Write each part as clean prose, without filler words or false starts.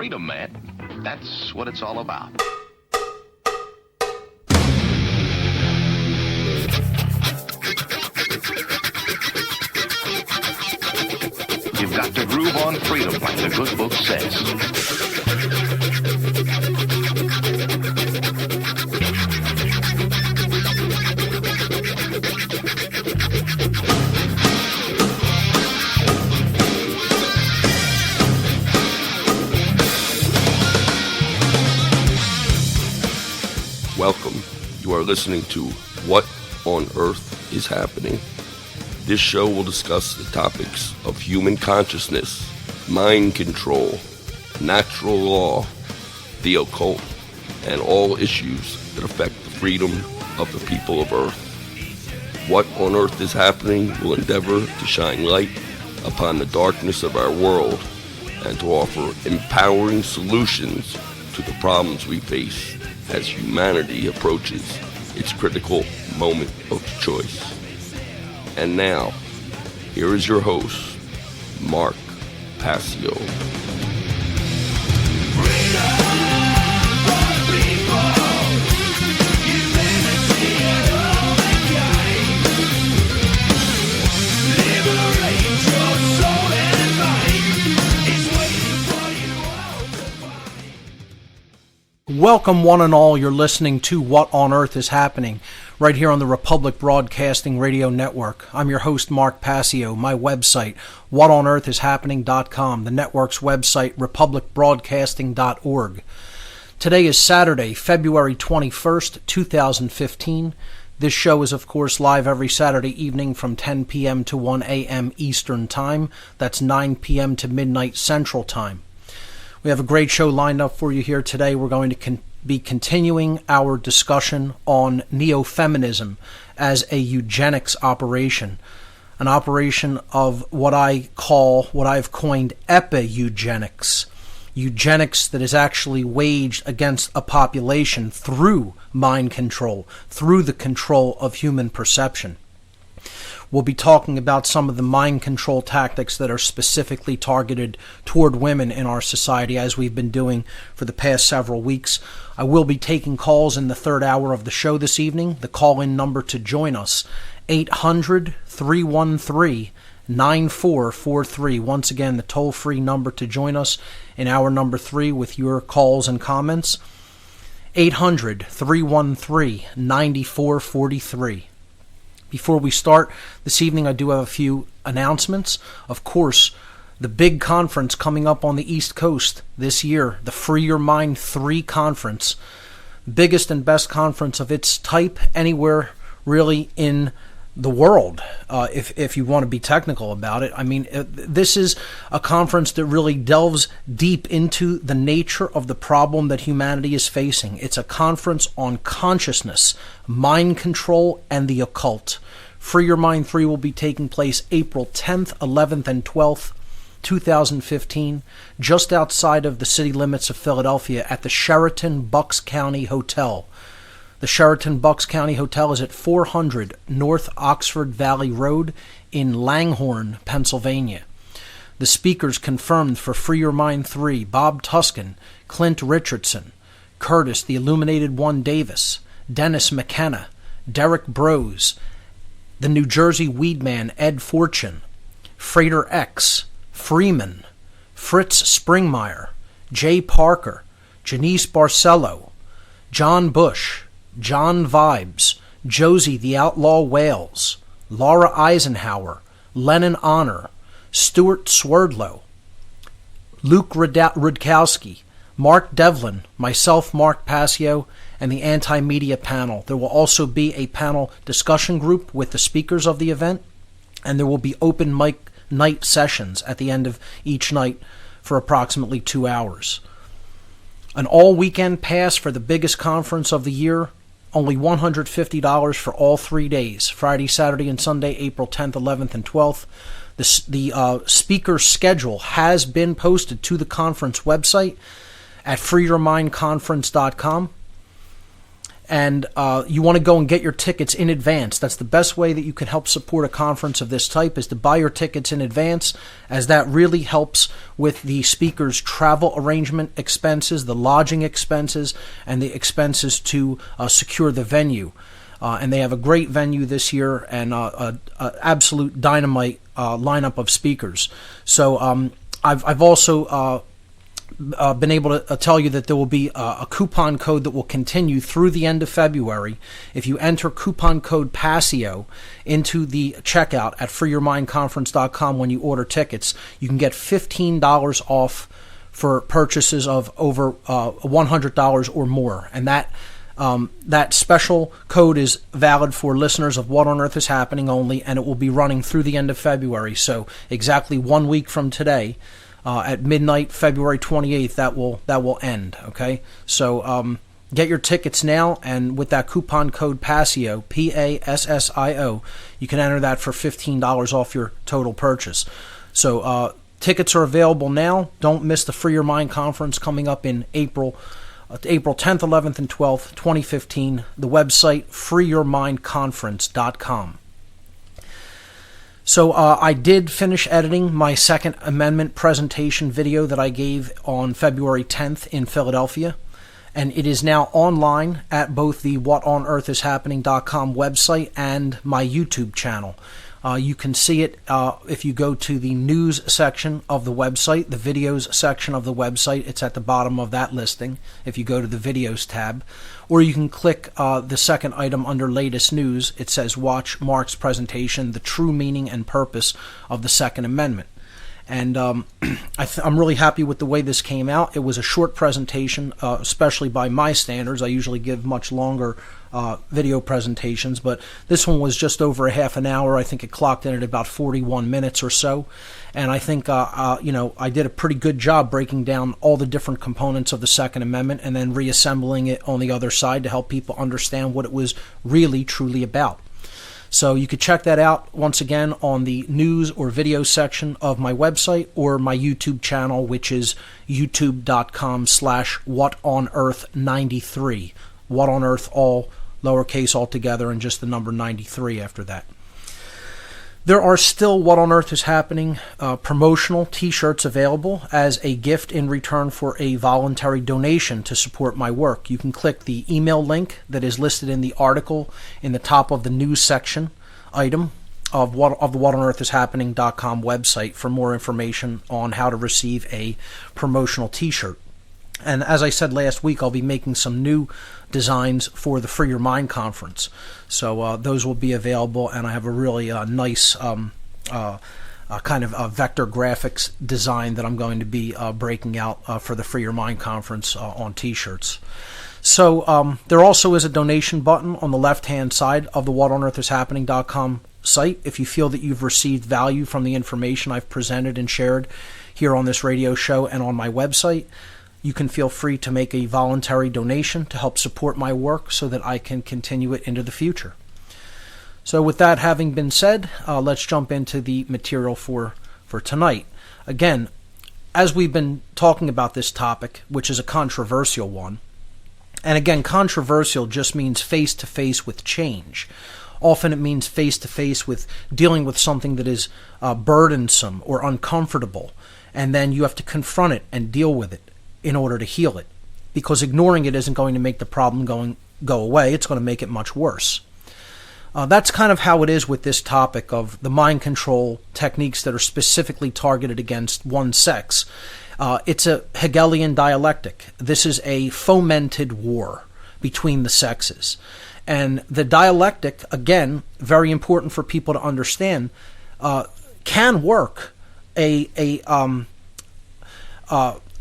freedom, man. That's what it's all about. You've got to groove on freedom, like the good book says. Welcome. You are listening to What on Earth is Happening. This show will discuss the topics of human consciousness, mind control, natural law, the occult, and all issues that affect the freedom of the people of Earth. What on Earth is Happening will endeavor to shine light upon the darkness of our world and to offer empowering solutions to the problems we face as humanity approaches its critical moment of choice. And now, here is your host, Mark Passio. Welcome one and all, you're listening to What on Earth is Happening, right here on the Republic Broadcasting Radio Network. I'm your host, Mark Passio. My website, whatonearthishappening.com, the network's website, republicbroadcasting.org. Today is Saturday, February 21st, 2015. This show is, of course, live every Saturday evening from 10 p.m. to 1 a.m. Eastern Time. That's 9 p.m. to midnight Central Time. We have a great show lined up for you here today. We're going to be continuing our discussion on neo-feminism as a eugenics operation, an operation of what I've coined epi-eugenics, eugenics that is actually waged against a population through mind control, through the control of human perception. We'll be talking about some of the mind control tactics that are specifically targeted toward women in our society, as we've been doing for the past several weeks. I will be taking calls in the third hour of the show this evening. The call-in number to join us, 800-313-9443. Once again, the toll-free number to join us in hour number 3 with your calls and comments, 800-313-9443. Before we start this evening, I do have a few announcements. Of course, the big conference coming up on the East Coast this year, the Free Your Mind 3 conference, biggest and best conference of its type anywhere really in the world, if you want to be technical about it. I mean, this is a conference that really delves deep into the nature of the problem that humanity is facing. It's a conference on consciousness, mind control, and the occult. Free Your Mind 3 will be taking place April 10th, 11th, and 12th, 2015, just outside of the city limits of Philadelphia at the Sheraton Bucks County Hotel. The Sheraton Bucks County Hotel is at 400 North Oxford Valley Road in Langhorne, Pennsylvania. The speakers confirmed for Free Your Mind 3, Bob Tuskin, Clint Richardson, Curtis the Illuminated One Davis, Dennis McKenna, Derek Brose, the New Jersey Weedman Ed Fortune, Frater X, Freeman, Fritz Springmeyer, Jay Parker, Janice Barcelo, John Bush, John Vibes, Josie the Outlaw Wales, Laura Eisenhower, Lennon Honor, Stuart Swerdlow, Luke Rudkowski, Mark Devlin, myself, Mark Passio, and the anti-media panel. There will also be a panel discussion group with the speakers of the event, and there will be open mic night sessions at the end of each night for approximately 2 hours. An all-weekend pass for the biggest conference of the year, only $150 for all 3 days, Friday, Saturday, and Sunday, April 10th, 11th, and 12th. The speaker schedule has been posted to the conference website at freeyourmindconference.com. and you want to go and get your tickets in advance. That's the best way that you can help support a conference of this type, is to buy your tickets in advance, as that really helps with the speaker's travel arrangement expenses, the lodging expenses, and the expenses to secure the venue. And they have a great venue this year, and an absolute dynamite lineup of speakers. So I've also been able to tell you that there will be a coupon code that will continue through the end of February. If you enter coupon code Passio into the checkout at freeyourmindconference.com when you order tickets, you can get $15 off for purchases of over $100 or more. And that special code is valid for listeners of What on Earth is Happening only, and it will be running through the end of February. So exactly 1 week from today, at midnight, February 28th, that will end. Okay, so get your tickets now, and with that coupon code Passio, Passio, you can enter that for $15 off your total purchase. So tickets are available now. Don't miss the Free Your Mind conference coming up in April 10th, 11th, and 12th, 2015. The website, freeyourmindconference.com. So I did finish editing my Second Amendment presentation video that I gave on February 10th in Philadelphia, and it is now online at both the whatonearthishappening.com website and my YouTube channel. You can see it if you go to the news section of the website, the videos section of the website. It's at the bottom of that listing if you go to the videos tab. Or you can click the second item under latest news. It says watch Mark's presentation, The True Meaning and Purpose of the Second Amendment. And I'm really happy with the way this came out. It was a short presentation, especially by my standards. I usually give much longer video presentations, but this one was just over a half an hour. I think it clocked in at about 41 minutes or so. And I think, I did a pretty good job breaking down all the different components of the Second Amendment and then reassembling it on the other side to help people understand what it was really, truly about. So you could check that out once again on the news or video section of my website or my YouTube channel, which is youtube.com/whatonearth93. What on Earth, all lowercase altogether, and just the number 93 after that. There are still What on Earth is Happening promotional t-shirts available as a gift in return for a voluntary donation to support my work. You can click the email link that is listed in the article in the top of the news section item of the whatonearthishappening.com website for more information on how to receive a promotional t-shirt. And as I said last week, I'll be making some new designs for the Free Your Mind conference. So those will be available, and I have a really nice kind of vector graphics design that I'm going to be breaking out for the Free Your Mind conference on t-shirts. So there also is a donation button on the left-hand side of the whatonearthishappening.com site. If you feel that you've received value from the information I've presented and shared here on this radio show and on my website, you can feel free to make a voluntary donation to help support my work so that I can continue it into the future. So with that having been said, let's jump into the material for tonight. Again, as we've been talking about this topic, which is a controversial one, and again, controversial just means face-to-face with change. Often it means face-to-face with dealing with something that is burdensome or uncomfortable, and then you have to confront it and deal with it in order to heal it, because ignoring it isn't going to make the problem go away. It's going to make it much worse. That's kind of how it is with this topic of the mind control techniques that are specifically targeted against one sex. It's a Hegelian dialectic. This is a fomented war between the sexes. And the dialectic, again, very important for people to understand, can work. A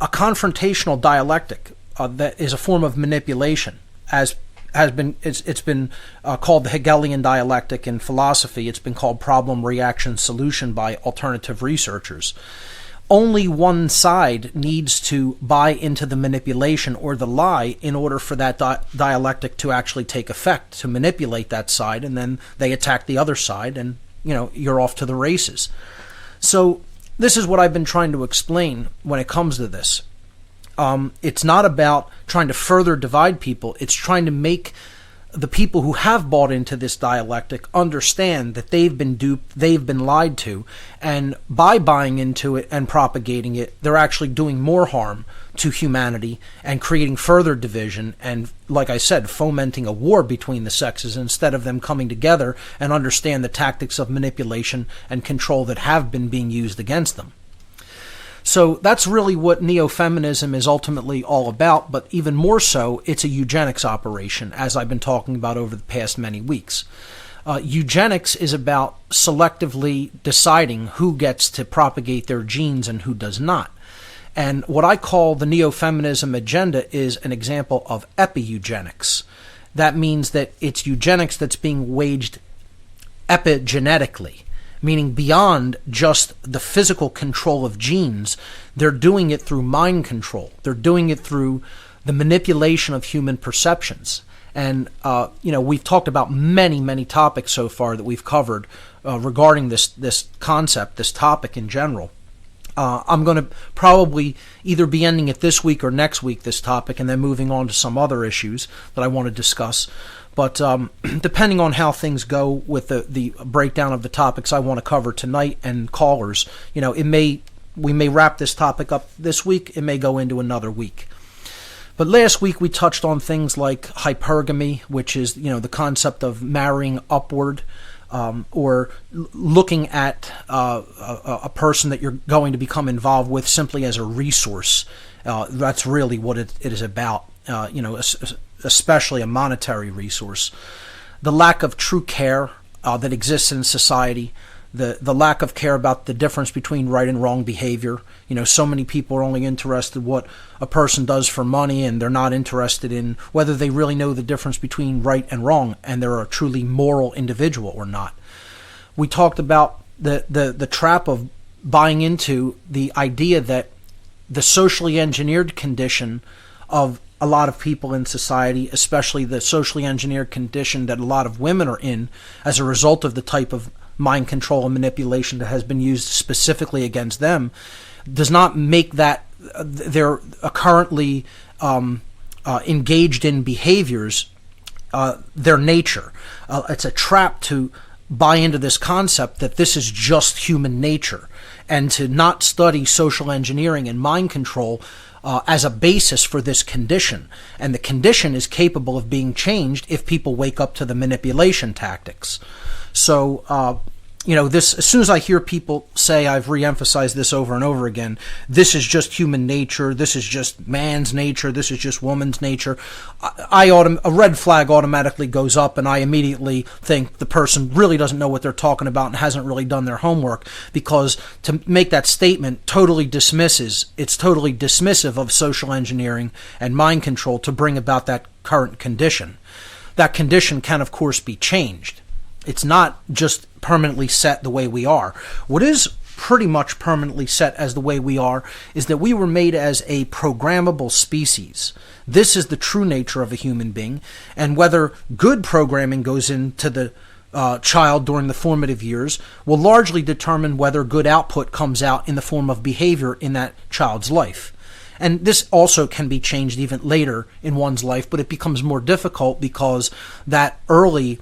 confrontational dialectic that is a form of manipulation, as it's been called the Hegelian dialectic in philosophy. It's been called problem, reaction, solution by alternative researchers. Only one side needs to buy into the manipulation or the lie in order for that dialectic to actually take effect, to manipulate that side, and then they attack the other side, and you're off to the races. So this is what I've been trying to explain when it comes to this. It's not about trying to further divide people. It's trying to make the people who have bought into this dialectic understand that they've been duped, they've been lied to, and by buying into it and propagating it, they're actually doing more harm to humanity and creating further division and, like I said, fomenting a war between the sexes instead of them coming together and understand the tactics of manipulation and control that have been being used against them. So that's really what neo-feminism is ultimately all about, but even more so, it's a eugenics operation, as I've been talking about over the past many weeks. Eugenics is about selectively deciding who gets to propagate their genes and who does not. And what I call the neo-feminism agenda is an example of epi-eugenics. That means that it's eugenics that's being waged epigenetically, meaning beyond just the physical control of genes. They're doing it through mind control. They're doing it through the manipulation of human perceptions. And, we've talked about many, many topics so far that we've covered regarding this concept, this topic in general. I'm going to probably either be ending it this week or next week, this topic, and then moving on to some other issues that I want to discuss. But depending on how things go with the breakdown of the topics I want to cover tonight and callers, we may wrap this topic up this week. It may go into another week. But last week we touched on things like hypergamy, which is the concept of marrying upward, or looking at a person that you're going to become involved with simply as a resource. That's really what it is about. Especially a monetary resource. The lack of true care that exists in society, the lack of care about the difference between right and wrong behavior. So many people are only interested in what a person does for money, and they're not interested in whether they really know the difference between right and wrong, and they're a truly moral individual or not. We talked about the trap of buying into the idea that the socially engineered condition of a lot of people in society, especially the socially engineered condition that a lot of women are in as a result of the type of mind control and manipulation that has been used specifically against them, does not make that they're currently engaged in behaviors their nature. It's a trap to buy into this concept that this is just human nature, and to not study social engineering and mind control as a basis for this condition. And the condition is capable of being changed if people wake up to the manipulation tactics. So, this, as soon as I hear people say, I've re-emphasized this over and over again, this is just human nature, this is just man's nature, this is just woman's nature, a red flag automatically goes up, and I immediately think the person really doesn't know what they're talking about and hasn't really done their homework, because to make that statement it's totally dismissive of social engineering and mind control to bring about that current condition. That condition can, of course, be changed. It's not just permanently set the way we are. What is pretty much permanently set as the way we are is that we were made as a programmable species. This is the true nature of a human being, and whether good programming goes into the child during the formative years will largely determine whether good output comes out in the form of behavior in that child's life. And this also can be changed even later in one's life, but it becomes more difficult because that early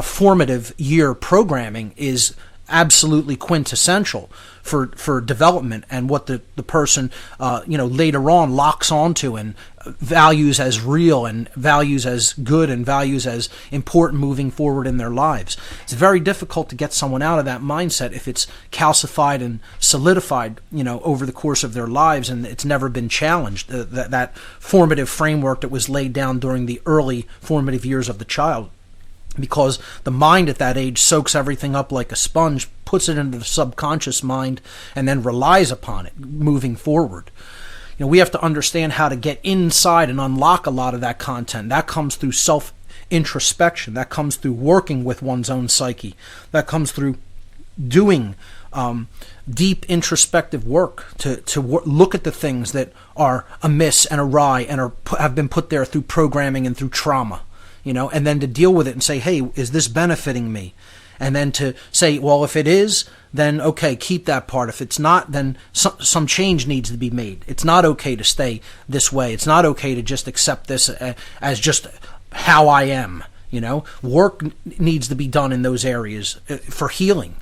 formative year programming is absolutely quintessential for development and what the person later on locks onto and values as real and values as good and values as important moving forward in their lives. It's very difficult to get someone out of that mindset if it's calcified and solidified over the course of their lives, and it's never been challenged. That formative framework that was laid down during the early formative years of the child. Because the mind at that age soaks everything up like a sponge, puts it into the subconscious mind, and then relies upon it moving forward. We have to understand how to get inside and unlock a lot of that content. That comes through self-introspection. That comes through working with one's own psyche. That comes through doing deep introspective work to look at the things that are amiss and awry and have been put there through programming and through trauma. And then to deal with it and say, hey, is this benefiting me? And then to say, well, if it is, then okay, keep that part. If it's not, then some change needs to be made. It's not okay to stay this way. It's not okay to just accept this as just how I am. Work needs to be done in those areas for healing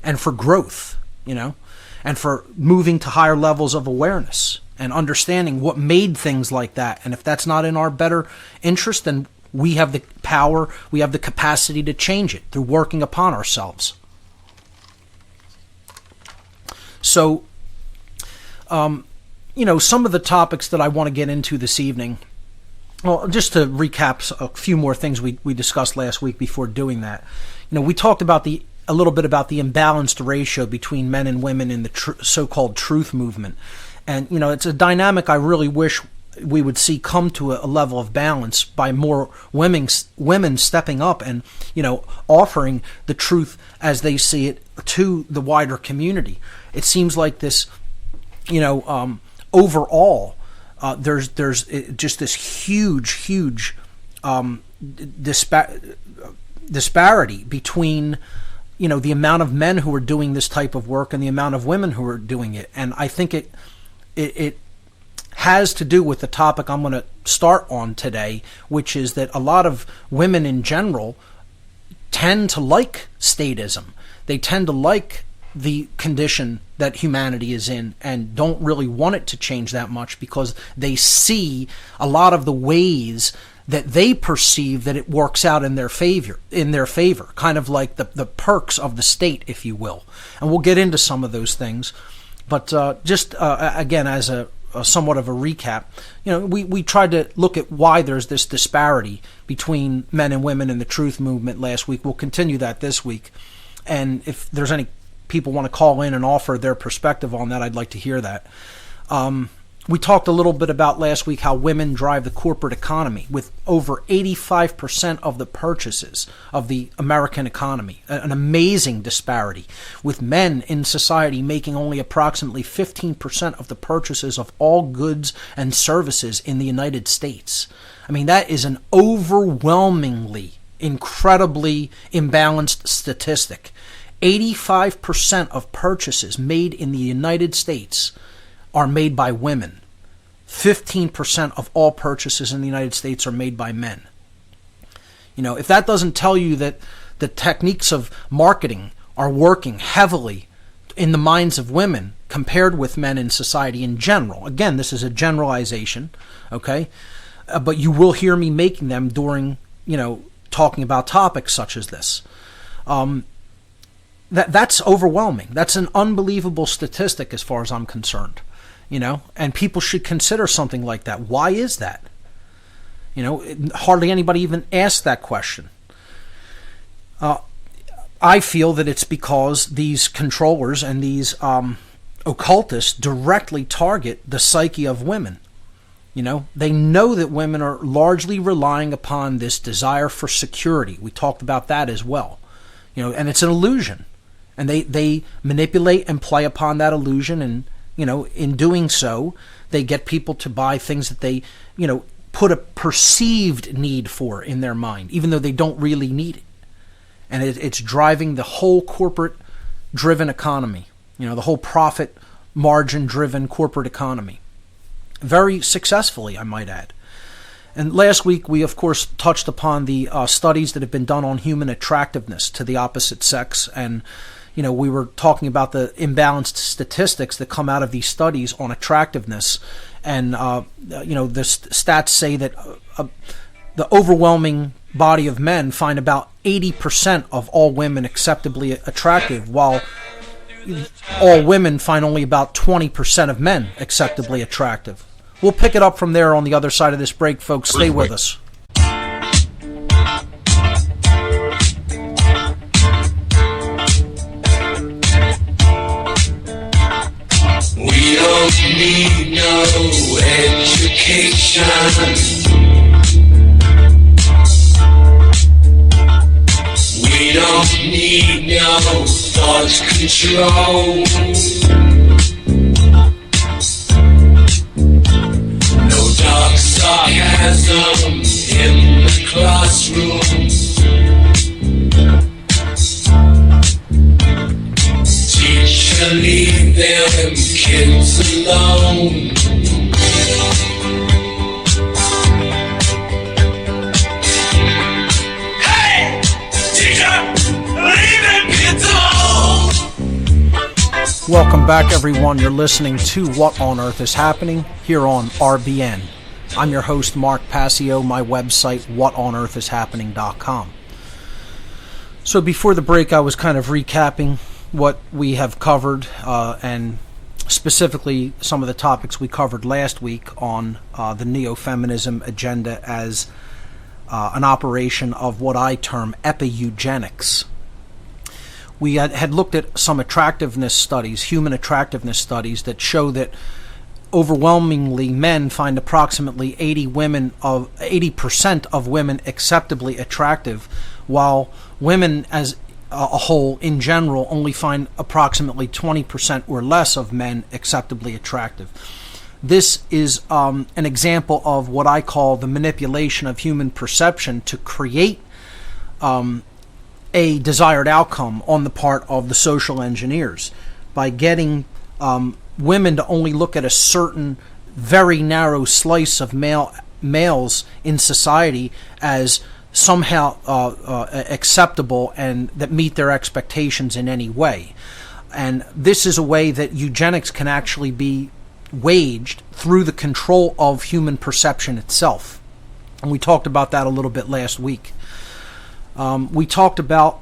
and for growth, and for moving to higher levels of awareness and understanding what made things like that. And if that's not in our better interest, then we have the power, we have the capacity to change it through working upon ourselves. So, some of the topics that I want to get into this evening, well, just to recap a few more things we discussed last week before doing that. We talked about a little bit about the imbalanced ratio between men and women in the so-called truth movement. And, it's a dynamic I really wish we would see come to a level of balance by more women stepping up and, offering the truth as they see it to the wider community. It seems like this, overall, there's just this huge disparity between the amount of men who are doing this type of work and the amount of women who are doing it. And I think it has to do with the topic I'm going to start on today, which is that a lot of women in general tend to like statism. They tend to like the condition that humanity is in and don't really want it to change that much because they see a lot of the ways that they perceive that it works out in their favor, kind of like the perks of the state, if you will. And we'll get into some of those things. But again, as a somewhat of a recap, we tried to look at why there's this disparity between men and women in the truth movement last week. We'll continue that this week. And if there's any people want to call in and offer their perspective on that, I'd like to hear that. We talked a little bit about last week how women drive the corporate economy with over 85% of the purchases of the American economy, an amazing disparity, with men in society making only approximately 15% of the purchases of all goods and services in the United States. I mean, that is an overwhelmingly, incredibly imbalanced statistic. 85% of purchases made in the United States are made by women. 15% of all purchases in the United States are made by men. If that doesn't tell you that the techniques of marketing are working heavily in the minds of women compared with men in society in general, again, this is a generalization, okay? But you will hear me making them during, talking about topics such as this. That's overwhelming. That's an unbelievable statistic as far as I'm concerned. And people should consider something like that. Why is that? Hardly anybody even asked that question. I feel that it's because these controllers and these occultists directly target the psyche of women. They know that women are largely relying upon this desire for security. We talked about that as well. And it's an illusion. And they manipulate and play upon that illusion, and in doing so, they get people to buy things that they, put a perceived need for in their mind, even though they don't really need it. And it's driving the whole corporate-driven economy, the whole profit margin-driven corporate economy. Very successfully, I might add. And last week, we, of course, touched upon the studies that have been done on human attractiveness to the opposite sex, and we were talking about the imbalanced statistics that come out of these studies on attractiveness. And, the stats say that the overwhelming body of men find about 80% of all women acceptably attractive, while all women find only about 20% of men acceptably attractive. We'll pick it up from there on the other side of this break, folks. Stay with us. We don't need no education. We don't need no thought control. No dark sarcasm in the classroom. Teacher, leave them kids alone. Welcome back, everyone. You're listening to What on Earth is Happening here on RBN. I'm your host, Mark Passio. My website, whatonearthishappening.com. So before the break, I was kind of recapping what we have covered, and specifically some of the topics we covered last week on the neo-feminism agenda as an operation of what I term epi-eugenics. We had looked at some attractiveness studies, human attractiveness studies, that show that overwhelmingly men find approximately 80% of women acceptably attractive, while women as a whole in general only find approximately 20% or less of men acceptably attractive. This is an example of what I call the manipulation of human perception to create a desired outcome on the part of the social engineers by getting women to only look at a certain very narrow slice of males in society as somehow acceptable and that meet their expectations in any way. And this is a way that eugenics can actually be waged through the control of human perception itself. And we talked about that a little bit last week. We talked about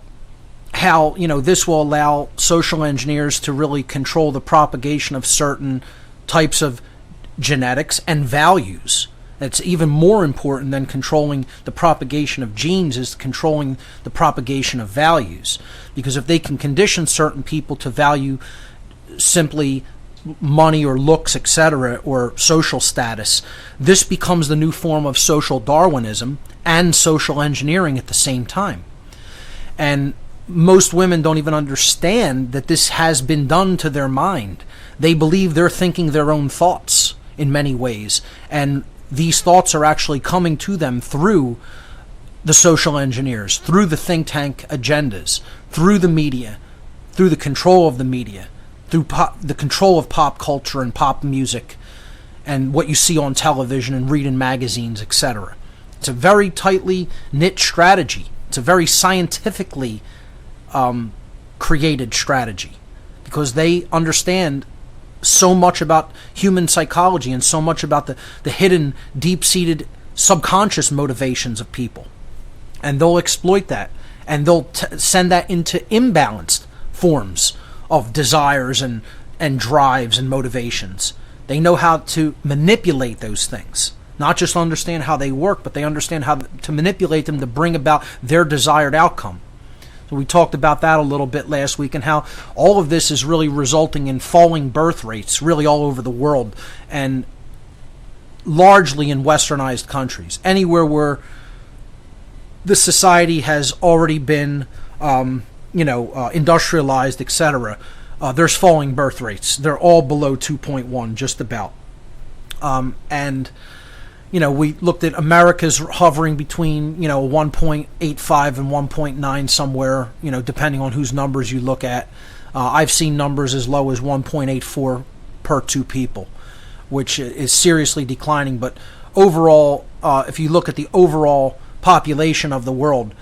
how, this will allow social engineers to really control the propagation of certain types of genetics and values. It's even more important than controlling the propagation of genes is controlling the propagation of values. Because if they can condition certain people to value simply money or looks, etc., or social status, this becomes the new form of social Darwinism and social engineering at the same time. And most women don't even understand that this has been done to their mind. They believe they're thinking their own thoughts in many ways, and these thoughts are actually coming to them through the social engineers, through the think tank agendas, through the media, through the control of the media, through the control of pop culture and pop music, and what you see on television and read in magazines, etc. It's a very tightly knit strategy. It's a very scientifically created strategy, because they understand so much about human psychology and so much about the hidden, deep-seated, subconscious motivations of people. And they'll exploit that, and they'll send that into imbalanced forms of desires and drives and motivations. They know how to manipulate those things. Not just understand how they work, but they understand how to manipulate them to bring about their desired outcome. So we talked about that a little bit last week, and how all of this is really resulting in falling birth rates really all over the world, and largely in westernized countries. Anywhere where the society has already been industrialized, etc., there's falling birth rates. They're all below 2.1, just about. We looked at America's hovering between, 1.85 and 1.9 somewhere, depending on whose numbers you look at. I've seen numbers as low as 1.84 per 2 people, which is seriously declining. But overall, if you look at the overall population of the world,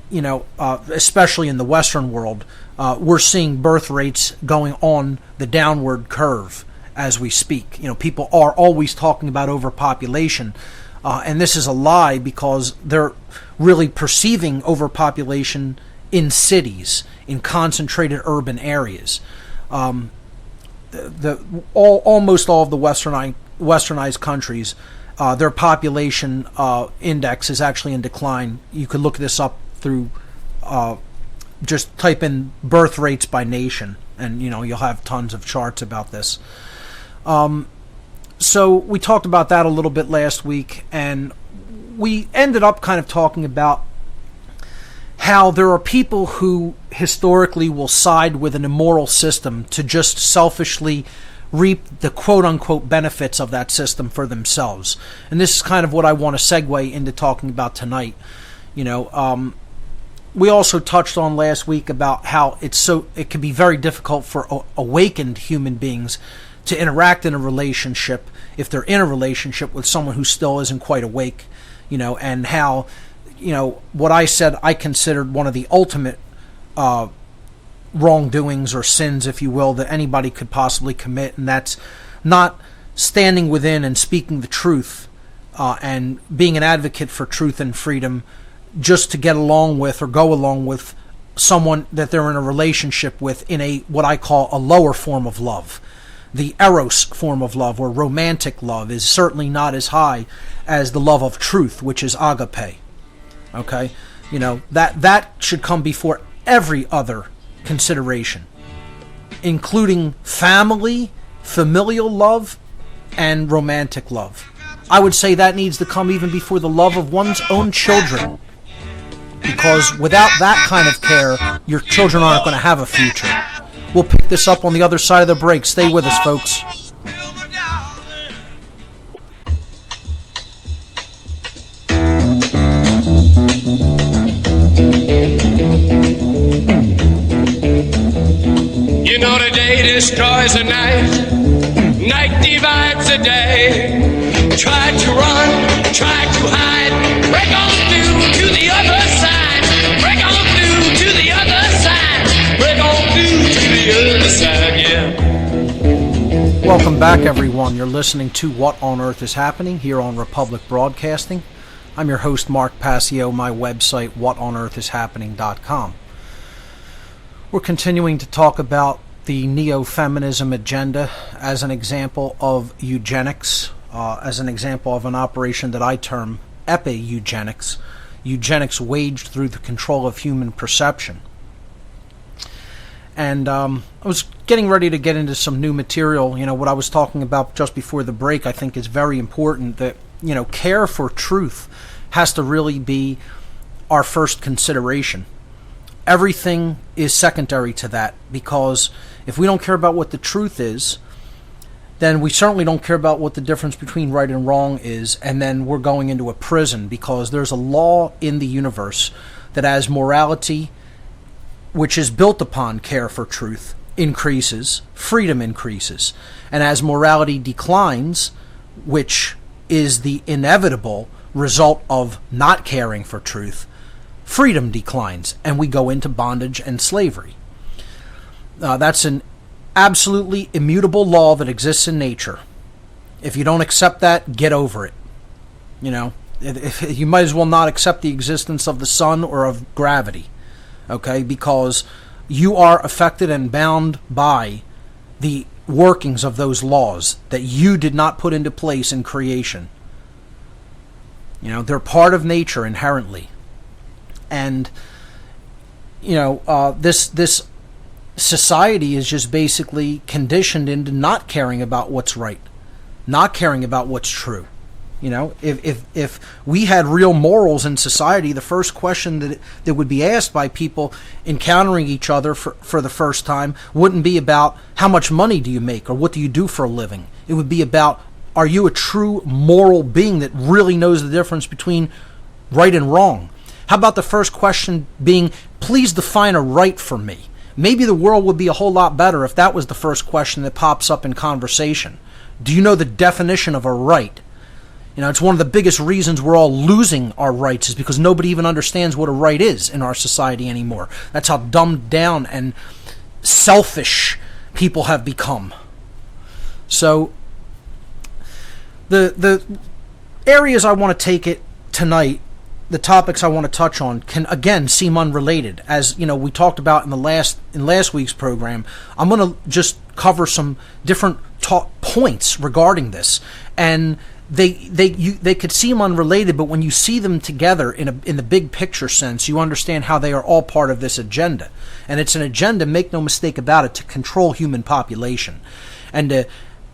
especially in the Western world, we're seeing birth rates going on the downward curve as we speak. People are always talking about overpopulation, and this is a lie, because they're really perceiving overpopulation in cities, in concentrated urban areas. Almost all of the westernized countries, their population index is actually in decline. You could look this up through just type in birth rates by nation, and you'll have tons of charts about this. So we talked about that a little bit last week, and we ended up kind of talking about how there are people who historically will side with an immoral system to just selfishly reap the quote-unquote benefits of that system for themselves. And this is kind of what I want to segue into talking about tonight. We also touched on last week about how it can be very difficult for awakened human beings to interact in a relationship if they're in a relationship with someone who still isn't quite awake, and how, what I said I considered one of the ultimate wrongdoings or sins, if you will, that anybody could possibly commit, and that's not standing within and speaking the truth and being an advocate for truth and freedom just to get along with or go along with someone that they're in a relationship with in a what I call a lower form of love. The eros form of love, or romantic love, is certainly not as high as the love of truth, which is agape. Okay? That should come before every other consideration, including family, familial love, and romantic love. I would say that needs to come even before the love of one's own children, because without that kind of care, your children aren't going to have a future. We'll pick this up on the other side of the break. Stay with us, folks. You know the day destroys the night, night divides the day. Try to run, try to hide, break on through to the other side, break on through to the other side, break on through to the other side, yeah. Welcome back, everyone. You're listening to What on Earth is Happening here on Republic Broadcasting. I'm your host, Mark Passio. My website, whatonearthishappening.com. We're continuing to talk about the neo-feminism agenda as an example of eugenics, as an example of an operation that I term epi-eugenics, eugenics waged through the control of human perception. And I was getting ready to get into some new material. What I was talking about just before the break, I think is very important, that, care for truth has to really be our first consideration. Everything is secondary to that, because if we don't care about what the truth is, then we certainly don't care about what the difference between right and wrong is, and then we're going into a prison, because there's a law in the universe that as morality, which is built upon care for truth, increases, freedom increases. And as morality declines, which is the inevitable result of not caring for truth, freedom declines, and we go into bondage and slavery. That's an absolutely immutable law that exists in nature. If you don't accept that, get over it. If you might as well not accept the existence of the sun or of gravity, okay? Because you are affected and bound by the workings of those laws that you did not put into place in creation. They're part of nature inherently. And, this society is just basically conditioned into not caring about what's right, not caring about what's true. If we had real morals in society, the first question that would be asked by people encountering each other for the first time wouldn't be about how much money do you make or what do you do for a living. It would be about, are you a true moral being that really knows the difference between right and wrong? How about the first question being, please define a right for me? Maybe the world would be a whole lot better if that was the first question that pops up in conversation. Do you know the definition of a right? It's one of the biggest reasons we're all losing our rights, is because nobody even understands what a right is in our society anymore. That's how dumbed down and selfish people have become. So, the areas I want to take it tonight, the topics I want to touch on, can again seem unrelated. As we talked about in last week's program, I'm going to just cover some different points regarding this, and they could seem unrelated, but when you see them together in the big picture sense, you understand how they are all part of this agenda. And it's an agenda, make no mistake about it, to control human population, and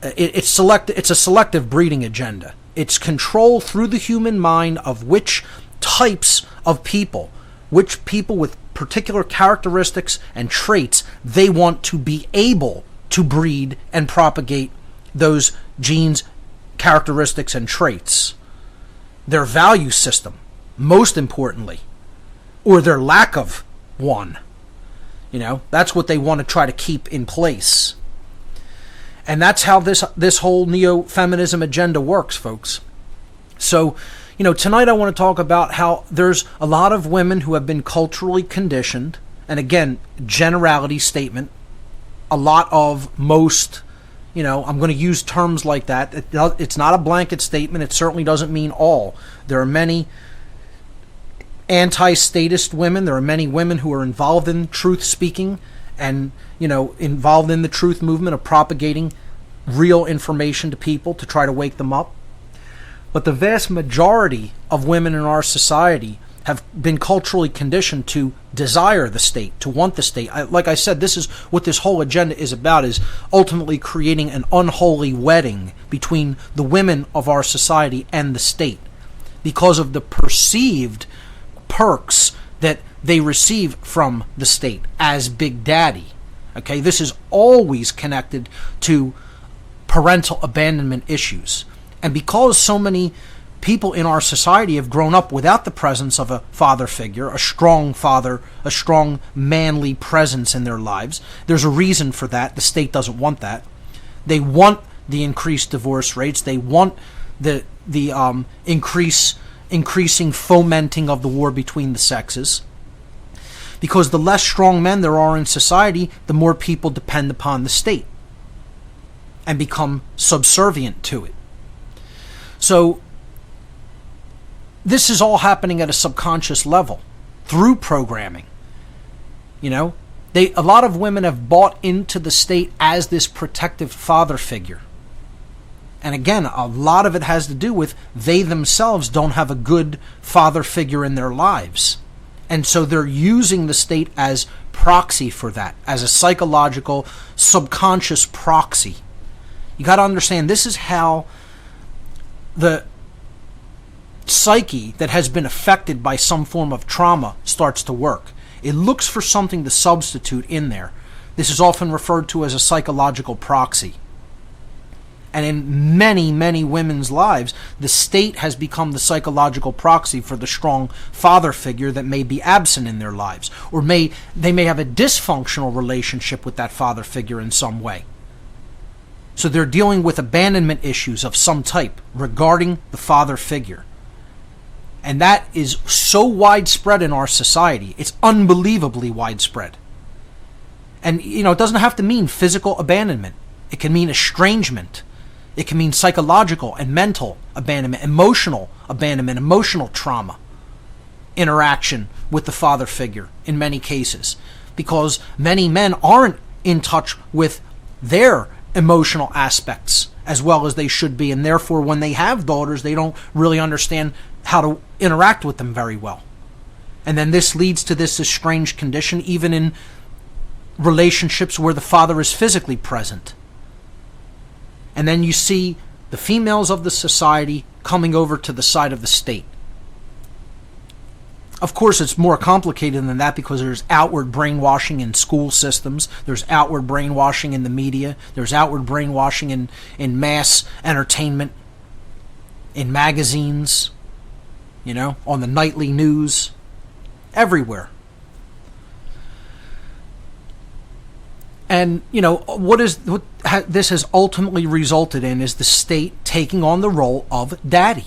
it's a selective breeding agenda. It's control through the human mind of which types of people, which people with particular characteristics and traits they want to be able to breed and propagate those genes, characteristics, and traits. Their value system, most importantly, or their lack of one. That's what they want to try to keep in place. And that's how this whole neo-feminism agenda works, folks. So, tonight I want to talk about how there's a lot of women who have been culturally conditioned and again, generality statement, a lot of most, I'm going to use terms like that. It's not a blanket statement. It certainly doesn't mean all. There are many anti-statist women. There are many women who are involved in truth speaking and, involved in the truth movement of propagating real information to people to try to wake them up. But the vast majority of women in our society have been culturally conditioned to desire the state, to want the state. Like I said, this is what this whole agenda is about, is ultimately creating an unholy wedding between the women of our society and the state because of the perceived perks that they receive from the state as Big Daddy. Okay, this is always connected to parental abandonment issues. And because so many people in our society have grown up without the presence of a father figure, a strong father, a strong manly presence in their lives, there's a reason for that. The state doesn't want that. They want the increased divorce rates. They want the increasing fomenting of the war between the sexes. Because the less strong men there are in society, the more people depend upon the state and become subservient to it. So this is all happening at a subconscious level through programming. A lot of women have bought into the state as this protective father figure. And again, a lot of it has to do with they themselves don't have a good father figure in their lives. And so they're using the state as proxy for that, as a psychological, subconscious proxy. You got to understand, this is how the psyche that has been affected by some form of trauma starts to work. It looks for something to substitute in there. This is often referred to as a psychological proxy. And in many, many women's lives, the state has become the psychological proxy for the strong father figure that may be absent in their lives. Or they may have a dysfunctional relationship with that father figure in some way. So they're dealing with abandonment issues of some type regarding the father figure. And that is so widespread in our society. It's unbelievably widespread. And, it doesn't have to mean physical abandonment. It can mean estrangement. It can mean psychological and mental abandonment, emotional abandonment, emotional trauma, interaction with the father figure in many cases. Because many men aren't in touch with their emotional aspects as well as they should be, and therefore when they have daughters, they don't really understand how to interact with them very well. And then this leads to this estranged condition even in relationships where the father is physically present. And then you see the females of the society coming over to the side of the state. Of course, it's more complicated than that because there's outward brainwashing in school systems. There's outward brainwashing in the media. There's outward brainwashing in mass entertainment, in magazines, on the nightly news, everywhere. And, what this has ultimately resulted in is the state taking on the role of daddy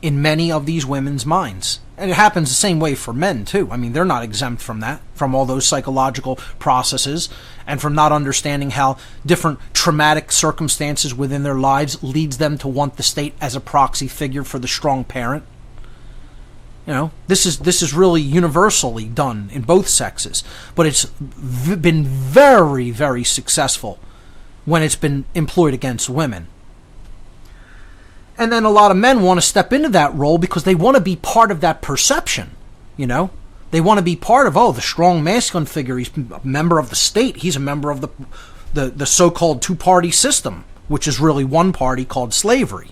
in many of these women's minds. And it happens the same way for men, too. I mean, they're not exempt from that, from all those psychological processes, and from not understanding how different traumatic circumstances within their lives leads them to want the state as a proxy figure for the strong parent. This is really universally done in both sexes, but it's been very, very successful when it's been employed against women. And then a lot of men want to step into that role because they want to be part of that perception, They want to be part of, the strong masculine figure. He's a member of the state. He's a member of the so-called two-party system, which is really one party called slavery.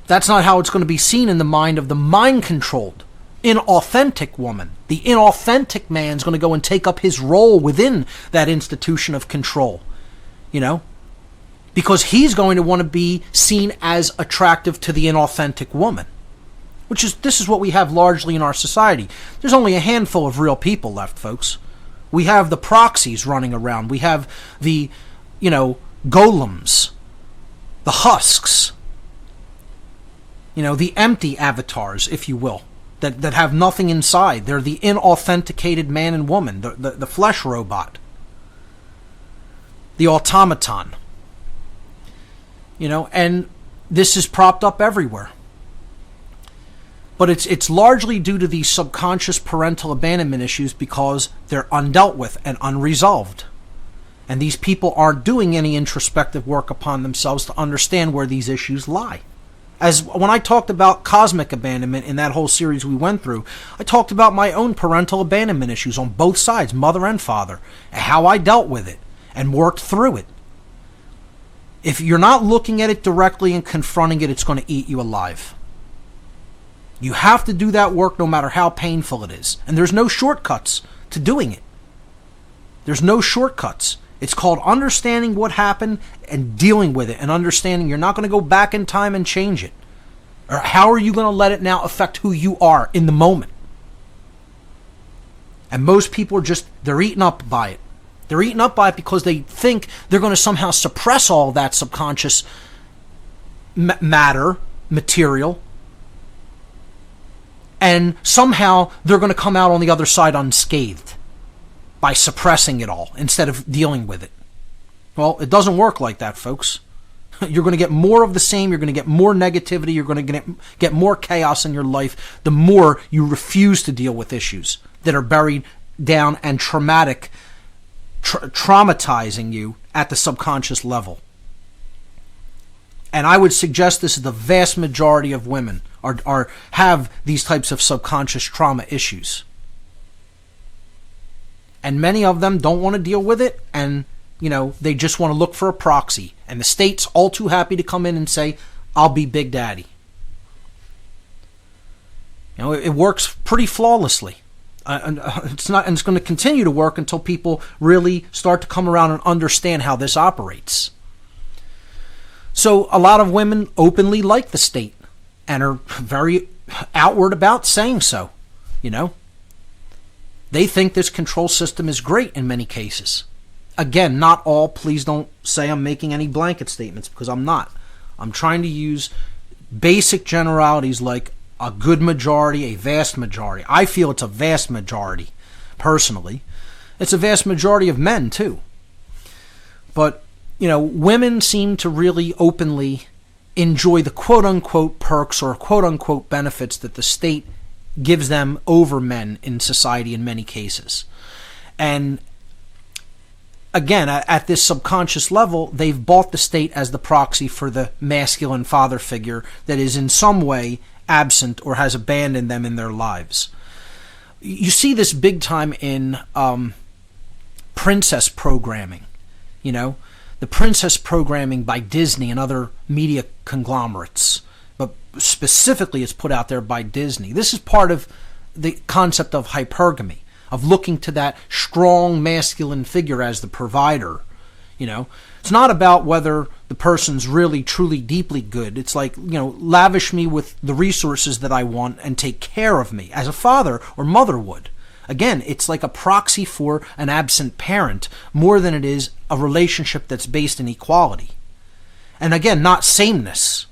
That's not how it's going to be seen in the mind of the mind-controlled, inauthentic woman. The inauthentic man's going to go and take up his role within that institution of control, because he's going to want to be seen as attractive to the inauthentic woman, this is what we have largely in our society. There's only a handful of real people left, folks. We have the proxies running around. We have the, golems, the husks, the empty avatars, if you will, that have nothing inside. They're the inauthenticated man and woman, the flesh robot, the automaton. And this is propped up everywhere. But it's largely due to these subconscious parental abandonment issues because they're undealt with and unresolved. And these people aren't doing any introspective work upon themselves to understand where these issues lie. As when I talked about cosmic abandonment in that whole series we went through, I talked about my own parental abandonment issues on both sides, mother and father, and how I dealt with it and worked through it. If you're not looking at it directly and confronting it, it's going to eat you alive. You have to do that work no matter how painful it is. And there's no shortcuts to doing it. There's no shortcuts. It's called understanding what happened and dealing with it and understanding you're not going to go back in time and change it. Or how are you going to let it now affect who you are in the moment? And most people they're eaten up by it. They're eaten up by it because they think they're going to somehow suppress all that subconscious material, and somehow they're going to come out on the other side unscathed by suppressing it all instead of dealing with it. Well, it doesn't work like that, folks. You're going to get more of the same. You're going to get more negativity. You're going to get more chaos in your life the more you refuse to deal with issues that are buried down and traumatizing you at the subconscious level. And I would suggest this is the vast majority of women are have these types of subconscious trauma issues. And many of them don't want to deal with it, and they just want to look for a proxy. And the state's all too happy to come in and say, I'll be Big Daddy. It works pretty flawlessly. And it's going to continue to work until people really start to come around and understand how this operates. So a lot of women openly like the state and are very outward about saying so. They think this control system is great in many cases. Again, not all. Please don't say I'm making any blanket statements, because I'm not. I'm trying to use basic generalities like a good majority, a vast majority. I feel it's a vast majority, personally. It's a vast majority of men, too. But, women seem to really openly enjoy the quote-unquote perks or quote-unquote benefits that the state gives them over men in society in many cases. And again, at this subconscious level, they've bought the state as the proxy for the masculine father figure that is in some way absent or has abandoned them in their lives. You see this big time in princess programming. The princess programming by Disney and other media conglomerates. But specifically it's put out there by Disney. This is part of the concept of hypergamy, of looking to that strong masculine figure as the provider. It's not about whether the person's really, truly, deeply good. It's like, lavish me with the resources that I want and take care of me as a father or mother would. Again, it's like a proxy for an absent parent more than it is a relationship that's based in equality. And again, not sameness.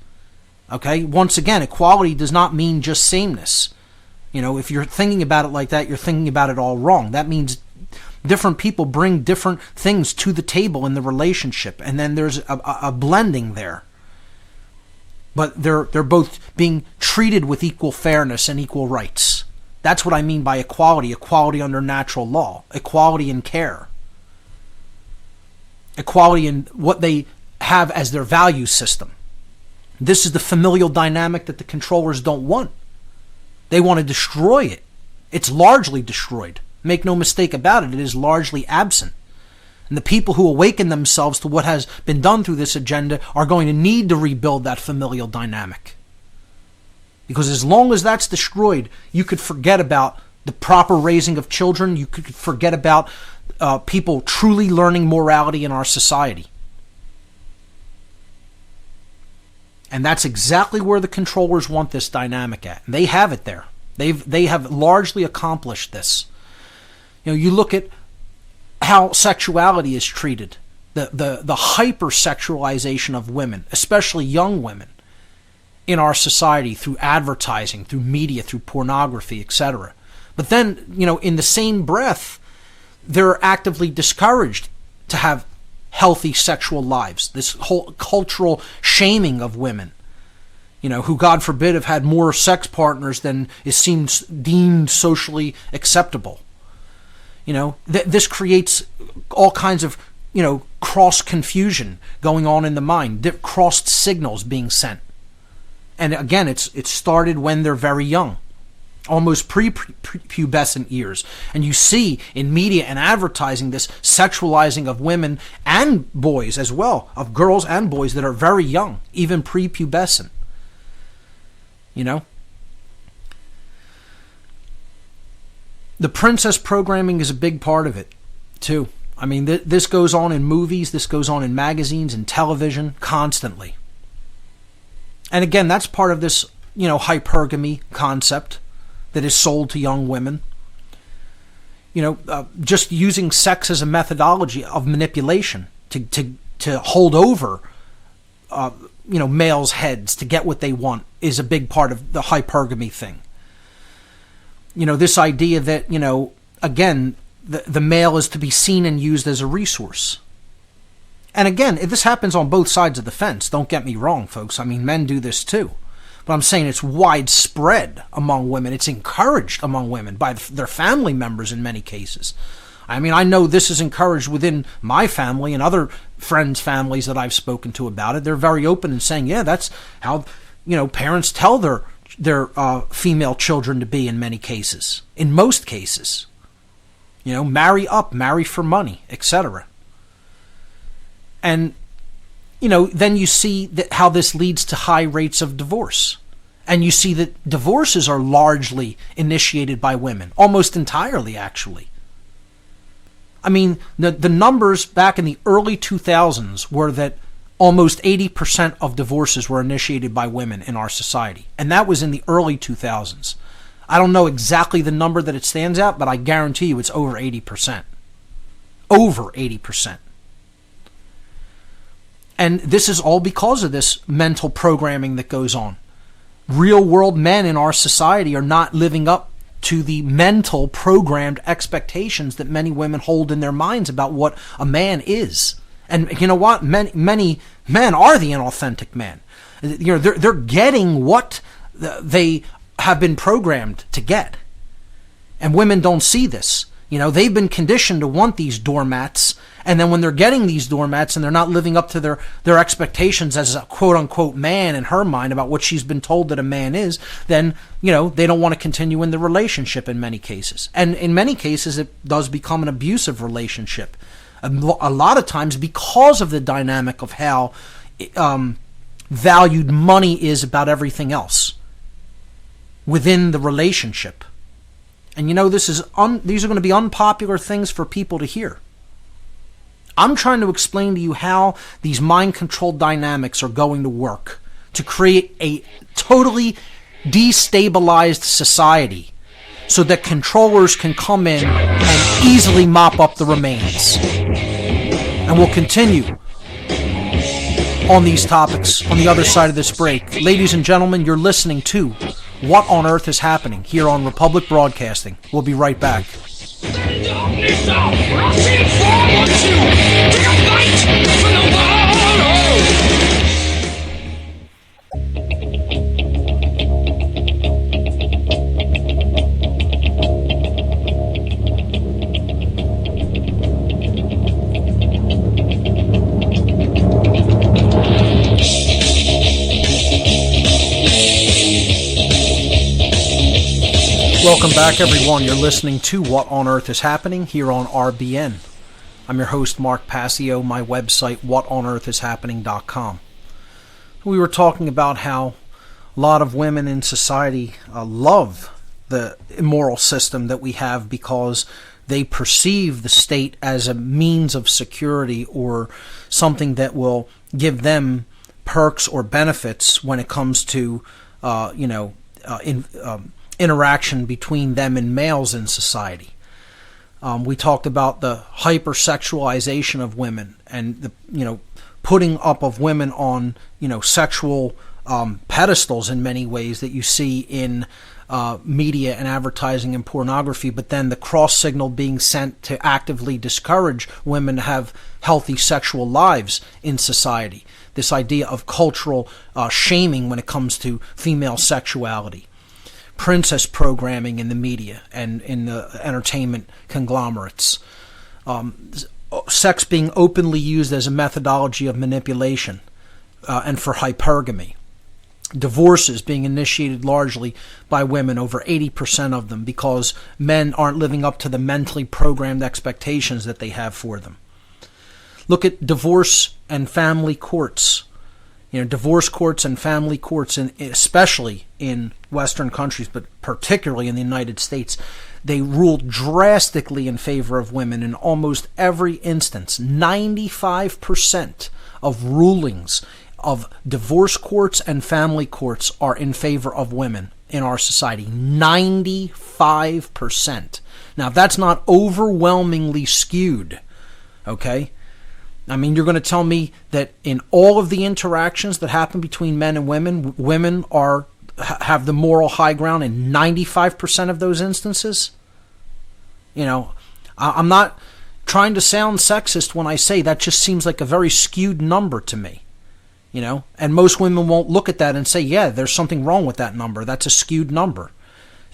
Okay? Once again, equality does not mean just sameness. If you're thinking about it like that, you're thinking about it all wrong. That means different people bring different things to the table in the relationship, and then there's a blending there. But they're both being treated with equal fairness and equal rights. That's what I mean by equality. Equality under natural law. Equality in care. Equality in what they have as their value system. This is the familial dynamic that the controllers don't want. They want to destroy it. It's largely destroyed. Make no mistake about it, it is largely absent. And the people who awaken themselves to what has been done through this agenda are going to need to rebuild that familial dynamic. Because as long as that's destroyed, you could forget about the proper raising of children. You could forget about people truly learning morality in our society. And that's exactly where the controllers want this dynamic at. And they have it there. They have largely accomplished this. You look at how sexuality is treated, the hypersexualization of women, especially young women. in our society through advertising, through media, through pornography, etc. But then, in the same breath, they're actively discouraged to have healthy sexual lives. This whole cultural shaming of women, who, God forbid, have had more sex partners than is deemed socially acceptable. This creates all kinds of, cross confusion going on in the mind, crossed signals being sent. And again, it started when they're very young, almost pre-pubescent years. And you see in media and advertising this sexualizing of women and boys as well, of girls and boys that are very young, even pre-pubescent. The princess programming is a big part of it, too. I mean, this goes on in movies, this goes on in magazines and television constantly. And again, that's part of this, hypergamy concept that is sold to young women. Just using sex as a methodology of manipulation to hold over, males' heads to get what they want is a big part of the hypergamy thing. This idea that, again, the male is to be seen and used as a resource. And again, this happens on both sides of the fence. Don't get me wrong, folks. I mean, men do this too. But I'm saying it's widespread among women. It's encouraged among women by their family members in many cases. I mean, I know this is encouraged within my family and other friends' families that I've spoken to about it. They're very open and saying, yeah, that's how, parents tell their female children to be in many cases. In most cases. Marry up, marry for money, etc. And, then you see how this leads to high rates of divorce. And you see that divorces are largely initiated by women, almost entirely, actually. I mean, the numbers back in the early 2000s were that almost 80% of divorces were initiated by women in our society. And that was in the early 2000s. I don't know exactly the number that it stands at, but I guarantee you it's over 80%. Over 80%. And this is all because of this mental programming that goes on. Real world men in our society are not living up to the mental programmed expectations that many women hold in their minds about what a man is. And you know what? Many men are the inauthentic man. They're getting what they have been programmed to get. And women don't see this. They've been conditioned to want these doormats, and then when they're getting these doormats and they're not living up to their expectations as a quote-unquote man in her mind about what she's been told that a man is, then, they don't want to continue in the relationship in many cases. And in many cases, it does become an abusive relationship. A lot of times because of the dynamic of how valued money is about everything else within the relationship. And these are going to be unpopular things for people to hear. I'm trying to explain to you how these mind-controlled dynamics are going to work to create a totally destabilized society so that controllers can come in and easily mop up the remains. And we'll continue on these topics on the other side of this break. Ladies and gentlemen, you're listening to What on Earth is Happening here on Republic Broadcasting. We'll be right back. Welcome back, everyone. You're listening to What on Earth is Happening here on RBN. I'm your host, Mark Passio. My website, whatonearthishappening.com. We were talking about how a lot of women in society love the immoral system that we have because they perceive the state as a means of security or something that will give them perks or benefits when it comes to, interaction between them and males in society. We talked about the hypersexualization of women and the putting up of women on sexual pedestals in many ways that you see in media and advertising and pornography, but then the cross signal being sent to actively discourage women to have healthy sexual lives in society. This idea of cultural shaming when it comes to female sexuality. Princess programming in the media and in the entertainment conglomerates. Sex being openly used as a methodology of manipulation and for hypergamy. Divorces being initiated largely by women, over 80% of them, because men aren't living up to the mentally programmed expectations that they have for them. Look at divorce and family courts. Divorce courts and family courts, especially in Western countries, but particularly in the United States, they rule drastically in favor of women in almost every instance. 95% of rulings of divorce courts and family courts are in favor of women in our society. 95%. Now, that's not overwhelmingly skewed, okay? I mean, you're going to tell me that in all of the interactions that happen between men and women, women have the moral high ground in 95% of those instances? I'm not trying to sound sexist when I say that just seems like a very skewed number to me. And most women won't look at that and say, yeah, there's something wrong with that number. That's a skewed number.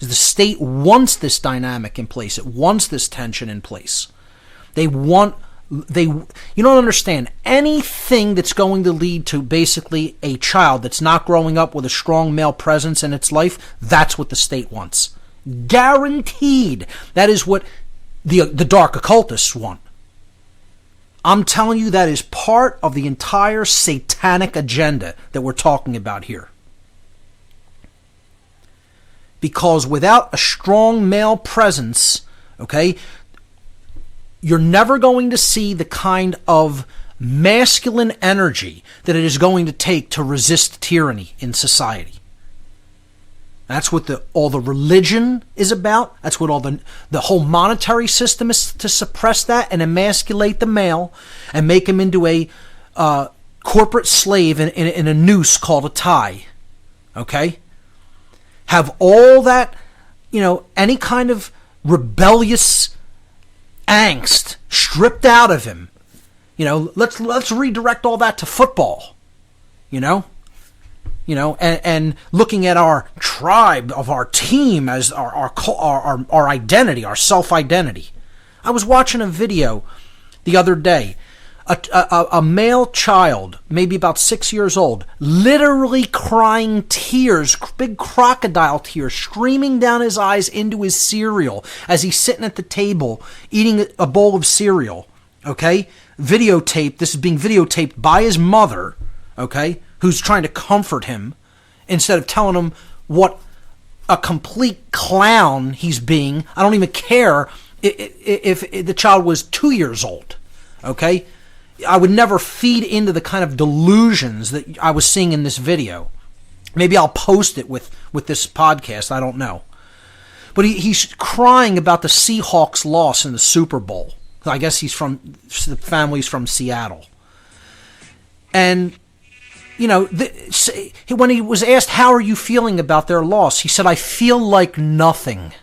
The state wants this dynamic in place. It wants this tension in place. You don't understand anything that's going to lead to basically a child that's not growing up with a strong male presence in its life. That's what the state wants. Guaranteed. That is what the dark occultists want. I'm telling you, that is part of the entire satanic agenda that we're talking about here. Because without a strong male presence, okay, you're never going to see the kind of masculine energy that it is going to take to resist tyranny in society. That's what all the religion is about. That's what all the whole monetary system is, to suppress that and emasculate the male and make him into a corporate slave in a noose called a tie. Okay? Have all that, any kind of rebellious angst stripped out of him. Let's redirect all that to football. And looking at our tribe of our team as our identity, our self-identity. I was watching a video the other day. A male child, maybe about 6 years old, literally crying tears, big crocodile tears, streaming down his eyes into his cereal as he's sitting at the table eating a bowl of cereal. Okay? Videotaped. This is being videotaped by his mother. Okay? Who's trying to comfort him instead of telling him what a complete clown he's being. I don't even care if the child was 2 years old, okay? I would never feed into the kind of delusions that I was seeing in this video. Maybe I'll post it with this podcast, I don't know. But he's crying about the Seahawks' loss in the Super Bowl. I guess the family's from Seattle. And when he was asked, how are you feeling about their loss? He said, I feel like nothing.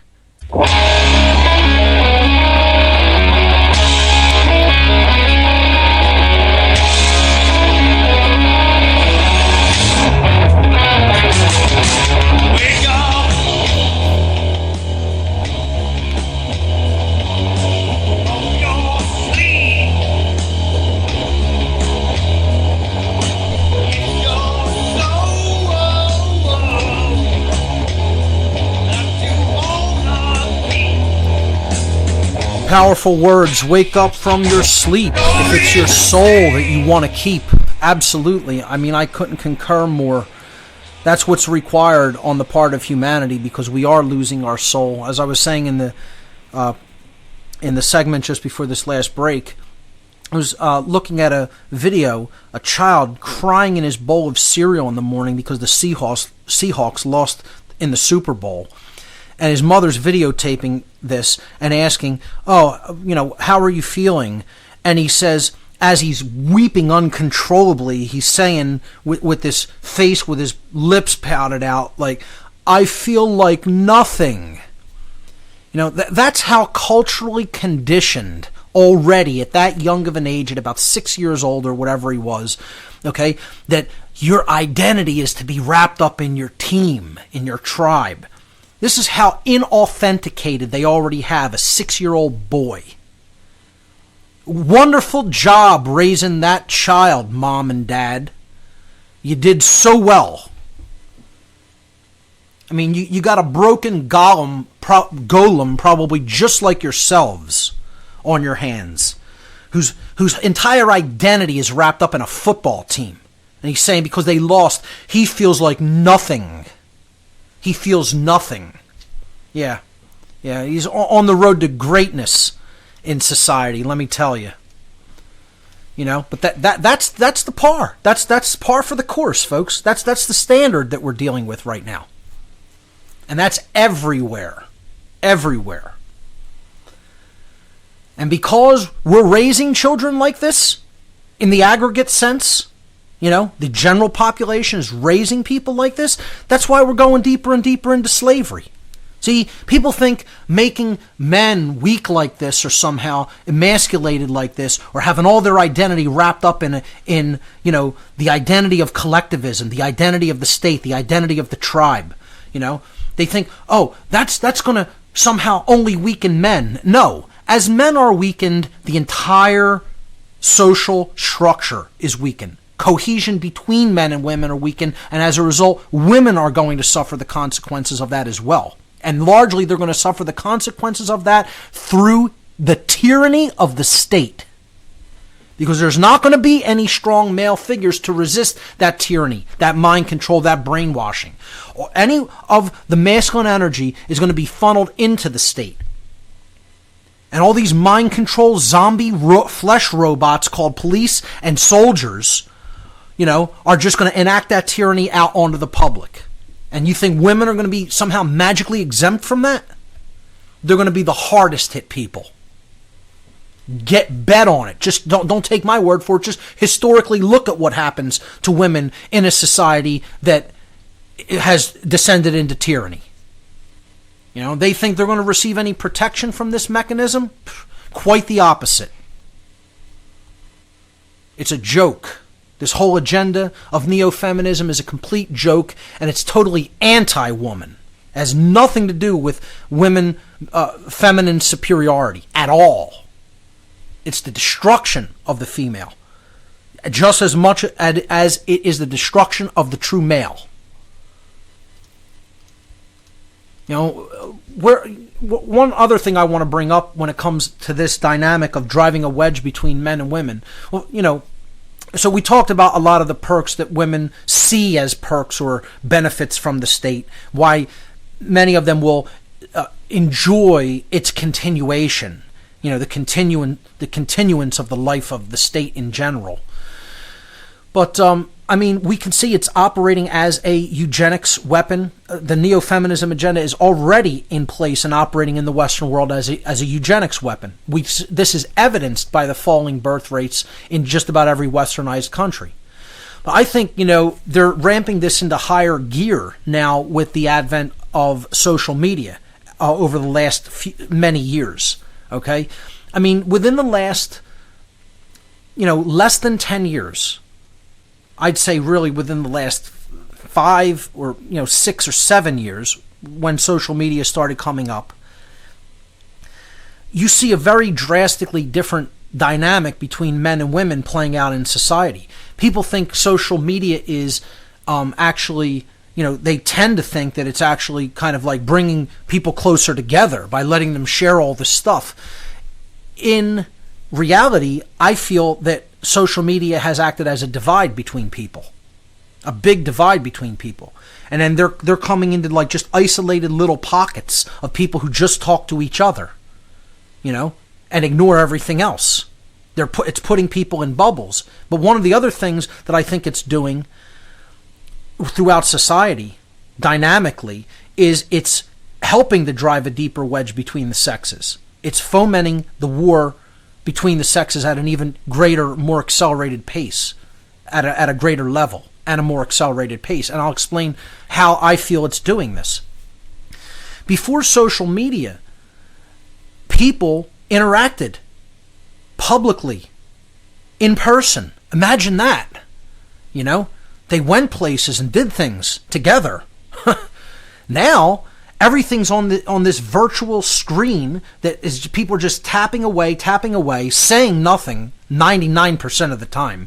Powerful words. Wake up from your sleep. If it's your soul that you want to keep, absolutely. I mean, I couldn't concur more. That's what's required on the part of humanity, because we are losing our soul. As I was saying in the segment just before this last break, I was looking at a video, a child crying in his bowl of cereal in the morning because the Seahawks lost in the Super Bowl. And his mother's videotaping this and asking, how are you feeling? And he says, as he's weeping uncontrollably, he's saying with this face, with his lips pouted out, like, I feel like nothing. You know, that's how culturally conditioned already at that young of an age, at about 6 years old or whatever he was, okay, that your identity is to be wrapped up in your team, in your tribe. This is how inauthenticated they already have a 6-year-old boy. Wonderful job raising that child, Mom and Dad. You did so well. I mean, you got a broken golem probably just like yourselves on your hands, whose entire identity is wrapped up in a football team. And he's saying because they lost, he feels like nothing. He feels nothing. Yeah, he's on the road to greatness in society, let me tell you. You know, but that's the par. That's par for the course, folks. That's the standard that we're dealing with right now. And that's everywhere. Everywhere. And because we're raising children like this, in the aggregate sense, you know, the general population is raising people like this, that's why we're going deeper and deeper into slavery. See, people think making men weak like this, or somehow emasculated like this, or having all their identity wrapped up in you know, the identity of collectivism, the identity of the state, the identity of the tribe, you know, they think, oh, that's going to somehow only weaken men. No, as men are weakened, the entire social structure is weakened. Cohesion between men and women are weakened, and as a result, women are going to suffer the consequences of that as well. And largely, they're going to suffer the consequences of that through the tyranny of the state. Because there's not going to be any strong male figures to resist that tyranny, that mind control, that brainwashing. Or any of the masculine energy is going to be funneled into the state. And all these mind control zombie flesh robots called police and soldiers, you know, are just going to enact that tyranny out onto the public. And you think women are going to be somehow magically exempt from that? They're going to be the hardest hit people. Bet on it. Just don't take my word for it. Just historically look at what happens to women in a society that has descended into tyranny. You know, they think they're going to receive any protection from this mechanism? Quite the opposite. It's a joke. This whole agenda of neo-feminism is a complete joke, and it's totally anti-woman. It has nothing to do with women, feminine superiority at all. It's the destruction of the female, just as much as it is the destruction of the true male. You know, one other thing I want to bring up when it comes to this dynamic of driving a wedge between men and women, well, you know, so we talked about a lot of the perks that women see as perks or benefits from the state, why many of them will enjoy its continuation, you know, the continuance of the life of the state in general. But, I mean, we can see it's operating as a eugenics weapon. The neo-feminism agenda is already in place and operating in the Western world as a eugenics weapon. This is evidenced by the falling birth rates in just about every westernized country. But I think, you know, they're ramping this into higher gear now with the advent of social media over the last many years. Okay? I mean, within the last, you know, less than 10 years, I'd say really within the last 5 or 6 or 7 years, when social media started coming up, you see a very drastically different dynamic between men and women playing out in society. People think social media is actually, you know, they tend to think that it's actually kind of like bringing people closer together by letting them share all this stuff. In reality, I feel that social media has acted as a divide between people, a big divide between people. And then they're coming into like just isolated little pockets of people who just talk to each other, you know, and ignore everything else. It's putting people in bubbles. But one of the other things that I think it's doing throughout society, dynamically, is it's helping to drive a deeper wedge between the sexes. It's fomenting the war between the sexes at an even greater, more accelerated pace, at a greater level, and a more accelerated pace. And I'll explain how I feel it's doing this. Before social media, people interacted publicly, in person. Imagine that. You know, they went places and did things together. Now, everything's on this virtual screen that is, people are just tapping away, saying nothing 99% of the time.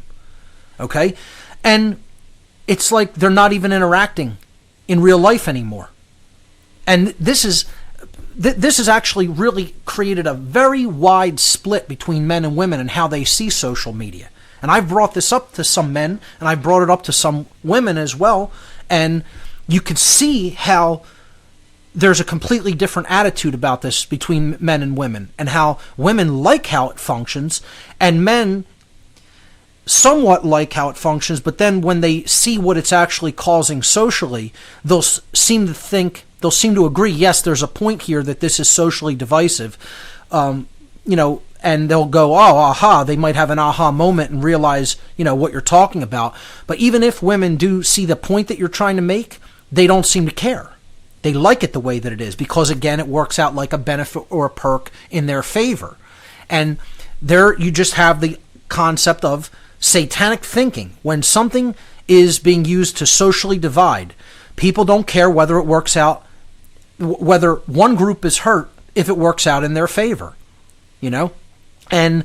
Okay? And it's like they're not even interacting in real life anymore. And this has actually really created a very wide split between men and women and how they see social media. And I've brought this up to some men, and I've brought it up to some women as well, and you can see how there's a completely different attitude about this between men and women, and how women like how it functions, and men somewhat like how it functions, but then when they see what it's actually causing socially, they'll seem to agree, yes, there's a point here that this is socially divisive, and they'll go, oh, aha, they might have an aha moment and realize, what you're talking about. But even if women do see the point that you're trying to make, they don't seem to care. They like it the way that it is because, again, it works out like a benefit or a perk in their favor. And there you just have the concept of satanic thinking. When something is being used to socially divide, people don't care whether it works out, whether one group is hurt if it works out in their favor, And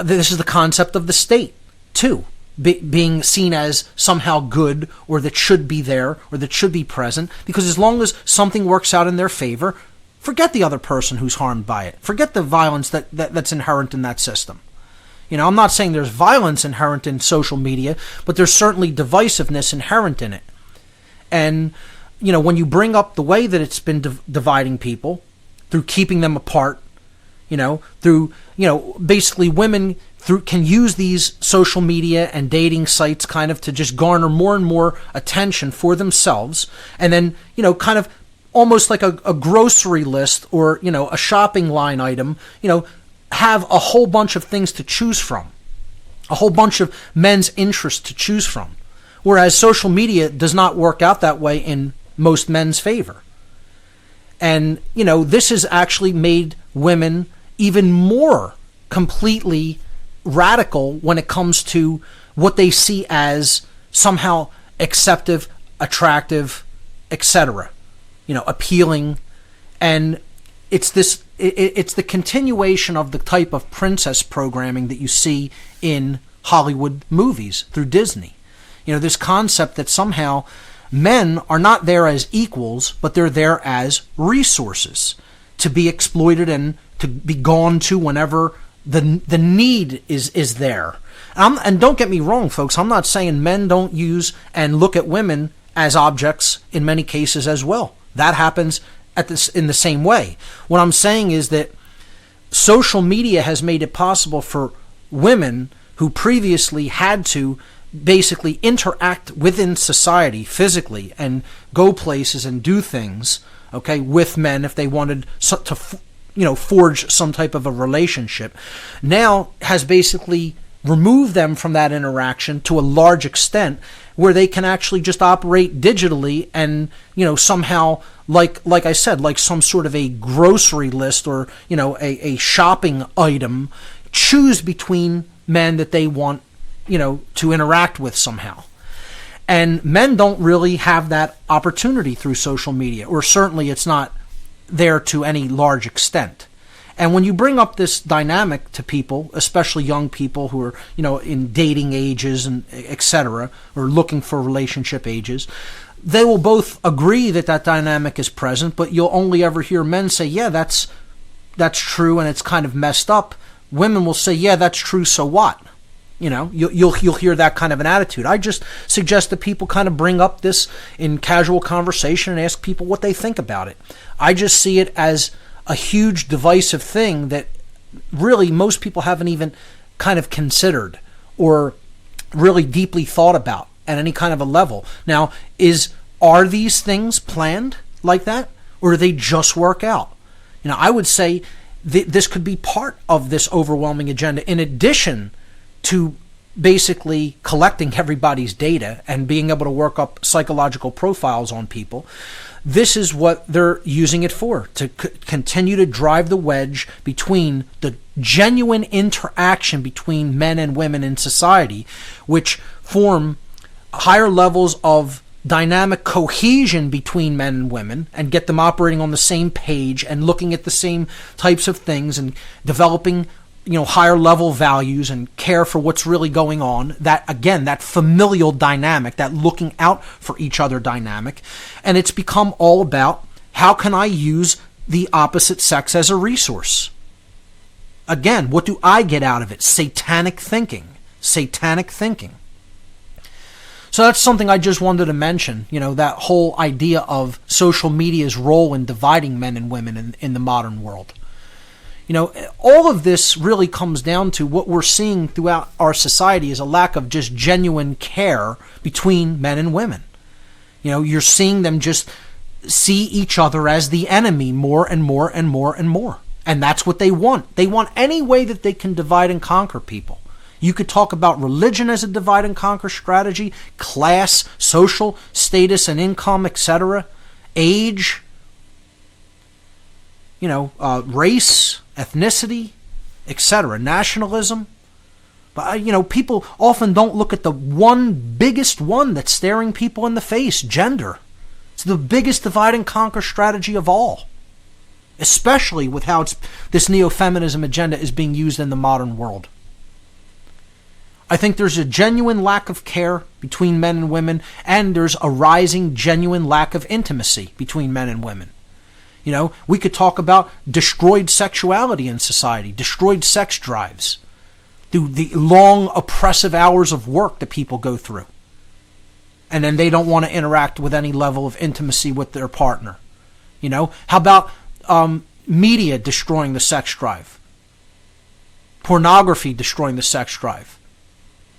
this is the concept of the state, too, being seen as somehow good, or that should be there, or that should be present, because as long as something works out in their favor, forget the other person who's harmed by it. Forget the violence that's inherent in that system. I'm not saying there's violence inherent in social media, but there's certainly divisiveness inherent in it. And, when you bring up the way that it's been dividing people through keeping them apart, through, basically women can use these social media and dating sites kind of to just garner more and more attention for themselves. And then, kind of almost like a grocery list or, a shopping line item, have a whole bunch of things to choose from, a whole bunch of men's interests to choose from. Whereas social media does not work out that way in most men's favor. And, this has actually made women even more completely radical when it comes to what they see as somehow acceptive, attractive, etc., appealing. And it's the continuation of the type of princess programming that you see in Hollywood movies through Disney. This concept that somehow men are not there as equals, but they're there as resources to be exploited and to be gone to whenever the need is there. And don't get me wrong, folks, I'm not saying men don't use and look at women as objects in many cases as well. That happens in the same way. What I'm saying is that social media has made it possible for women who previously had to basically interact within society physically and go places and do things, okay, with men if they wanted to, forge some type of a relationship, now has basically removed them from that interaction to a large extent where they can actually just operate digitally and, somehow, like I said, like some sort of a grocery list or, a shopping item, choose between men that they want, to interact with somehow. And men don't really have that opportunity through social media, or certainly it's not there to any large extent. And when you bring up this dynamic to people, especially young people who are, in dating ages and etc., or looking for relationship ages, they will both agree that dynamic is present, but you'll only ever hear men say, yeah, that's true and it's kind of messed up. Women will say, yeah, that's true, so what? You'll hear that kind of an attitude. I just suggest that people kind of bring up this in casual conversation and ask people what they think about it. I just see it as a huge divisive thing that really most people haven't even kind of considered or really deeply thought about at any kind of a level. Now, are these things planned like that, or do they just work out? I would say this could be part of this overwhelming agenda, in addition to basically collecting everybody's data and being able to work up psychological profiles on people. This is what they're using it for, to continue to drive the wedge between the genuine interaction between men and women in society, which form higher levels of dynamic cohesion between men and women, and get them operating on the same page and looking at the same types of things and developing, higher level values and care for what's really going on. That, again, that familial dynamic, that looking out for each other dynamic. And it's become all about, how can I use the opposite sex as a resource? Again, what do I get out of it? Satanic thinking. Satanic thinking. So that's something I just wanted to mention, that whole idea of social media's role in dividing men and women in the modern world. All of this really comes down to what we're seeing throughout our society is a lack of just genuine care between men and women. You're seeing them just see each other as the enemy more and more and more and more. And that's what they want. They want any way that they can divide and conquer people. You could talk about religion as a divide and conquer strategy, class, social status and income, etc., age, race, ethnicity, etc., nationalism. But, people often don't look at the biggest one that's staring people in the face, gender. It's the biggest divide and conquer strategy of all, especially with how this neo-feminism agenda is being used in the modern world. I think there's a genuine lack of care between men and women, and there's a rising genuine lack of intimacy between men and women. We could talk about destroyed sexuality in society, destroyed sex drives, through the long oppressive hours of work that people go through. And then they don't want to interact with any level of intimacy with their partner. How about media destroying the sex drive? Pornography destroying the sex drive?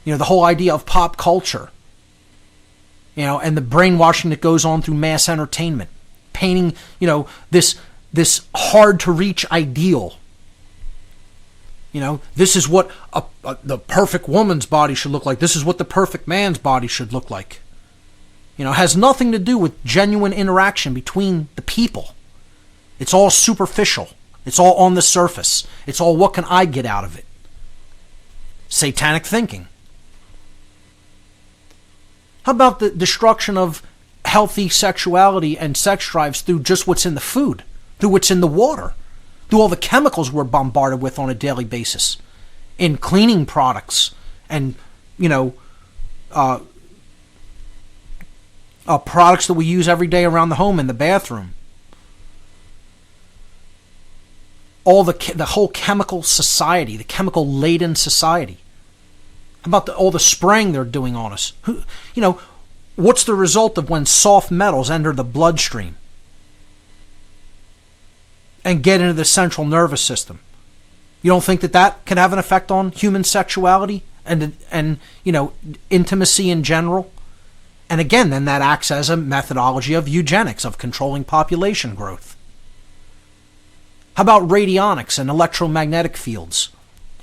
The whole idea of pop culture, and the brainwashing that goes on through mass entertainment, painting, this hard to reach ideal. This is what the perfect woman's body should look like. This is what the perfect man's body should look like. Has nothing to do with genuine interaction between the people. It's all superficial. It's all on the surface. It's all, what can I get out of it? Satanic thinking. How about the destruction of healthy sexuality and sex drives through just what's in the food, through what's in the water, through all the chemicals we're bombarded with on a daily basis, in cleaning products and, products that we use every day around the home in the bathroom. All the whole chemical society, the chemical laden society. How about all the spraying they're doing on us? What's the result of when soft metals enter the bloodstream and get into the central nervous system? You don't think that can have an effect on human sexuality and intimacy in general? And again, then that acts as a methodology of eugenics, of controlling population growth. How about radionics and electromagnetic fields?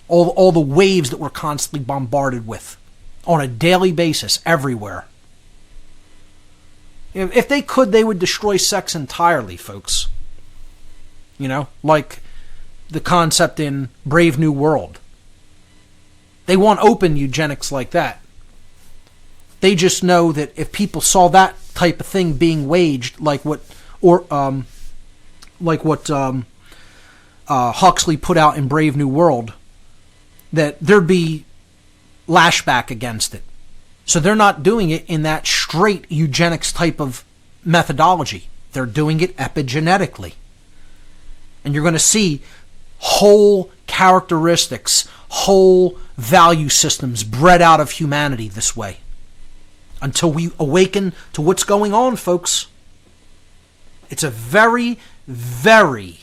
All the waves that we're constantly bombarded with on a daily basis everywhere. If they could, they would destroy sex entirely, folks. Like the concept in Brave New World. They want open eugenics like that. They just know that if people saw that type of thing being waged, like what Huxley put out in Brave New World, that there'd be lashback against it. So they're not doing it in that straight eugenics type of methodology. They're doing it epigenetically. And you're going to see whole characteristics, whole value systems bred out of humanity this way. Until we awaken to what's going on, folks. It's a very, very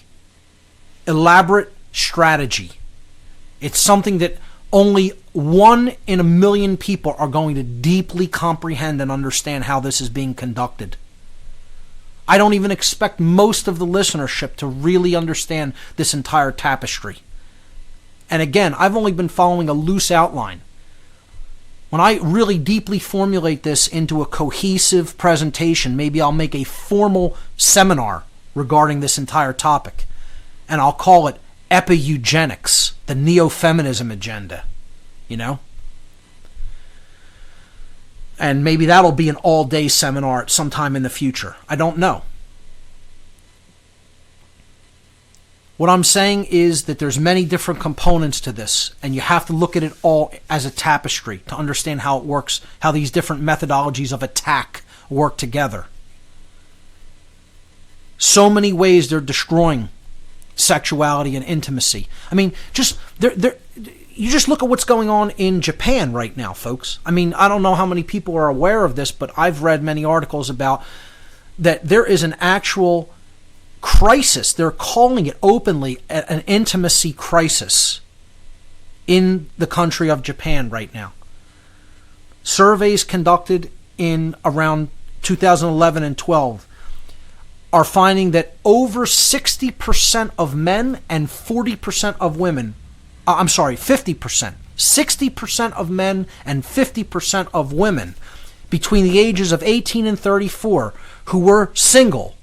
elaborate strategy. It's something that only 1 in a million people are going to deeply comprehend and understand how this is being conducted. I don't even expect most of the listenership to really understand this entire tapestry. And again, I've only been following a loose outline. When I really deeply formulate this into a cohesive presentation, maybe I'll make a formal seminar regarding this entire topic. And I'll call it Epi-Eugenics, the neo-feminism agenda. You know? And maybe that'll be an all-day seminar at some time in the future. I don't know. What I'm saying is that there's many different components to this, and you have to look at it all as a tapestry to understand how it works, how these different methodologies of attack work together. So many ways they're destroying sexuality and intimacy. I mean, you just look at what's going on in Japan right now, folks. I mean, I don't know how many people are aware of this, but I've read many articles about that there is an actual crisis. They're calling it openly an intimacy crisis in the country of Japan right now. Surveys conducted in around 2011 and 12 are finding that over 60% of men and 40% of women, 50%, 60% of men and 50% of women between the ages of 18 and 34 who were single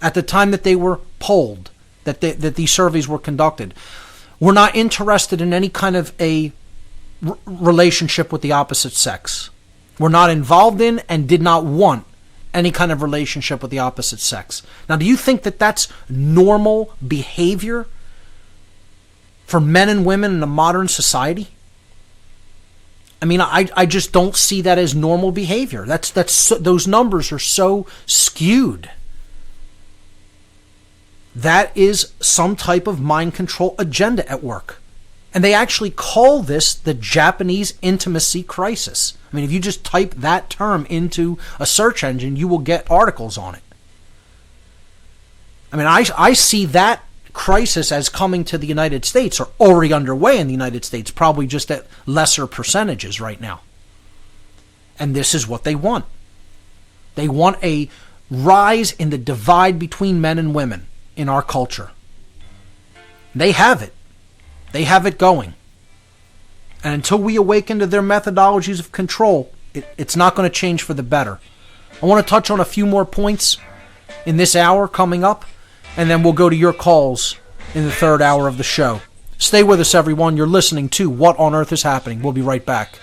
at the time that they were polled, that these surveys were conducted, were not interested in any kind of a relationship with the opposite sex. Were not involved in and did not want any kind of relationship with the opposite sex. Now, do you think that that's normal behavior for men and women in a modern society? I mean, I just don't see that as normal behavior. Those numbers are so skewed. That is some type of mind control agenda at work. And they actually call this the Japanese intimacy crisis. I mean, if you just type that term into a search engine, you will get articles on it. I mean, I see that crisis as coming to the United States, or already underway in the United States, probably just at lesser percentages right now. And this is what they want. They want a rise in the divide between men and women in our culture. They have it. They have it going. And until we awaken to their methodologies of control, it's not going to change for the better. I want to touch on a few more points in this hour coming up, and then we'll go to your calls in the third hour of the show. Stay with us, everyone. You're listening to What on Earth is Happening. We'll be right back.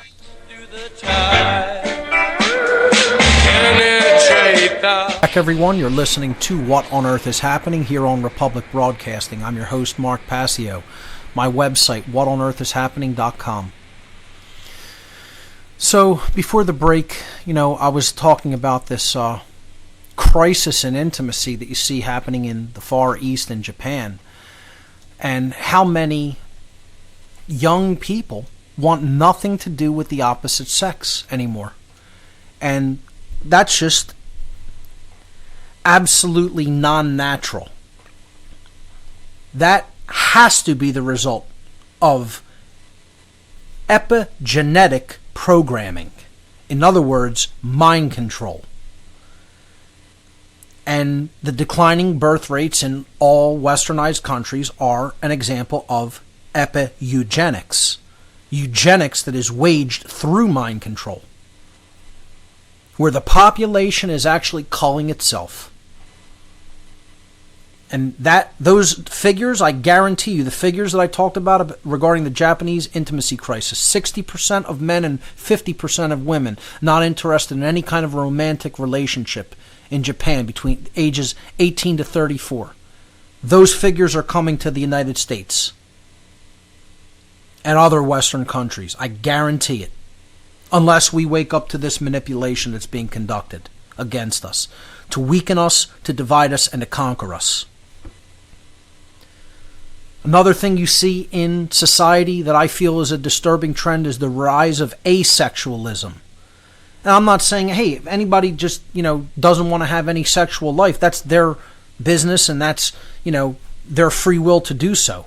Back, everyone. You're listening to What on Earth is Happening here on Republic Broadcasting. I'm your host, Mark Passio. My website, whatonearthishappening.com. So, before the break, I was talking about this crisis in intimacy that you see happening in the Far East in Japan, and how many young people want nothing to do with the opposite sex anymore. And that's just absolutely non-natural. That has to be the result of epigenetic programming. In other words, mind control. And the declining birth rates in all westernized countries are an example of epi-eugenics. Eugenics that is waged through mind control, where the population is actually culling itself. And those figures, I guarantee you, the figures that I talked about regarding the Japanese intimacy crisis, 60% of men and 50% of women not interested in any kind of romantic relationship in Japan between ages 18 to 34. Those figures are coming to the United States and other Western countries. I guarantee it. Unless we wake up to this manipulation that's being conducted against us, to weaken us, to divide us, and to conquer us. Another thing you see in society that I feel is a disturbing trend is the rise of asexualism. And I'm not saying, hey, if anybody just, doesn't want to have any sexual life, that's their business and that's, their free will to do so.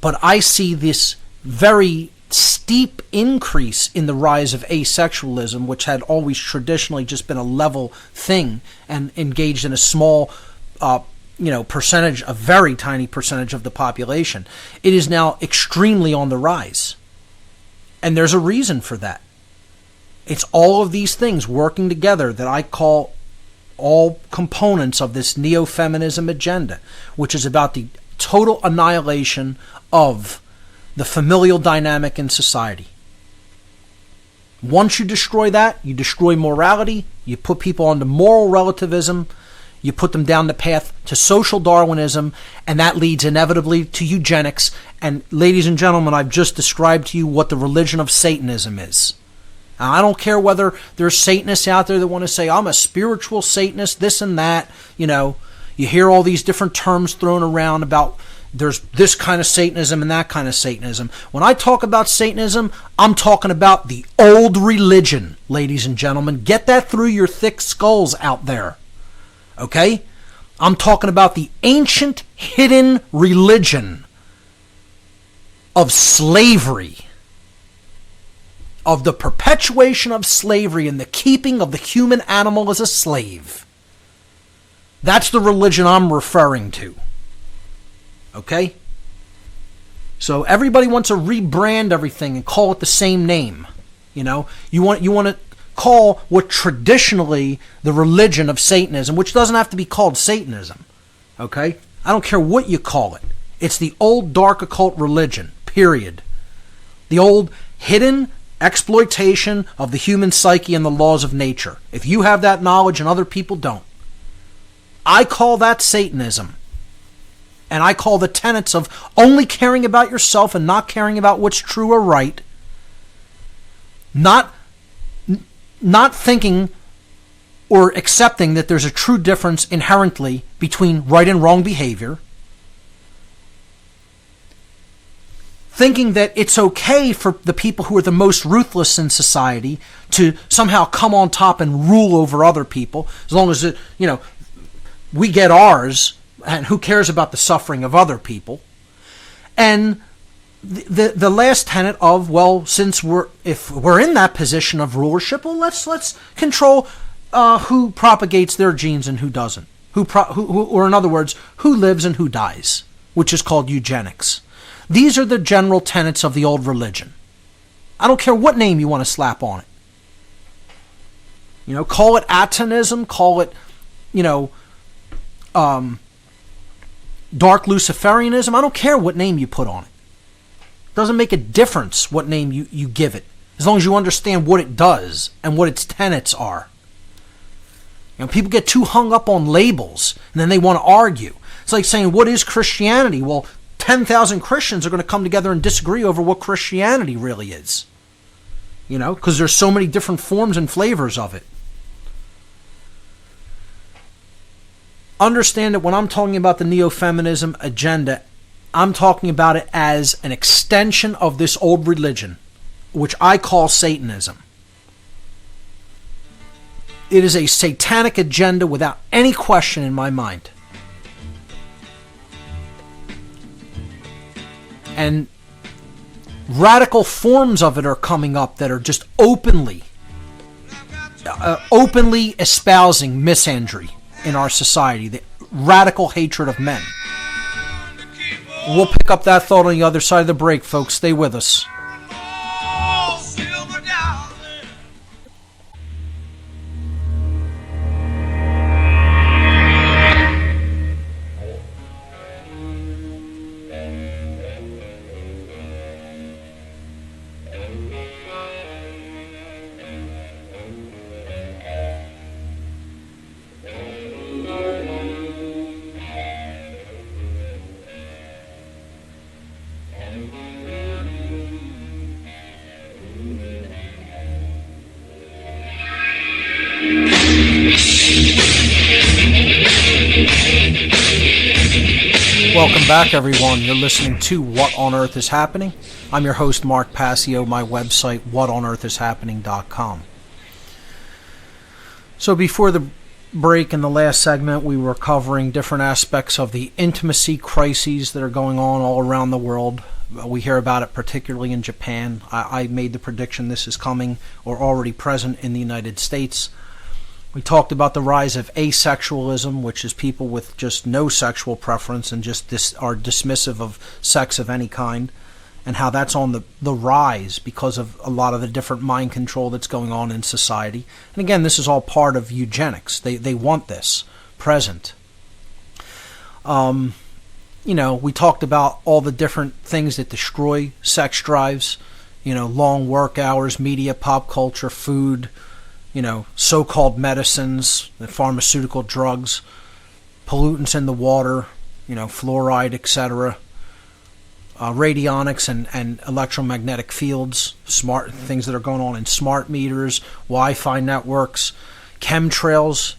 But I see this very steep increase in the rise of asexualism, which had always traditionally just been a level thing and engaged in a small percentage, a very tiny percentage of the population, it is now extremely on the rise. And there's a reason for that. It's all of these things working together that I call all components of this neo-feminism agenda, which is about the total annihilation of the familial dynamic in society. Once you destroy that, you destroy morality, you put people onto moral relativism, you put them down the path to social Darwinism, and that leads inevitably to eugenics. And ladies and gentlemen, I've just described to you what the religion of Satanism is. Now, I don't care whether there's Satanists out there that want to say, I'm a spiritual Satanist, this and that. You hear all these different terms thrown around about there's this kind of Satanism and that kind of Satanism. When I talk about Satanism, I'm talking about the old religion, ladies and gentlemen. Get that through your thick skulls out there. Okay? I'm talking about the ancient hidden religion of slavery, of the perpetuation of slavery and the keeping of the human animal as a slave. That's the religion I'm referring to. Okay? So everybody wants to rebrand everything and call it the same name. You want to call what traditionally the religion of Satanism, which doesn't have to be called Satanism. Okay? I don't care what you call it. It's the old dark occult religion, period. The old hidden exploitation of the human psyche and the laws of nature. If you have that knowledge and other people don't, I call that Satanism. And I call the tenets of only caring about yourself and not caring about what's true or right, not thinking or accepting that there's a true difference inherently between right and wrong behavior, thinking that it's okay for the people who are the most ruthless in society to somehow come on top and rule over other people, as long as we get ours, and who cares about the suffering of other people. And the last tenet of, well, if we're in that position of rulership, well, let's control who propagates their genes and who doesn't, or in other words, who lives and who dies, which is called eugenics. These are the general tenets of the old religion. I don't care what name you want to slap on it. Call it Atonism, call it, dark Luciferianism. I don't care what name you put on it. It doesn't make a difference what name you give it, as long as you understand what it does and what its tenets are. People get too hung up on labels, and then they want to argue. It's like saying, what is Christianity? Well, 10,000 Christians are going to come together and disagree over what Christianity really is. Because there's so many different forms and flavors of it. Understand that when I'm talking about the neo-feminism agenda, I'm talking about it as an extension of this old religion, which I call Satanism. It is a satanic agenda without any question in my mind. And radical forms of it are coming up that are just openly espousing misandry in our society, the radical hatred of men. We'll pick up that thought on the other side of the break, folks. Stay with us. Welcome back, everyone. You're listening to What on Earth is Happening. I'm your host, Mark Passio. My website, whatonearthishappening.com. So before the break in the last segment, we were covering different aspects of the intimacy crises that are going on all around the world. We hear about it particularly in Japan. I made the prediction this is coming or already present in the United States. We talked about the rise of asexualism, which is people with just no sexual preference and just are dismissive of sex of any kind, and how that's on the rise because of a lot of the different mind control that's going on in society. And again, this is all part of eugenics. They want this present. We talked about all the different things that destroy sex drives, long work hours, media, pop culture, food, so-called medicines, the pharmaceutical drugs, pollutants in the water, fluoride, etc., radionics and electromagnetic fields, smart things that are going on in smart meters, Wi-Fi networks, chemtrails,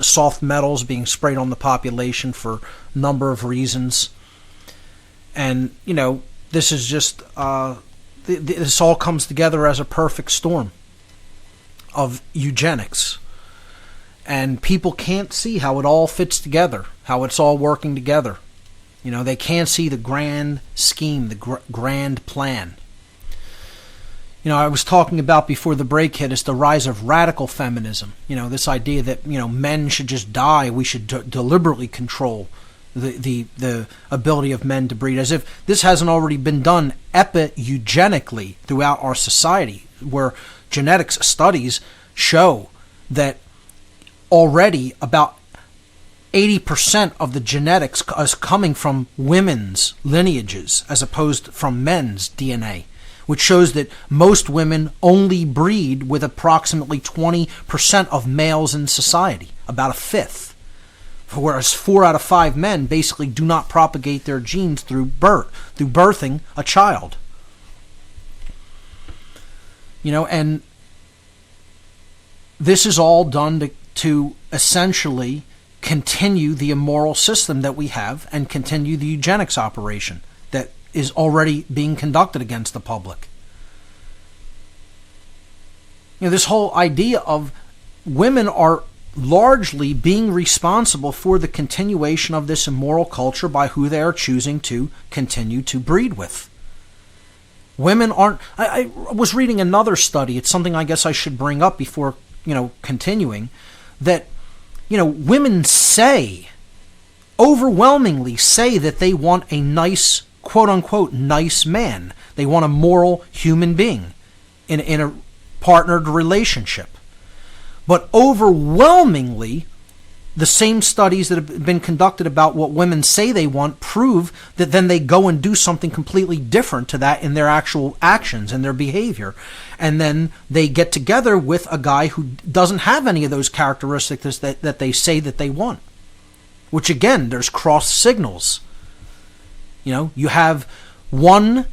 soft metals being sprayed on the population for a number of reasons. And, this is just, this all comes together as a perfect storm of eugenics. And people can't see how it all fits together, how it's all working together. They can't see the grand scheme, the grand plan. I was talking about before the break hit is the rise of radical feminism. This idea that, men should just die. We should deliberately control the ability of men to breed, as if this hasn't already been done epi-eugenically throughout our society, where genetics studies show that already about 80% of the genetics is coming from women's lineages as opposed from men's DNA, which shows that most women only breed with approximately 20% of males in society, about a fifth. Whereas 4 out of 5 men basically do not propagate their genes through birthing a child. And this is all done to essentially continue the immoral system that we have and continue the eugenics operation that is already being conducted against the public. This whole idea of women are largely being responsible for the continuation of this immoral culture by who they are choosing to continue to breed with. Women aren't... I was reading another study. It's something I guess I should bring up before, continuing, that, women overwhelmingly say that they want a nice, quote-unquote, nice man. They want a moral human being in a partnered relationship. But overwhelmingly, the same studies that have been conducted about what women say they want prove that then they go and do something completely different to that in their actual actions and their behavior. And then they get together with a guy who doesn't have any of those characteristics that they say that they want. Which again, there's cross signals. You have one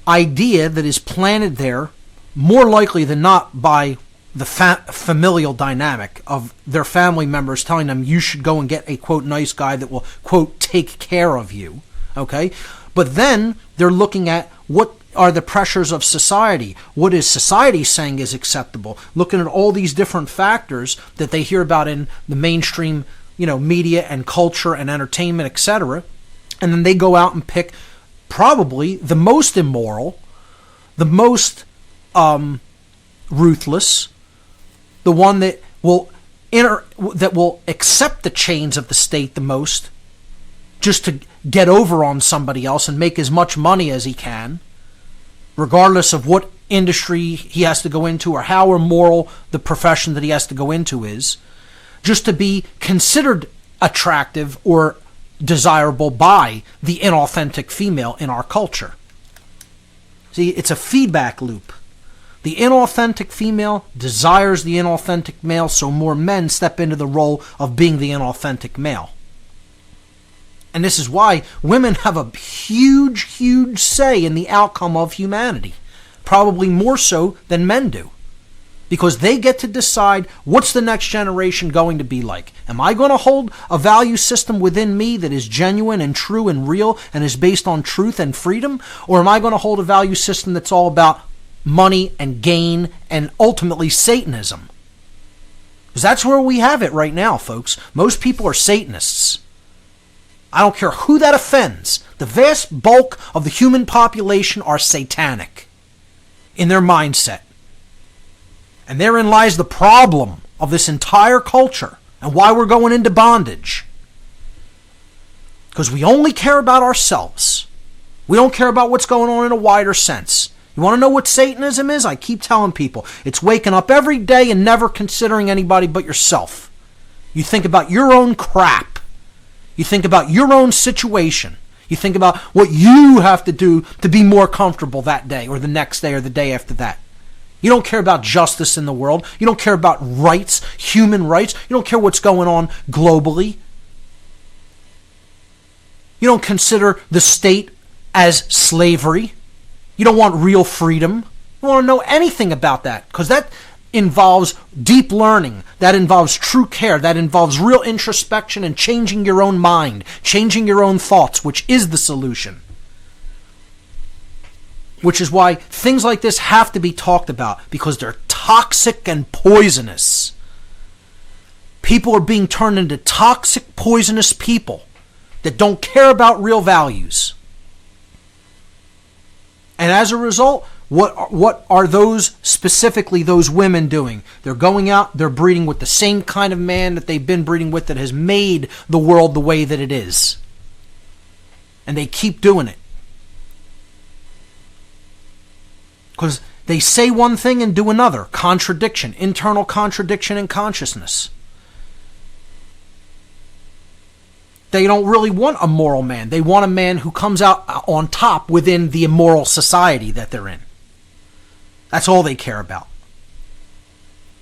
idea that is planted there, more likely than not by the familial dynamic of their family members telling them you should go and get a, quote, nice guy that will, quote, take care of you, okay? But then they're looking at what are the pressures of society. What is society saying is acceptable? Looking at all these different factors that they hear about in the mainstream, media and culture and entertainment, etc. And then they go out and pick probably the most immoral, the most ruthless, the one that will accept the chains of the state the most, just to get over on somebody else and make as much money as he can, regardless of what industry he has to go into or how immoral the profession that he has to go into is, just to be considered attractive or desirable by the inauthentic female in our culture. See, it's a feedback loop. The inauthentic female desires the inauthentic male, so more men step into the role of being the inauthentic male. And this is why women have a huge, huge say in the outcome of humanity. Probably more so than men do. Because they get to decide what's the next generation going to be like. Am I going to hold a value system within me that is genuine and true and real and is based on truth and freedom? Or am I going to hold a value system that's all about money and gain and ultimately Satanism? Because that's where we have it right now, folks. Most people are Satanists. I don't care who that offends. The vast bulk of the human population are satanic in their mindset. And therein lies the problem of this entire culture and why we're going into bondage. Because we only care about ourselves. We don't care about what's going on in a wider sense. You want to know what Satanism is? I keep telling people, it's waking up every day and never considering anybody but yourself. You think about your own crap. You think about your own situation. You think about what you have to do to be more comfortable that day or the next day or the day after that. You don't care about justice in the world. You don't care about rights, human rights. You don't care what's going on globally. You don't consider the state as slavery. You don't want real freedom. You don't want to know anything about that because that involves deep learning. That involves true care. That involves real introspection and changing your own mind, changing your own thoughts, which is the solution. Which is why things like this have to be talked about because they're toxic and poisonous. People are being turned into toxic, poisonous people that don't care about real values. And as a result, what are those, specifically those women doing? They're going out, they're breeding with the same kind of man that they've been breeding with that has made the world the way that it is. And they keep doing it. Because they say one thing and do another. Contradiction, internal contradiction in consciousness. They don't really want a moral man. They want a man who comes out on top within the immoral society that they're in. That's all they care about.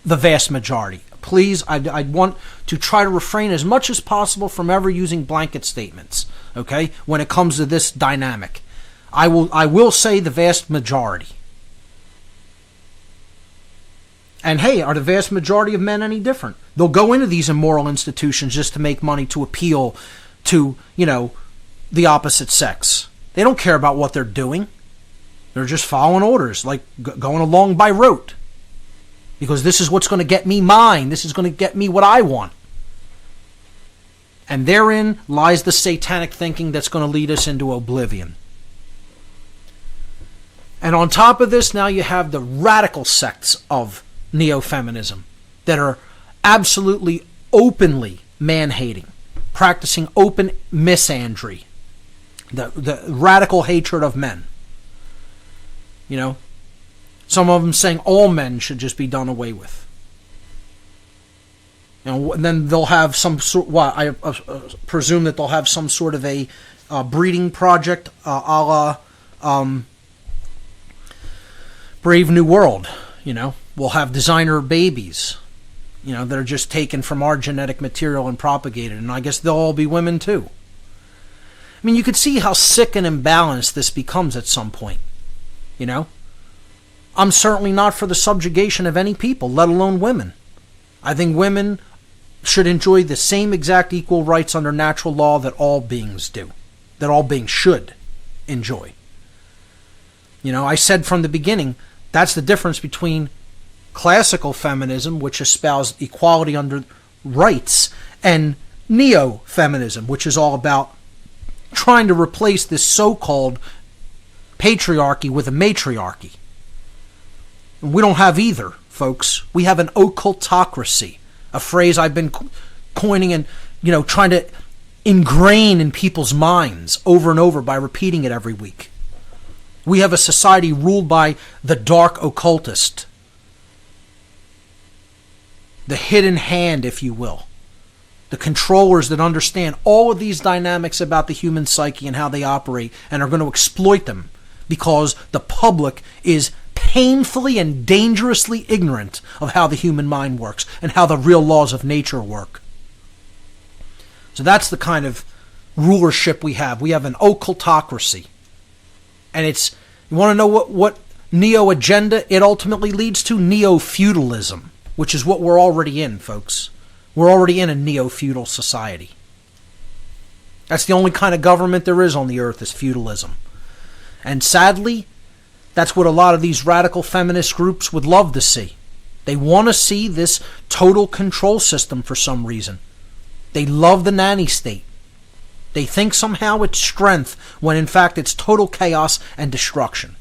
The vast majority. Please, I want to try to refrain as much as possible from ever using blanket statements, okay, when it comes to this dynamic. I will say the vast majority. And hey, are the vast majority of men any different? They'll go into these immoral institutions just to make money to appeal to, the opposite sex. They don't care about what they're doing. They're just following orders, like going along by rote. Because this is what's going to get me mine. This is going to get me what I want. And therein lies the satanic thinking that's going to lead us into oblivion. And on top of this, now you have the radical sects of neo-feminism that are absolutely openly man-hating, practicing open misandry, the radical hatred of men. Some of them saying all men should just be done away with. And then they'll have some sort. I presume that they'll have some sort of a breeding project, a la Brave New World. We'll have designer babies, that are just taken from our genetic material and propagated. And I guess they'll all be women too. I mean, you could see how sick and imbalanced this becomes at some point. I'm certainly not for the subjugation of any people, let alone women. I think women should enjoy the same exact equal rights under natural law that all beings do, that all beings should enjoy. I said from the beginning, that's the difference between classical feminism, which espoused equality under rights, and neo-feminism, which is all about trying to replace this so-called patriarchy with a matriarchy. And we don't have either, folks. We have an occultocracy, a phrase I've been coining and, trying to ingrain in people's minds over and over by repeating it every week. We have a society ruled by the dark occultist, the hidden hand, if you will, the controllers that understand all of these dynamics about the human psyche and how they operate and are going to exploit them because the public is painfully and dangerously ignorant of how the human mind works and how the real laws of nature work. So that's the kind of rulership we have. We have an occultocracy. And you want to know what neo-agenda it ultimately leads to? Neo-feudalism, which is what we're already in, folks. We're already in a neo-feudal society. That's the only kind of government there is on the earth, is feudalism. And sadly, that's what a lot of these radical feminist groups would love to see. They want to see this total control system for some reason. They love the nanny state. They think somehow it's strength when in fact it's total chaos and destruction.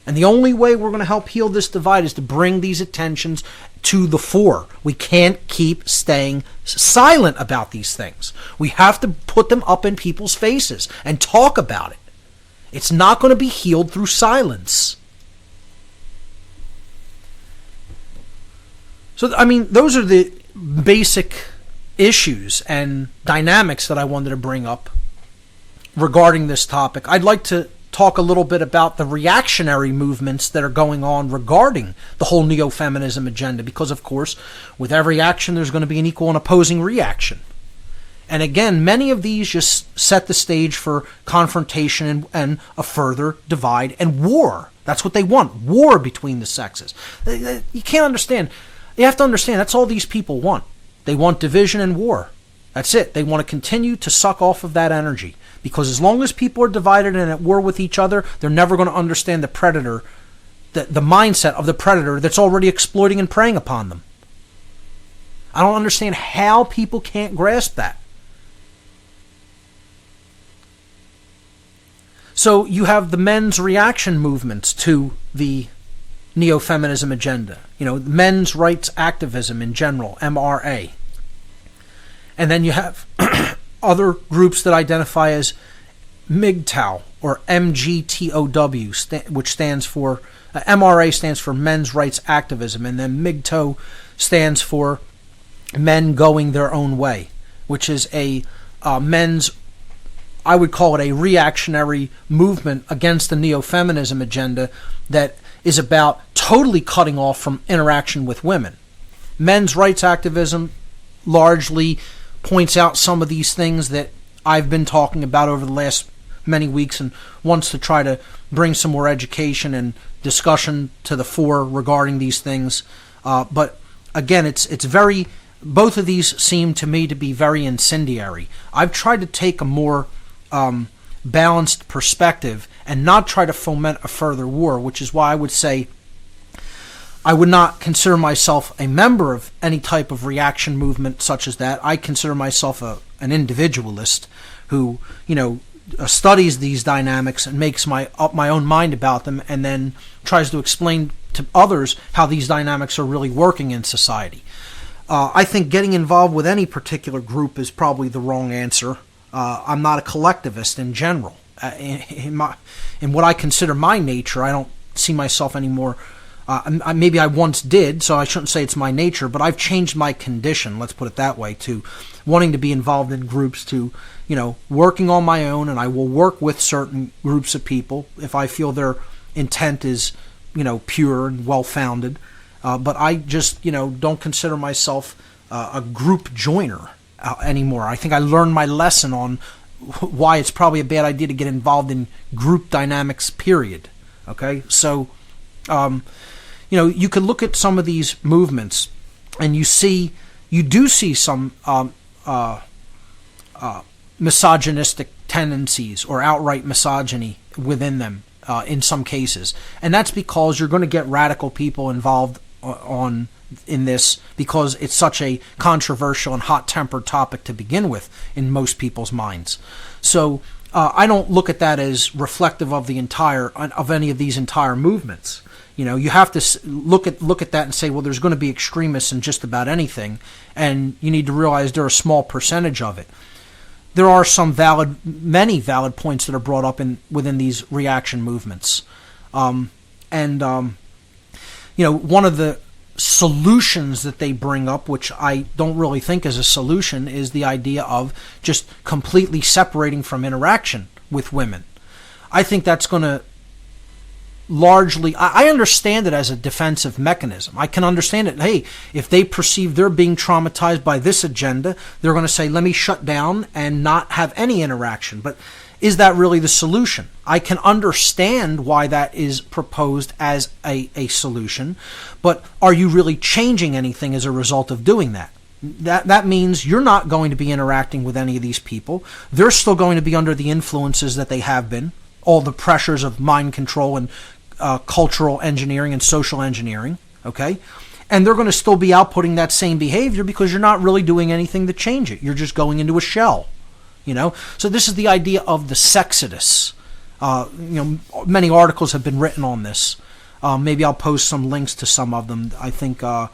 And the only way we're going to help heal this divide is to bring these attentions to the fore. We can't keep staying silent about these things. We have to put them up in people's faces and talk about it. It's not going to be healed through silence. So, I mean, those are the basic issues and dynamics that I wanted to bring up regarding this topic. I'd like to talk a little bit about the reactionary movements that are going on regarding the whole neo-feminism agenda, because, of course, with every action, there's going to be an equal and opposing reaction. And again, many of these just set the stage for confrontation and a further divide and war. That's what they want, war between the sexes. You can't understand. You have to understand, that's all these people want. They want division and war. That's it. They want to continue to suck off of that energy. Because as long as people are divided and at war with each other, they're never going to understand the predator, the mindset of the predator that's already exploiting and preying upon them. I don't understand how people can't grasp that. So you have the men's reaction movements to the neo-feminism agenda. You know, men's rights activism in general, MRA. And then you have other groups that identify as MGTOW or MGTOW, which stands for, MRA stands for men's rights activism, and then MGTOW stands for men going their own way, which is a men's, I would call it a reactionary movement against the neo-feminism agenda that is about totally cutting off from interaction with women. Men's rights activism largely points out some of these things that I've been talking about over the last many weeks and wants to try to bring some more education and discussion to the fore regarding these things. But again, it's very, both of these seem to me to be very incendiary. I've tried to take a more balanced perspective and not try to foment a further war, which is why I would say I would not consider myself a member of any type of reaction movement such as that. I consider myself an individualist who, studies these dynamics and makes up my own mind about them, and then tries to explain to others how these dynamics are really working in society. I think getting involved with any particular group is probably the wrong answer. I'm not a collectivist in general. In what I consider my nature, I don't see myself anymore. Maybe I once did, so I shouldn't say it's my nature, but I've changed my condition, let's put it that way, to wanting to be involved in groups, to, working on my own, and I will work with certain groups of people if I feel their intent is, pure and well-founded. But I just, don't consider myself a group joiner anymore. I think I learned my lesson on why it's probably a bad idea to get involved in group dynamics, period. Okay? So, you could look at some of these movements and you do see some misogynistic tendencies or outright misogyny within them in some cases. And that's because you're going to get radical people involved in this because it's such a controversial and hot-tempered topic to begin with in most people's minds. So I don't look at that as reflective of any of these entire movements. You have to look at that and say, well, there's going to be extremists in just about anything, and you need to realize they're a small percentage of it. There are many valid points that are brought up within these reaction movements, one of the solutions that they bring up, which I don't really think is a solution, is the idea of just completely separating from interaction with women. I think that's going to largely, I understand it as a defensive mechanism. I can understand it. Hey, if they perceive they're being traumatized by this agenda, they're going to say, let me shut down and not have any interaction. But is that really the solution? I can understand why that is proposed as a solution, but are you really changing anything as a result of doing that? That means you're not going to be interacting with any of these people. They're still going to be under the influences that they have been, all the pressures of mind control and cultural engineering and social engineering, okay? And they're going to still be outputting that same behavior because you're not really doing anything to change it. You're just going into a shell. So this is the idea of the sexodus. Many articles have been written on this. Maybe I'll post some links to some of them. I think there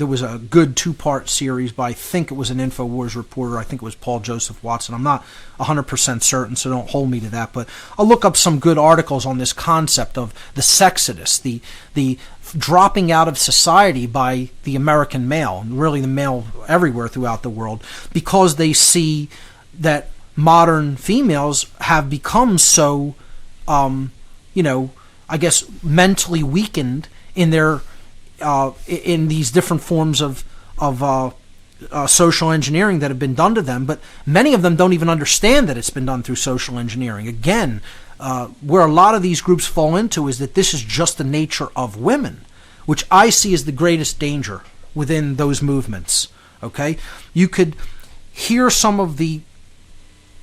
was a good 2-part series by, I think it was an InfoWars reporter. I think it was Paul Joseph Watson. I'm not 100% certain, so don't hold me to that. But I'll look up some good articles on this concept of the sexodus, the dropping out of society by the American male, and really the male everywhere throughout the world, because they see that modern females have become so, I guess, mentally weakened in their in these different forms of social engineering that have been done to them. But many of them don't even understand that it's been done through social engineering. Again, where a lot of these groups fall into is that this is just the nature of women, which I see as the greatest danger within those movements. Okay? You could hear some of the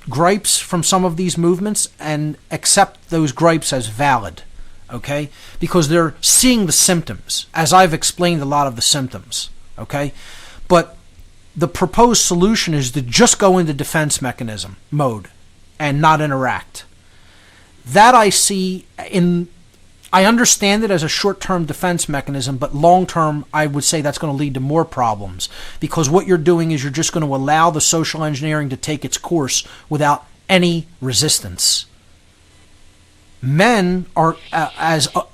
gripes from some of these movements and accept those gripes as valid. Okay? Because they're seeing the symptoms, as I've explained a lot of the symptoms. Okay? But the proposed solution is to just go into defense mechanism mode and not interact. That I see I understand it as a short-term defense mechanism, but long-term, I would say that's going to lead to more problems, because what you're doing is you're just going to allow the social engineering to take its course without any resistance. Men are,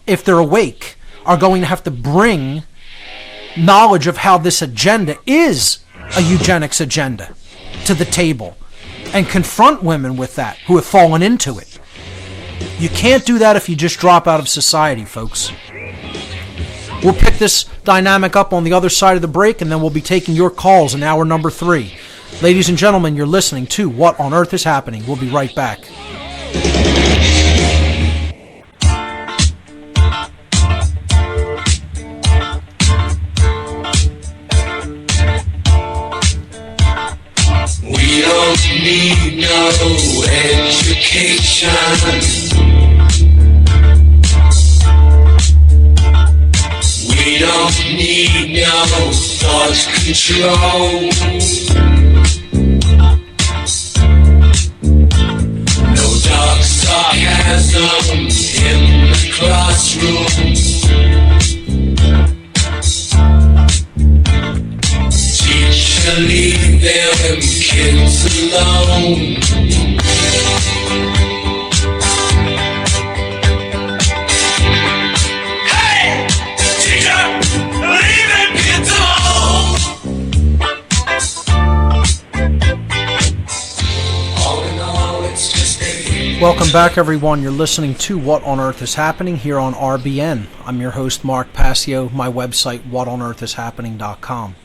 if they're awake, are going to have to bring knowledge of how this agenda is a eugenics agenda to the table and confront women with that who have fallen into it. You can't do that if you just drop out of society, folks. We'll pick this dynamic up on the other side of the break, and then we'll be taking your calls in hour number 3. Ladies and gentlemen, you're listening to What on Earth is Happening. We'll be right back. We don't need no education. We don't need no thought control. No dark sarcasm in the classroom. Teacher, leave them kids alone. Welcome back, everyone. You're listening to What on Earth is Happening here on RBN. I'm your host, Mark Passio. My website, whatonearthishappening.com.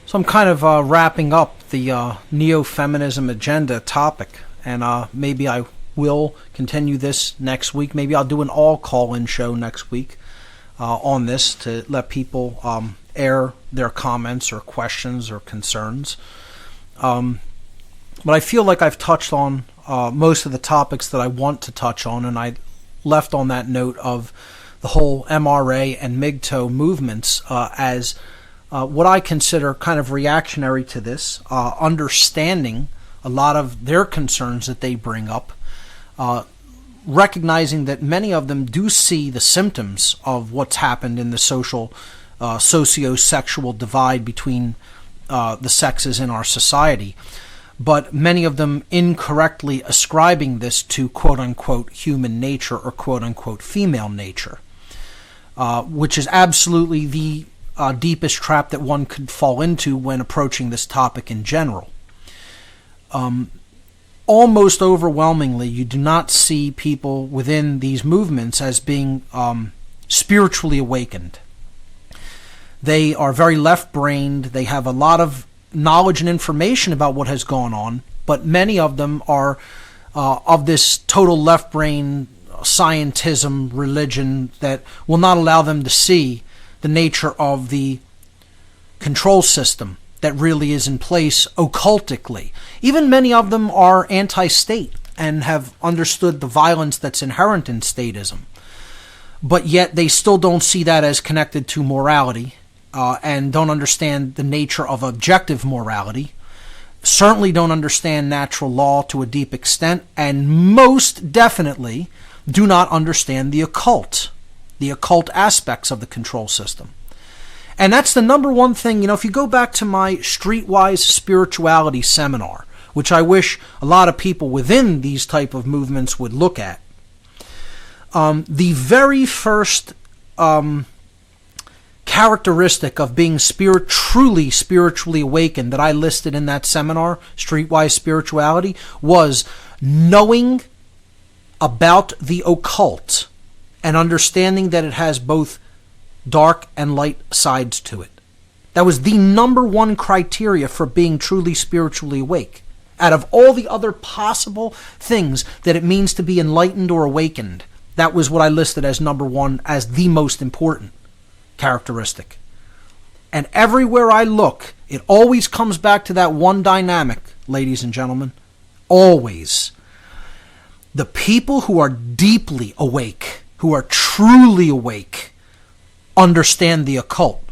So I'm kind of wrapping up the neo-feminism agenda topic, and maybe I will continue this next week. Maybe I'll do an all-call-in show next week on this to let people air their comments or questions or concerns. But I feel like I've touched on most of the topics that I want to touch on, and I left on that note of the whole MRA and MGTOW movements as what I consider kind of reactionary to this, understanding a lot of their concerns that they bring up, recognizing that many of them do see the symptoms of what's happened in the social, socio-sexual divide between the sexes in our society, but many of them incorrectly ascribing this to quote-unquote human nature or quote-unquote female nature, which is absolutely the deepest trap that one could fall into when approaching this topic in general. Almost overwhelmingly, you do not see people within these movements as being spiritually awakened. They are very left-brained. They have a lot of knowledge and information about what has gone on, but many of them are of this total left-brain scientism religion that will not allow them to see the nature of the control system that really is in place occultically. Even many of them are anti-state and have understood the violence that's inherent in statism, but yet they still don't see that as connected to morality, and don't understand the nature of objective morality, certainly don't understand natural law to a deep extent, and most definitely do not understand the occult aspects of the control system. And that's the number one thing. If you go back to my Streetwise Spirituality seminar, which I wish a lot of people within these type of movements would look at, the very first characteristic of being truly spiritually awakened that I listed in that seminar, Streetwise Spirituality, was knowing about the occult and understanding that it has both dark and light sides to it. That was the number one criteria for being truly spiritually awake. Out of all the other possible things that it means to be enlightened or awakened, that was what I listed as number one, as the most important characteristic. And everywhere I look, it always comes back to that one dynamic, ladies and gentlemen. Always. The people who are deeply awake, who are truly awake, understand the occult.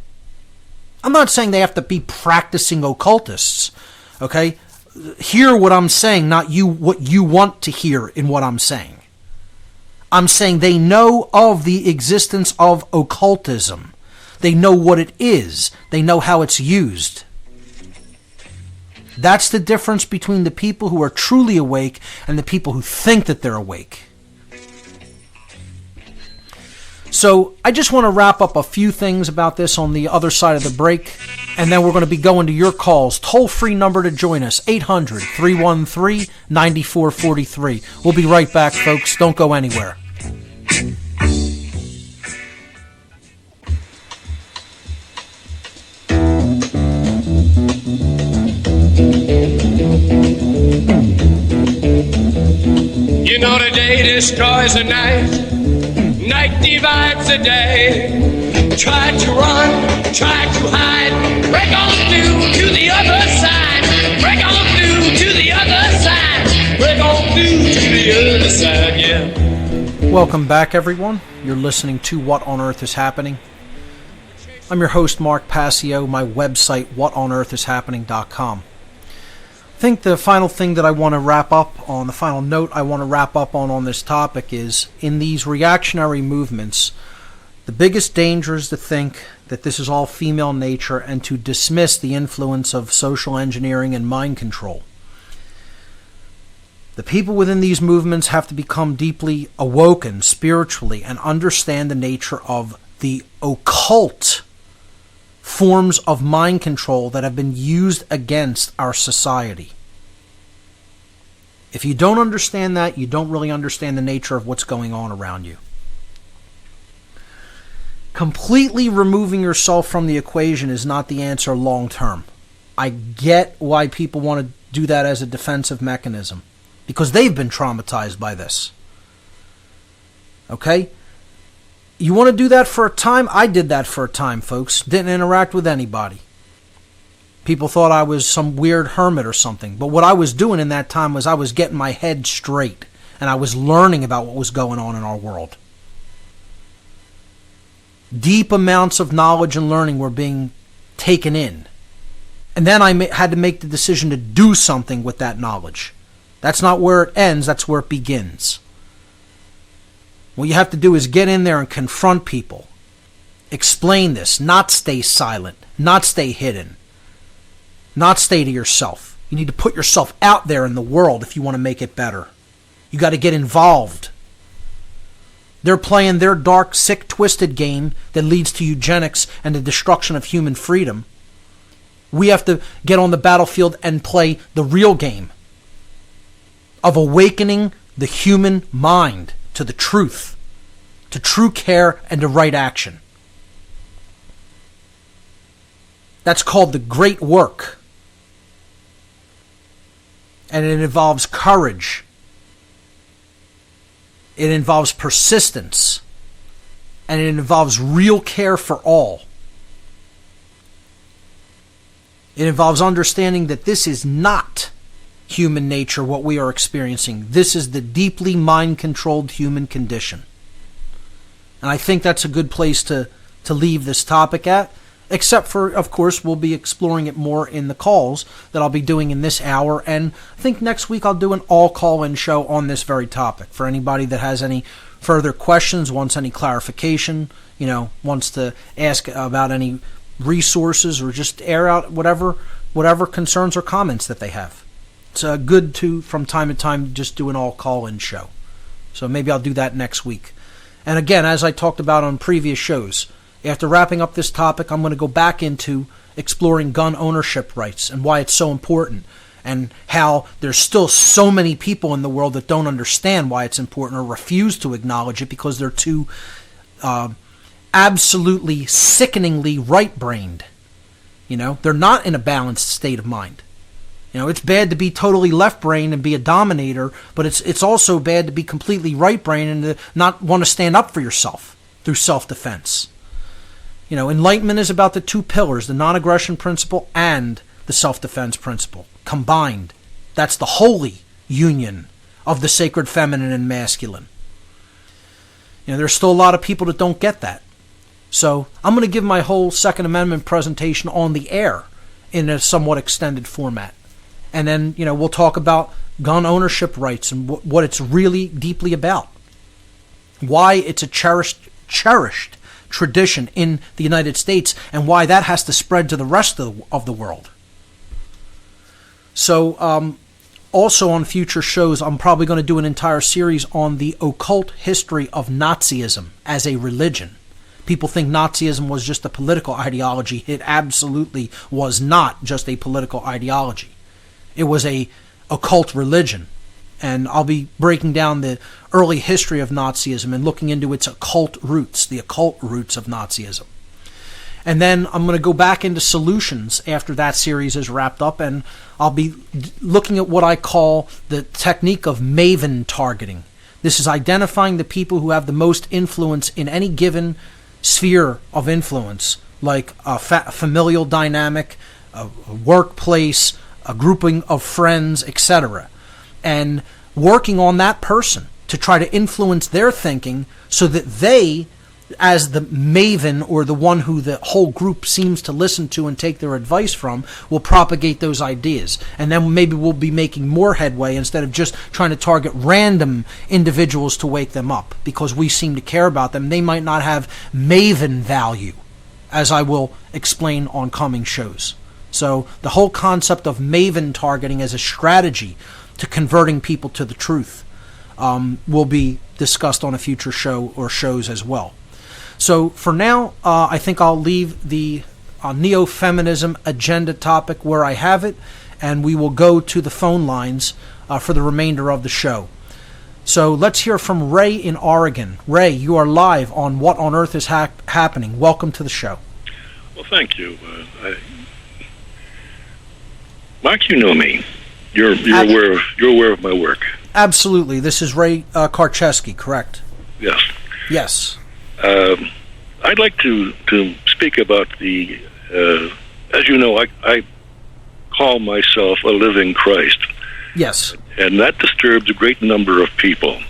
I'm not saying they have to be practicing occultists, okay? Hear what I'm saying, not what you want to hear in what I'm saying. I'm saying they know of the existence of occultism. They know what it is. They know how it's used. That's the difference between the people who are truly awake and the people who think that they're awake. So I just want to wrap up a few things about this on the other side of the break, and then we're going to be going to your calls. Toll-free number to join us, 800-313-9443. We'll be right back, folks. Don't go anywhere. You know the day destroys the night, night divides the day. Try to run, try to hide, break on through to the other side, break on through to the other side, break on through to the other side, yeah. Welcome back, everyone. You're listening to What on Earth is Happening. I'm your host, Mark Passio. My website, whatonearthishappening.com. I think the final thing that I want to wrap up on, the final note I want to wrap up on this topic is, in these reactionary movements, the biggest danger is to think that this is all female nature and to dismiss the influence of social engineering and mind control. The people within these movements have to become deeply awoken spiritually and understand the nature of the occult forms of mind control that have been used against our society. If you don't understand that, you don't really understand the nature of what's going on around you. Completely removing yourself from the equation is not the answer long term. I get why people want to do that as a defensive mechanism, because they've been traumatized by this. Okay? You want to do that for a time? I did that for a time, folks. Didn't interact with anybody. People thought I was some weird hermit or something. But what I was doing in that time was I was getting my head straight. And I was learning about what was going on in our world. Deep amounts of knowledge and learning were being taken in. And then I had to make the decision to do something with that knowledge. That's not where it ends, that's where it begins. What you have to do is get in there and confront people. Explain this, not stay silent, not stay hidden, not stay to yourself. You need to put yourself out there in the world if you want to make it better. You got to get involved. They're playing their dark, sick, twisted game that leads to eugenics and the destruction of human freedom. We have to get on the battlefield and play the real game of awakening the human mind to the truth, to true care and to right action. That's called the great work. And it involves courage. It involves persistence. And it involves real care for all. It involves understanding that this is not human nature, what we are experiencing. This is the deeply mind-controlled human condition. And I think that's a good place to leave this topic at. Except for, of course, we'll be exploring it more in the calls that I'll be doing in this hour. And I think next week I'll do an all call-in show on this very topic for anybody that has any further questions, wants any clarification, wants to ask about any resources or just air out whatever concerns or comments that they have. It's good to, from time to time, just do an all call-in show. So maybe I'll do that next week. And again, as I talked about on previous shows, after wrapping up this topic, I'm going to go back into exploring gun ownership rights and why it's so important, and how there's still so many people in the world that don't understand why it's important or refuse to acknowledge it because they're too absolutely sickeningly right-brained. They're not in a balanced state of mind. It's bad to be totally left-brained and be a dominator, but it's also bad to be completely right-brained and to not want to stand up for yourself through self-defense. Enlightenment is about the two pillars, the non-aggression principle and the self-defense principle, combined. That's the holy union of the sacred feminine and masculine. There's still a lot of people that don't get that. So I'm going to give my whole Second Amendment presentation on the air in a somewhat extended format. And then, we'll talk about gun ownership rights and what it's really deeply about. Why it's a cherished tradition in the United States, and why that has to spread to the rest of the world. So also on future shows, I'm probably going to do an entire series on the occult history of Nazism as a religion. People think Nazism was just a political ideology. It absolutely was not just a political ideology. It was a occult religion. And I'll be breaking down the early history of Nazism and looking into its occult roots, the occult roots of Nazism. And then I'm going to go back into solutions after that series is wrapped up, and I'll be looking at what I call the technique of maven targeting. This is identifying the people who have the most influence in any given sphere of influence, like a familial dynamic, a workplace, a grouping of friends, etc., and working on that person to try to influence their thinking so that they, as the maven or the one who the whole group seems to listen to and take their advice from, will propagate those ideas. And then maybe we'll be making more headway instead of just trying to target random individuals to wake them up because we seem to care about them. They might not have maven value, as I will explain on coming shows. So the whole concept of maven targeting as a strategy to converting people to the truth will be discussed on a future show or shows as well. So for now, I think I'll leave the neo-feminism agenda topic where I have it, and we will go to the phone lines for the remainder of the show. So let's hear from Ray in Oregon. Ray, you are live on What on Earth is Happening. Welcome to the show. Well, thank you. Mark, you know me. You're aware of my work. Absolutely. This is Ray Karcheski, correct? Yes. Yes. I'd like to speak about the. As you know, I call myself a living Christ. Yes. And that disturbs a great number of people,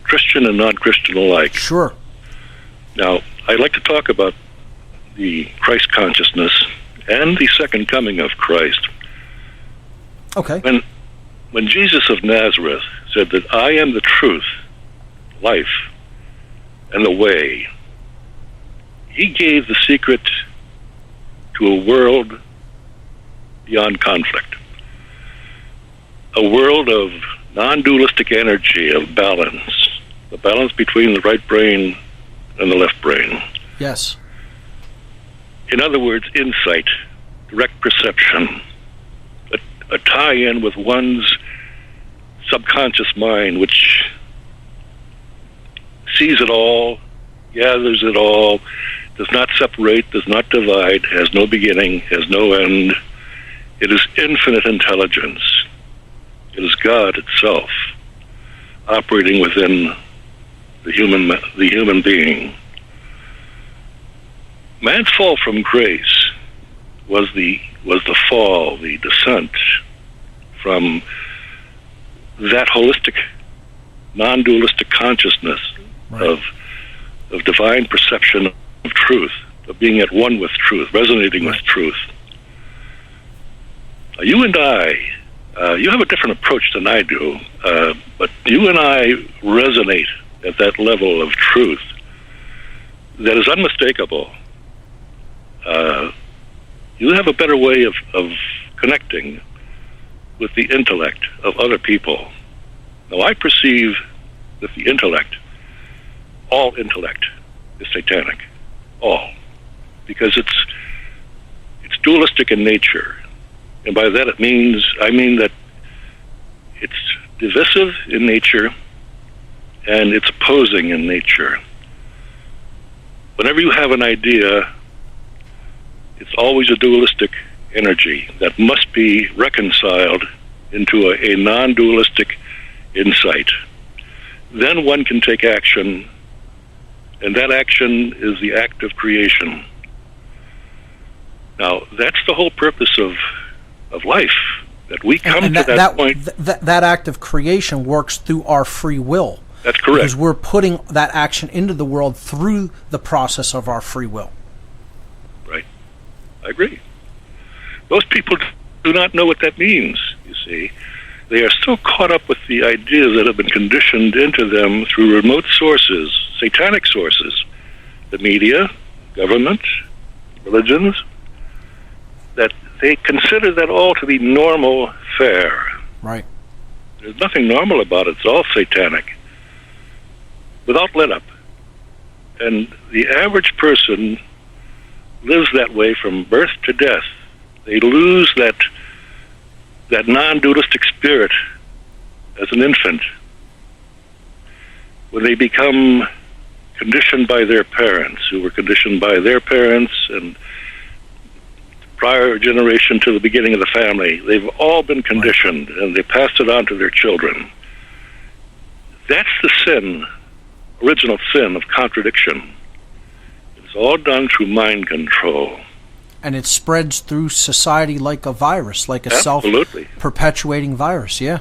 Christian and non-Christian alike. Sure. Now, I'd like to talk about the Christ consciousness and the second coming of Christ. Okay. When Jesus of Nazareth said that I am the truth, life, and the way, he gave the secret to a world beyond conflict, a world of non-dualistic energy, of balance, the balance between the right brain and the left brain. Yes. In other words, insight, direct perception, a tie-in with one's subconscious mind, which sees it all, gathers it all, does not separate, does not divide, has no beginning, has no end. It is infinite intelligence. It is God itself operating within the human being. Man's fall from grace was the fall, the descent from that holistic, non-dualistic consciousness, right, of divine perception of truth, of being at one with truth, resonating with truth. You and I, you have a different approach than I do, but you and I resonate at that level of truth that is unmistakable. You have a better way of connecting with the intellect of other people. Now, I perceive that the intellect, all intellect, is satanic. All. Because it's dualistic in nature. And by that I mean that it's divisive in nature and it's opposing in nature. Whenever you have an idea, it's always a dualistic energy that must be reconciled into a non-dualistic insight. Then one can take action, and that action is the act of creation. Now, that's the whole purpose of life, that we come to that point. That act of creation works through our free will. That's correct. Because we're putting that action into the world through the process of our free will. Right. I agree. Most people do not know what that means, you see. They are so caught up with the ideas that have been conditioned into them through remote sources, satanic sources, the media, government, religions, that they consider that all to be normal fare. Right. There's nothing normal about it. It's all satanic, without let up. And the average person lives that way from birth to death. They lose that non-dualistic spirit as an infant when they become conditioned by their parents, who were conditioned by their parents and prior generation to the beginning of the family. They've all been conditioned, and they passed it on to their children. That's the sin, original sin of contradiction. It's all done through mind control. And it spreads through society like a virus, like a self-perpetuating virus, yeah.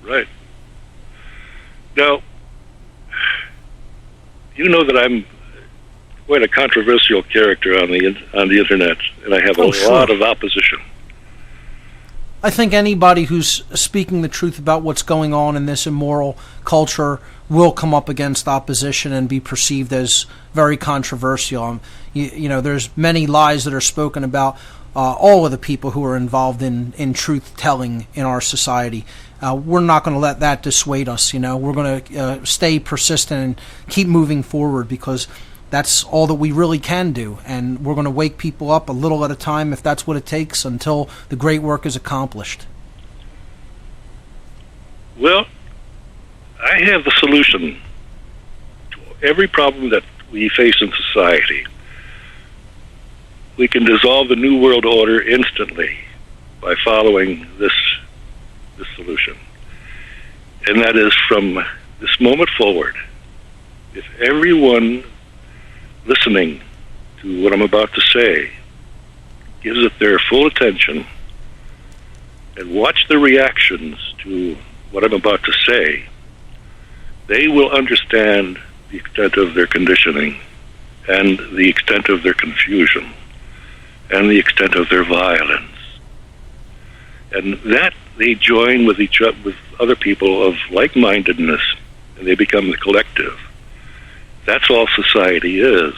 Right. Now, you know that I'm quite a controversial character on the internet, and I have a lot of opposition. I think anybody who's speaking the truth about what's going on in this immoral culture will come up against opposition and be perceived as very controversial. You know, there's many lies that are spoken about all of the people who are involved in truth-telling in our society. We're not going to let that dissuade us. You know, we're going to stay persistent and keep moving forward, because that's all that we really can do. And we're going to wake people up a little at a time, if that's what it takes, until the great work is accomplished. Well, I have the solution to every problem that we face in society. We can dissolve the New World Order instantly by following this solution. And that is, from this moment forward, if everyone listening to what I'm about to say gives it their full attention and watch the reactions to what I'm about to say, they will understand the extent of their conditioning and the extent of their confusion and the extent of their violence. And that they join with each other, with other people of like-mindedness, and they become the collective. That's all society is.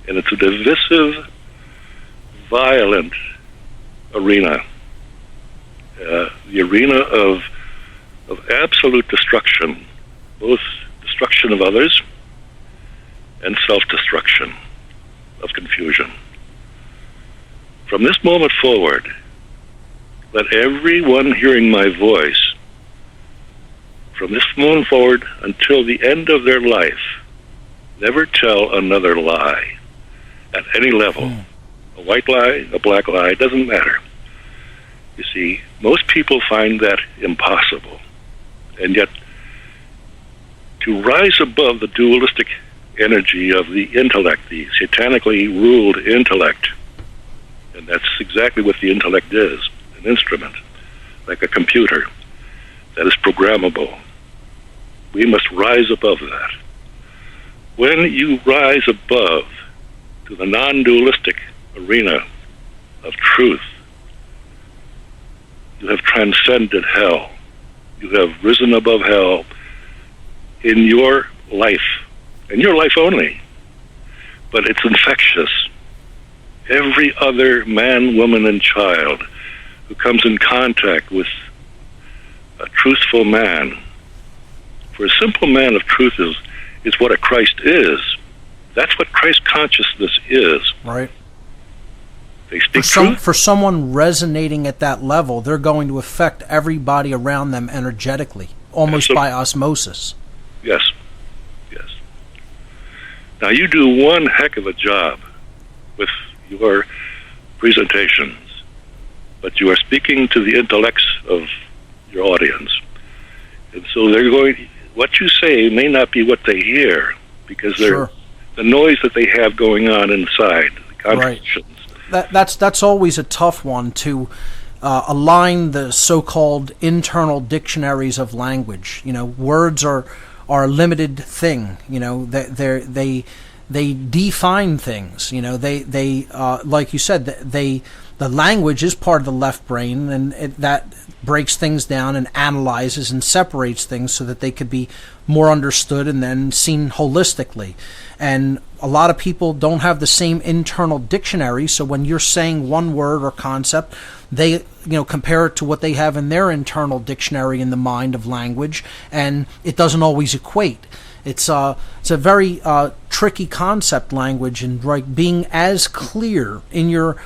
And it's a divisive, violent arena. The arena of absolute destruction, both destruction of others and self-destruction, of confusion. From this moment forward, let everyone hearing my voice, from this moment forward until the end of their life, never tell another lie at any level. A white lie, a black lie, doesn't matter. You see, most people find that impossible. And yet, to rise above the dualistic energy of the intellect, the satanically ruled intellect, and that's exactly what the intellect is, an instrument, like a computer, that is programmable. We must rise above that. When you rise above to the non-dualistic arena of truth, you have transcended hell. You have risen above hell in your life, and your life only. But it's infectious. Every other man, woman, and child who comes in contact with a truthful man, for a simple man of truth is what a Christ is. That's what Christ consciousness is. Right. They speak truth. For someone resonating at that level, they're going to affect everybody around them energetically, almost by osmosis. Yes. Yes. Now, you do one heck of a job with your presentations, but you are speaking to the intellects of your audience. And so what you say may not be what they hear, because Sure. the noise that they have going on inside, the contradictions. Right. That's always a tough one, to align the so-called internal dictionaries of language. Words are a limited thing. They define things. They like you said, the language is part of the left brain, and that breaks things down and analyzes and separates things so that they could be more understood and then seen holistically. And a lot of people don't have the same internal dictionary, so when you're saying one word or concept, they compare it to what they have in their internal dictionary in the mind of language, and it doesn't always equate. It's a very tricky concept, language, and being as clear in your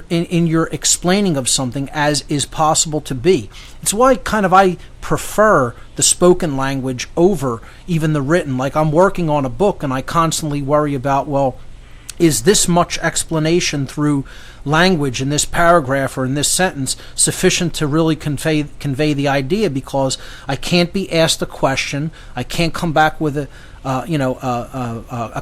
in your explaining of something as is possible to be. It's why I prefer the spoken language over even the written. Like, I'm working on a book and I constantly worry about, well, is this much explanation through language in this paragraph or in this sentence sufficient to really convey the idea? Because I can't be asked a question, I can't come back with a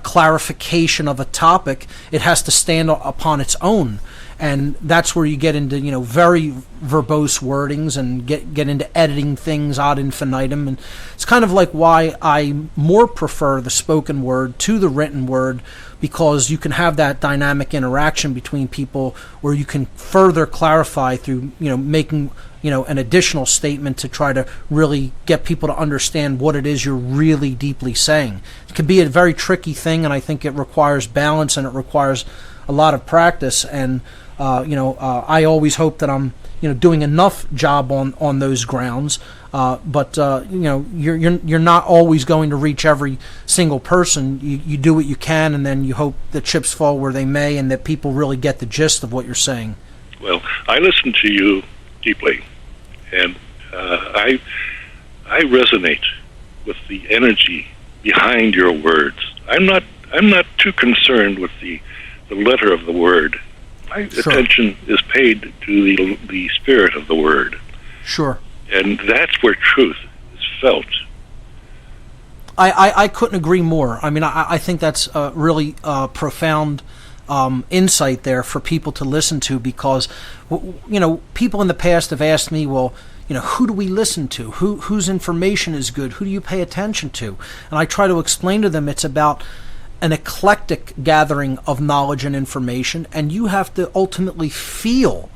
clarification of a topic. It has to stand upon its own, and that's where you get into very verbose wordings and get into editing things ad infinitum. And it's kind of like why I more prefer the spoken word to the written word, because you can have that dynamic interaction between people where you can further clarify through making an additional statement to try to really get people to understand what it is you're really deeply saying. It can be a very tricky thing, and I think it requires balance and it requires a lot of practice. And I always hope that I'm doing enough job on those grounds. But you're not always going to reach every single person. You do what you can, and then you hope the chips fall where they may, and that people really get the gist of what you're saying. Well, I listen to you deeply, and I resonate with the energy behind your words. I'm not too concerned with the letter of the word. My attention is paid to the spirit of the word. Sure. And that's where truth is felt. I couldn't agree more. I mean, I think that's a really profound insight there for people to listen to, because people in the past have asked me, well, who do we listen to? Whose information is good? Who do you pay attention to? And I try to explain to them it's about an eclectic gathering of knowledge and information, and you have to ultimately feel.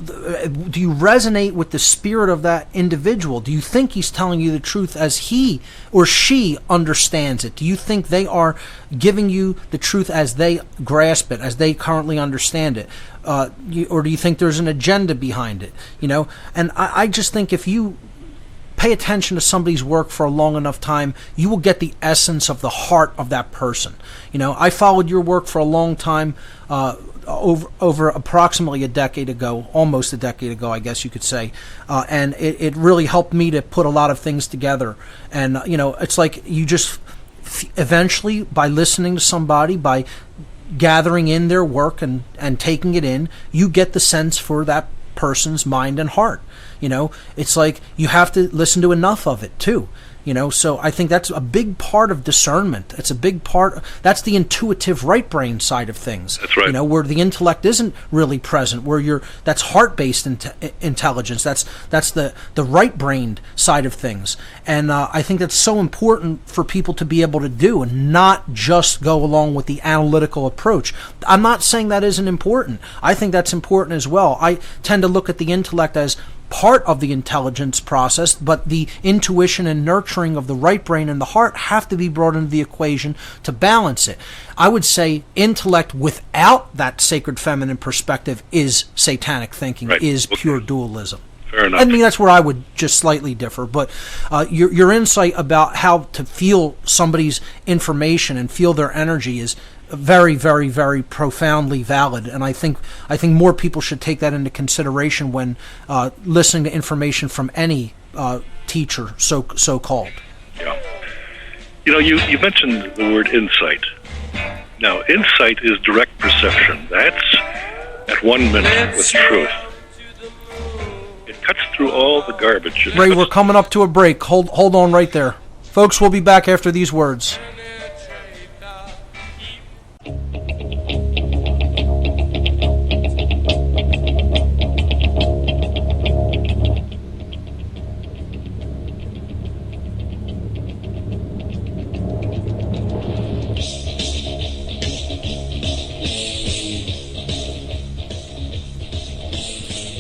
Do you resonate with the spirit of that individual? Do you think he's telling you the truth as he or she understands it? Do you think they are giving you the truth as they grasp it, as they currently understand it? Or do you think there's an agenda behind it? And I just think if you pay attention to somebody's work for a long enough time, you will get the essence of the heart of that person. I followed your work for a long time, over approximately a decade ago, almost a decade ago, I guess you could say, and it really helped me to put a lot of things together. And it's like you just eventually, by listening to somebody, by gathering in their work and taking it in, you get the sense for that person's mind and heart. It's like you have to listen to enough of it too. So I think that's a big part of discernment. It's a big part. That's the intuitive right brain side of things. That's right. Where the intellect isn't really present, that's heart-based intelligence. That's the right-brained side of things. And I think that's so important for people to be able to do and not just go along with the analytical approach. I'm not saying that isn't important. I think that's important as well. I tend to look at the intellect as part of the intelligence process, but the intuition and nurturing of the right brain and the heart have to be brought into the equation to balance it. I would say intellect without that sacred feminine perspective is satanic thinking, right. Is pure dualism. Fair enough. I mean, that's where I would just slightly differ. But your insight about how to feel somebody's information and feel their energy is very, very, very profoundly valid, and I think more people should take that into consideration when listening to information from any teacher, so called. Yeah. You mentioned the word insight. Now, insight is direct perception. That's at 1 minute with truth. It cuts through all the garbage. Ray, we're coming up to a break. Hold on right there, folks. We'll be back after these words.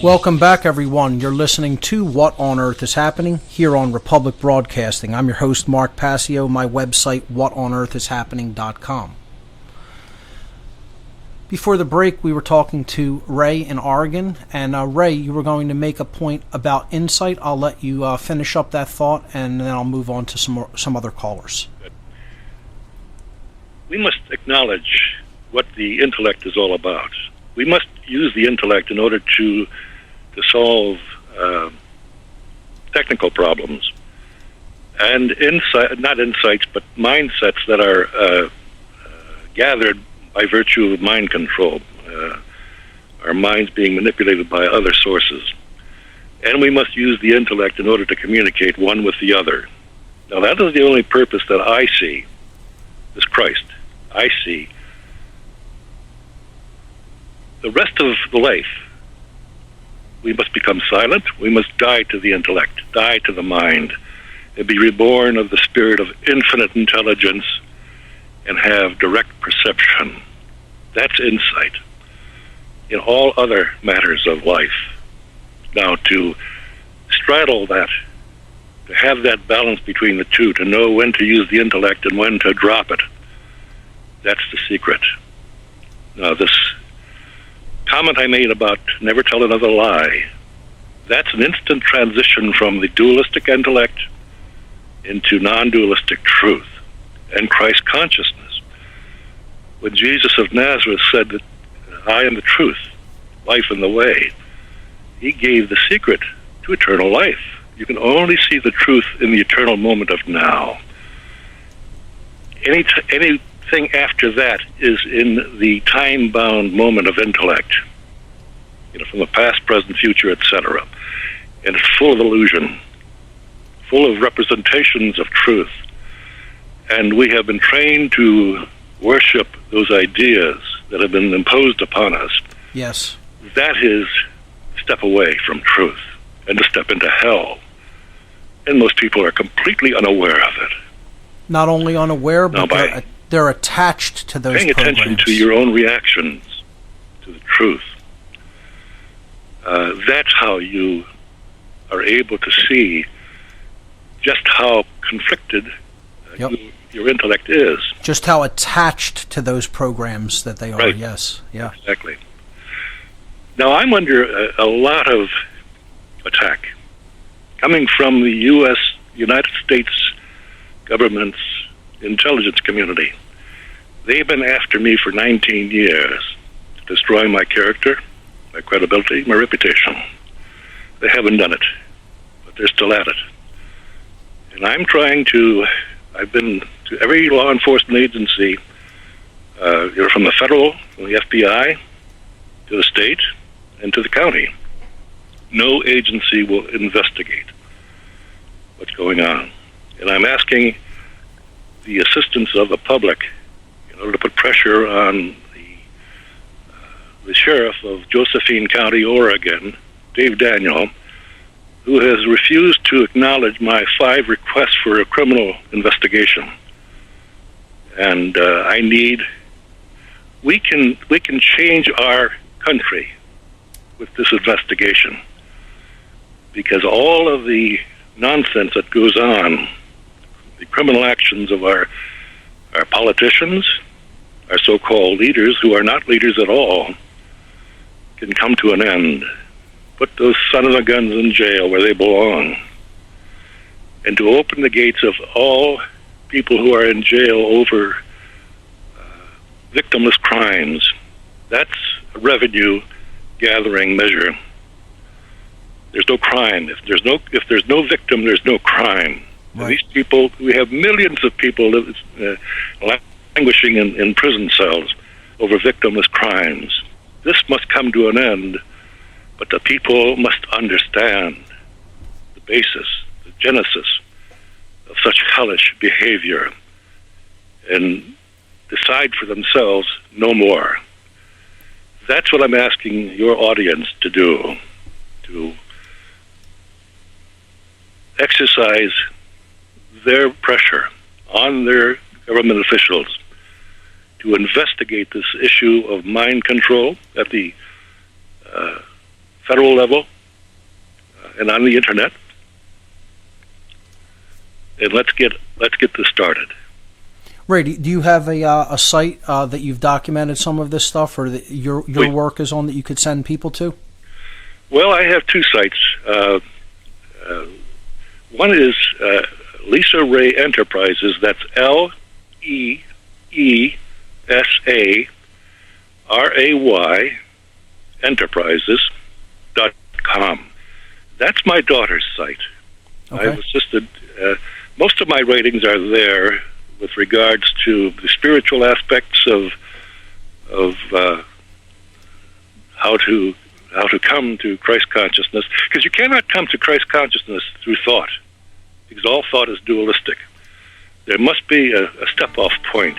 Welcome back, everyone. You're listening to What on Earth is Happening here on Republic Broadcasting. I'm your host, Mark Passio. My website, whatonearthishappening.com. Before the break, we were talking to Ray in Oregon, and Ray, you were going to make a point about insight. I'll let you finish up that thought, and then I'll move on to some other callers. We must acknowledge what the intellect is all about. We must use the intellect in order to solve technical problems and not insights, but mindsets that are gathered by virtue of mind control, our minds being manipulated by other sources. And we must use the intellect in order to communicate one with the other. Now, that is the only purpose that I see as Christ. I see the rest of the life. We must become silent. We must die to the intellect, die to the mind, and be reborn of the spirit of infinite intelligence and have direct perception. That's insight in all other matters of life. Now, to straddle that, to have that balance between the two, to know when to use the intellect and when to drop it, that's the secret. Now, this comment I made about never tell another lie, that's an instant transition from the dualistic intellect into non-dualistic truth and Christ consciousness. When Jesus of Nazareth said that I am the truth, life, and the way, he gave the secret to eternal life. You can only see the truth in the eternal moment of now. Anything after that is in the time-bound moment of intellect, from the past, present, future, etc. And it's full of illusion, full of representations of truth. And we have been trained to worship those ideas that have been imposed upon us. Yes. That is step away from truth and to step into hell. And most people are completely unaware of it. Not only unaware, but they're attached to those paying programs. Attention to your own reactions to the truth. That's how you are able to see just how conflicted your intellect is. Just how attached to those programs that they are, right. Yes. Yeah. Exactly. Now, I'm under a lot of attack coming from the United States government's intelligence community. They've been after me for 19 years to destroy my character, my credibility, my reputation. They haven't done it, but they're still at it. And I've been to every law enforcement agency, from the federal, from the FBI, to the state, and to the county. No agency will investigate what's going on. And I'm asking the assistance of the public in order to put pressure on the sheriff of Josephine County, Oregon, Dave Daniel, who has refused to acknowledge my 5 requests for a criminal investigation. And we can change our country with this investigation, because all of the nonsense that goes on, the criminal actions of our politicians, our so-called leaders who are not leaders at all, can come to an end. Put those son of a guns in jail where they belong, and to open the gates of all people who are in jail over victimless crimes. That's a revenue gathering measure. There's no crime. If there's no victim, there's no crime. Right. These people, we have millions of people languishing in prison cells over victimless crimes. This must come to an end, but the people must understand the basis, the genesis of such hellish behavior, and decide for themselves no more. That's what I'm asking your audience to do, to exercise their pressure on their government officials to investigate this issue of mind control at the federal level and on the internet. And let's get this started. Ray, do you have a site that you've documented some of this stuff, or that your work is on, that you could send people to? Well, I have 2 sites. One is Lisa Ray Enterprises. That's LEESARAY Enterprises.com. That's my daughter's site. Okay. I've assisted. Most of my writings are there with regards to the spiritual aspects of how to come to Christ consciousness, because you cannot come to Christ consciousness through thought, because all thought is dualistic. There must be a step-off point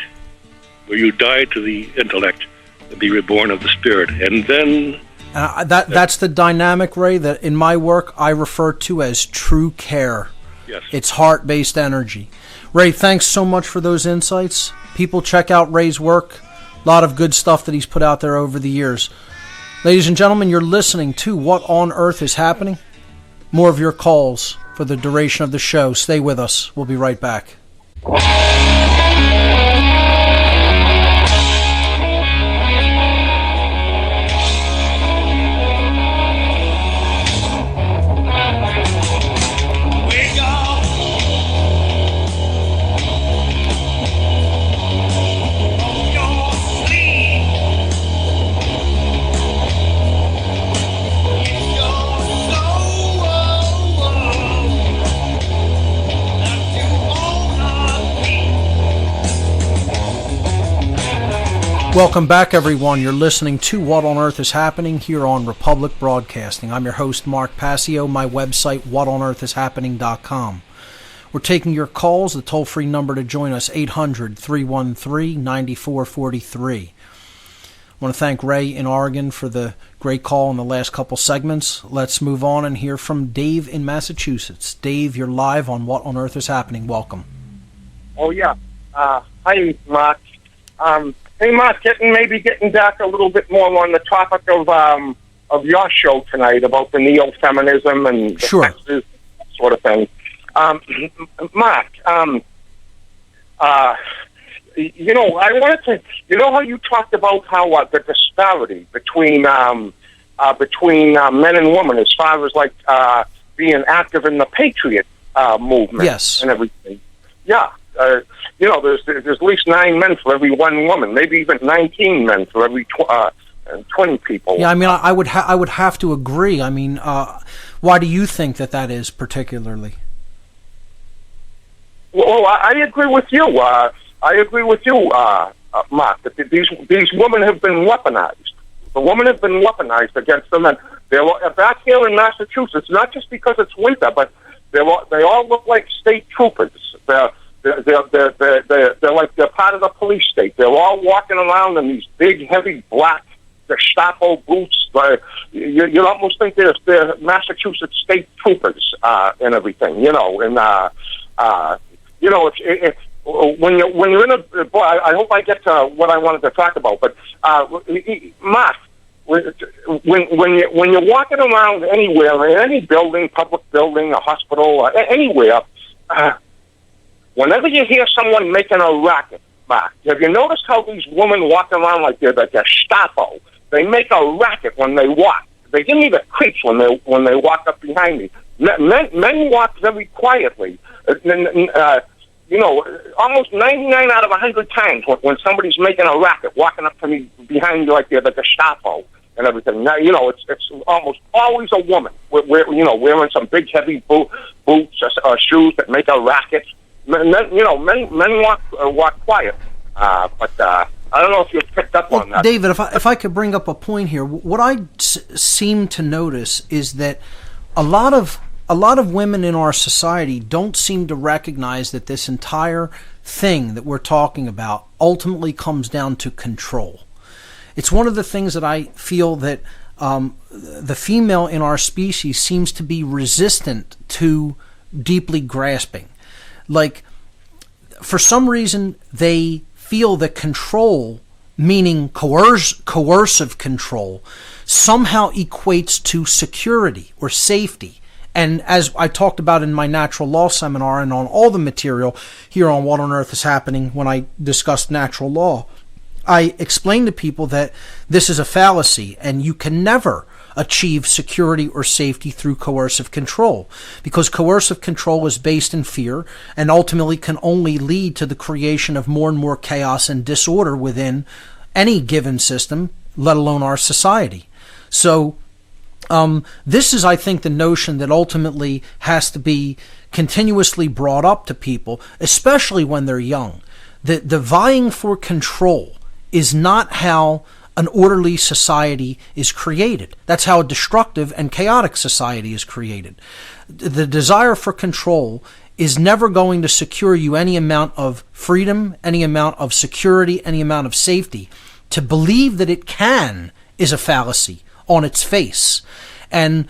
where you die to the intellect and be reborn of the spirit, and then that's the dynamic, Ray, that in my work I refer to as true care. Yes. It's heart-based energy. Ray, thanks so much for those insights. People, check out Ray's work. A lot of good stuff that he's put out there over the years. Ladies and gentlemen, you're listening to What on Earth is Happening? More of your calls for the duration of the show. Stay with us. We'll be right back. Welcome back, everyone. You're listening to What on Earth is Happening here on Republic Broadcasting. I'm your host, Mark Passio. My website, whatonearthishappening.com. We're taking your calls. The toll-free number to join us, 800-313-9443. I want to thank Ray in Oregon for the great call in the last couple segments. Let's move on and hear from Dave in Massachusetts. Dave, you're live on What on Earth is Happening. Welcome. Oh, yeah. Hi, Mark. Hey, Mark, getting back a little bit more on the topic of your show tonight about the neo-feminism and the sexist sort of thing. Mark, I wanted to, how you talked about how the disparity between men and women as far as like being active in the patriot movement, yes, and everything. Yeah. There's at least 9 men for every 1 woman, maybe even 19 men for every 20 people. Yeah, I mean, I would have to agree. I mean, why do you think that is particularly? Well, I agree with you. Mark, that these women have been weaponized. The women have been weaponized against them, and they're back here in Massachusetts, not just because it's winter, but they all look like state troopers. They're like they're part of the police state. They're all walking around in these big, heavy black Gestapo boots. You almost think they're Massachusetts state troopers and everything. You know, and you know, if when you're in a boy, I hope I get to what I wanted to talk about. But Mark, when you're walking around anywhere, in any building, public building, a hospital, anywhere, whenever you hear someone making a racket, Mark, have you noticed how these women walk around like they're like a Gestapo? They make a racket when they walk. They give me the creeps when they walk up behind me. Men walk very quietly. You know, almost 99 out of 100 times when somebody's making a racket, walking up to me behind you like they're the Gestapo and everything. Now, you know, it's almost always a woman. Wearing some big heavy boots or shoes that make a racket. Men walk quiet, but I don't know if you've picked up on that. David, if I could bring up a point here, what I seem to notice is that a lot of women in our society don't seem to recognize that this entire thing that we're talking about ultimately comes down to control. It's one of the things that I feel that the female in our species seems to be resistant to deeply grasping. Like, for some reason, they feel that control, meaning coercive control, somehow equates to security or safety. And as I talked about in my natural law seminar and on all the material here on What on Earth is Happening when I discussed natural law, I explained to people that this is a fallacy and you can never achieve security or safety through coercive control, because coercive control is based in fear and ultimately can only lead to the creation of more and more chaos and disorder within any given system, let alone our society. So this is, I think, the notion that ultimately has to be continuously brought up to people, especially when they're young. The vying for control is not how an orderly society is created. That's how a destructive and chaotic society is created. The desire for control is never going to secure you any amount of freedom, any amount of security, any amount of safety. To believe that it can is a fallacy on its face. And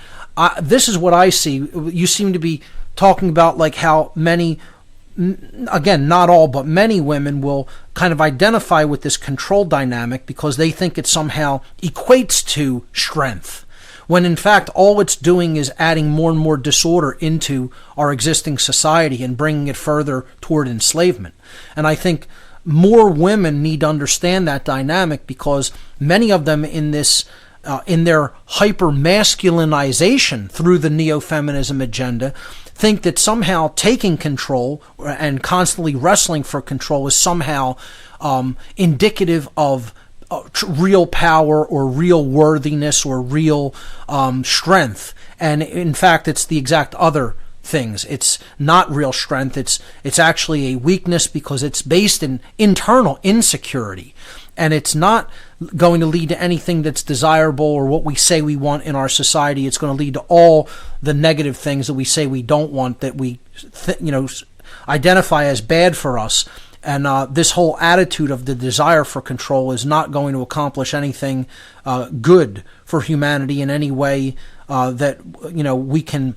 this is what I see. You seem to be talking about like how many, again, not all, but many women will kind of identify with this control dynamic because they think it somehow equates to strength, when in fact all it's doing is adding more and more disorder into our existing society and bringing it further toward enslavement. And I think more women need to understand that dynamic, because many of them in this in their hyper-masculinization through the neo-feminism agenda think that somehow taking control and constantly wrestling for control is somehow indicative of real power or real worthiness or real strength. And in fact, it's the exact other things. It's not real strength. It's actually a weakness, because it's based in internal insecurity. And it's not going to lead to anything that's desirable or what we say we want in our society. It's going to lead to all the negative things that we say we don't want, that we identify as bad for us. And this whole attitude of the desire for control is not going to accomplish anything good for humanity in any way that we can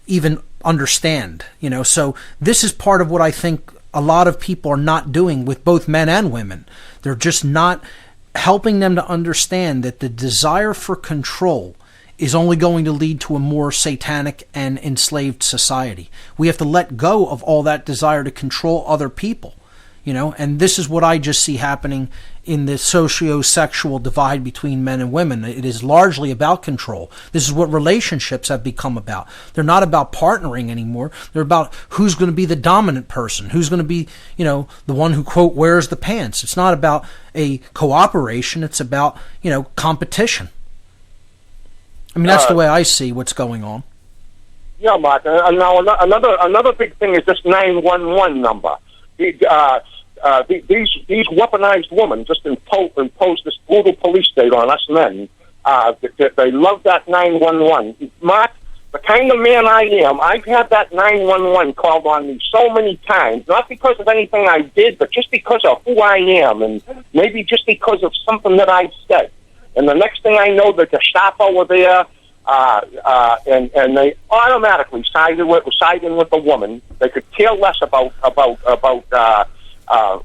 even understand. So this is part of what I think a lot of people are not doing with both men and women. They're just not helping them to understand that the desire for control is only going to lead to a more satanic and enslaved society. We have to let go of all that desire to control other people, and this is what I just see happening in the socio-sexual divide between men and women. It is largely about control. This is what relationships have become about. They're not about partnering anymore. They're about who's going to be the dominant person, who's going to be, the one who, quote, wears the pants. It's not about a cooperation. It's about, competition. I mean, that's the way I see what's going on. Yeah, Mark. Now, another big thing is this 911 number. These weaponized women just impose this brutal police state on us men. They love that 911. Mark, the kind of man I am, I've had that 911 called on me so many times, not because of anything I did, but just because of who I am, and maybe just because of something that I said. And the next thing I know, the Gestapo were there, and they automatically siding with the woman. They could care less about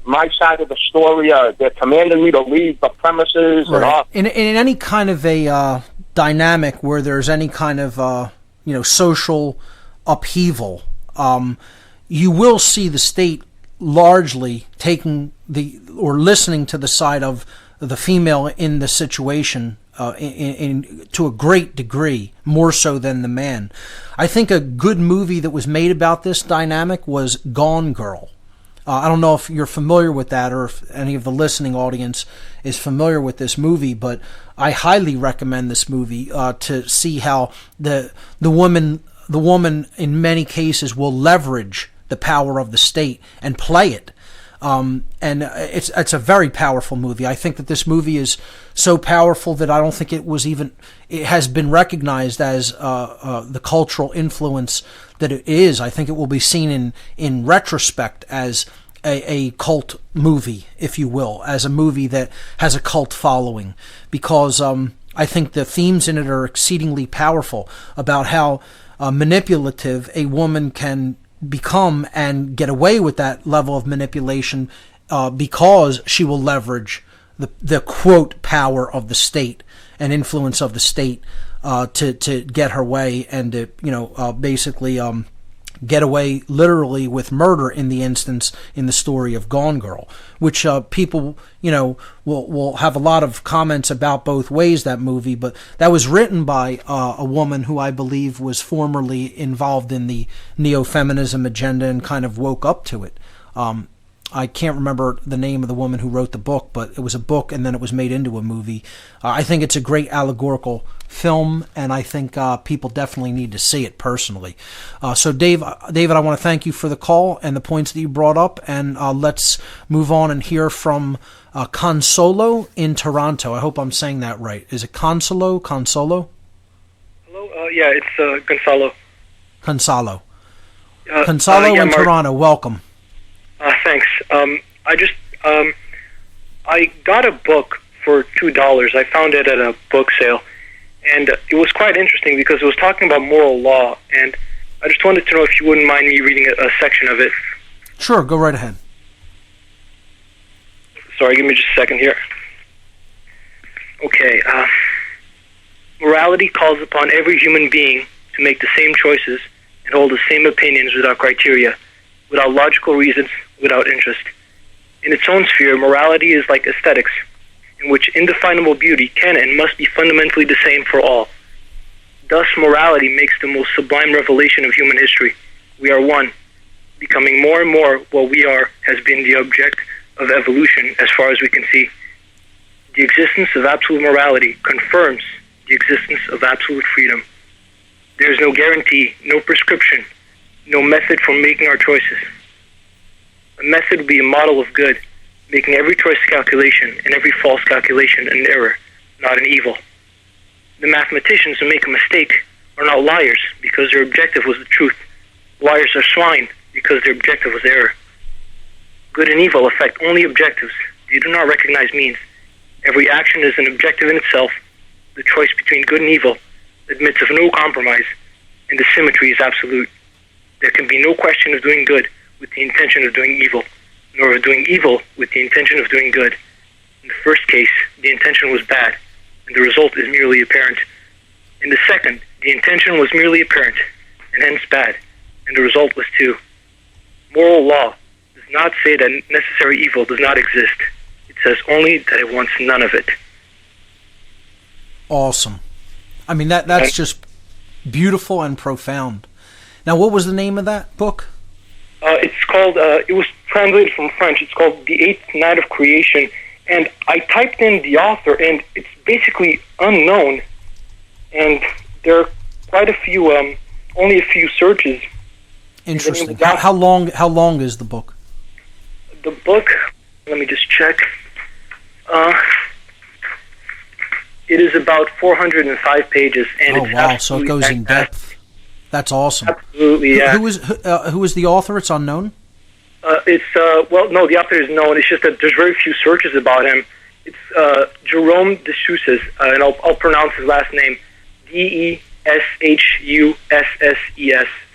my side of the story. They're commanding me to leave the premises. Right. And all. In any kind of a dynamic where there's any kind of social upheaval, you will see the state largely taking or listening to the side of the female in the situation to a great degree, more so than the man. I think a good movie that was made about this dynamic was Gone Girl. I don't know if you're familiar with that or if any of the listening audience is familiar with this movie, but I highly recommend this movie to see how the woman in many cases will leverage the power of the state and play it. And it's a very powerful movie. I think that this movie is so powerful that I don't think it has been recognized as the cultural influence that it is. I think it will be seen in retrospect as a cult movie, if you will, as a movie that has a cult following, because I think the themes in it are exceedingly powerful about how manipulative a woman can become and get away with that level of manipulation because she will leverage the quote power of the state and influence of the state to get her way and to basically get away literally with murder in the instance in the story of Gone Girl, which people will have a lot of comments about both ways, that movie, but that was written by a woman who I believe was formerly involved in the neo-feminism agenda and kind of woke up to it. I can't remember the name of the woman who wrote the book, but it was a book and then it was made into a movie. I think it's a great allegorical film, and I think people definitely need to see it personally. So David, I want to thank you for the call and the points that you brought up, and let's move on and hear from Consolo in Toronto. I hope I'm saying that right. Is it Consolo? Hello? Yeah, it's Gonzalo. Consolo in Toronto, welcome. Thanks. I got a book for $2. I found it at a book sale, and it was quite interesting because it was talking about moral law, and I just wanted to know if you wouldn't mind me reading a section of it. Sure, go right ahead. Sorry, give me just a second here. Okay. Morality calls upon every human being to make the same choices and hold the same opinions without criteria, without logical reasons, without interest. In its own sphere, morality is like aesthetics, in which indefinable beauty can and must be fundamentally the same for all. Thus, morality makes the most sublime revelation of human history. We are one. Becoming more and more what we are has been the object of evolution as far as we can see. The existence of absolute morality confirms the existence of absolute freedom. There is no guarantee, no prescription, no method for making our choices. A method would be a model of good, making every choice a calculation and every false calculation an error, not an evil. The mathematicians who make a mistake are not liars because their objective was the truth. Liars are swine because their objective was error. Good and evil affect only objectives. They do not recognize means. Every action is an objective in itself. The choice between good and evil admits of no compromise, and the symmetry is absolute. There can be no question of doing good with the intention of doing evil, nor of doing evil with the intention of doing good. In the first case, the intention was bad, and the result is merely apparent. In the second, the intention was merely apparent, and hence bad, and the result was too. Moral law does not say that necessary evil does not exist. It says only that it wants none of it. Awesome. I mean, that's just beautiful and profound. Now, what was the name of that book? It's called, it was translated from French. It's called The Eighth Night of Creation. And I typed in the author, and it's basically unknown. And there are quite a few, only a few searches. Interesting. How long is the book? The book, let me just check. It is about 405 pages. And oh, wow. So it goes in depth. That's awesome. Absolutely, yeah. Who is the author? It's unknown? No, the author is known. It's just that there's very few searches about him. It's Jerome de Souses, and I'll pronounce his last name, Deshusses,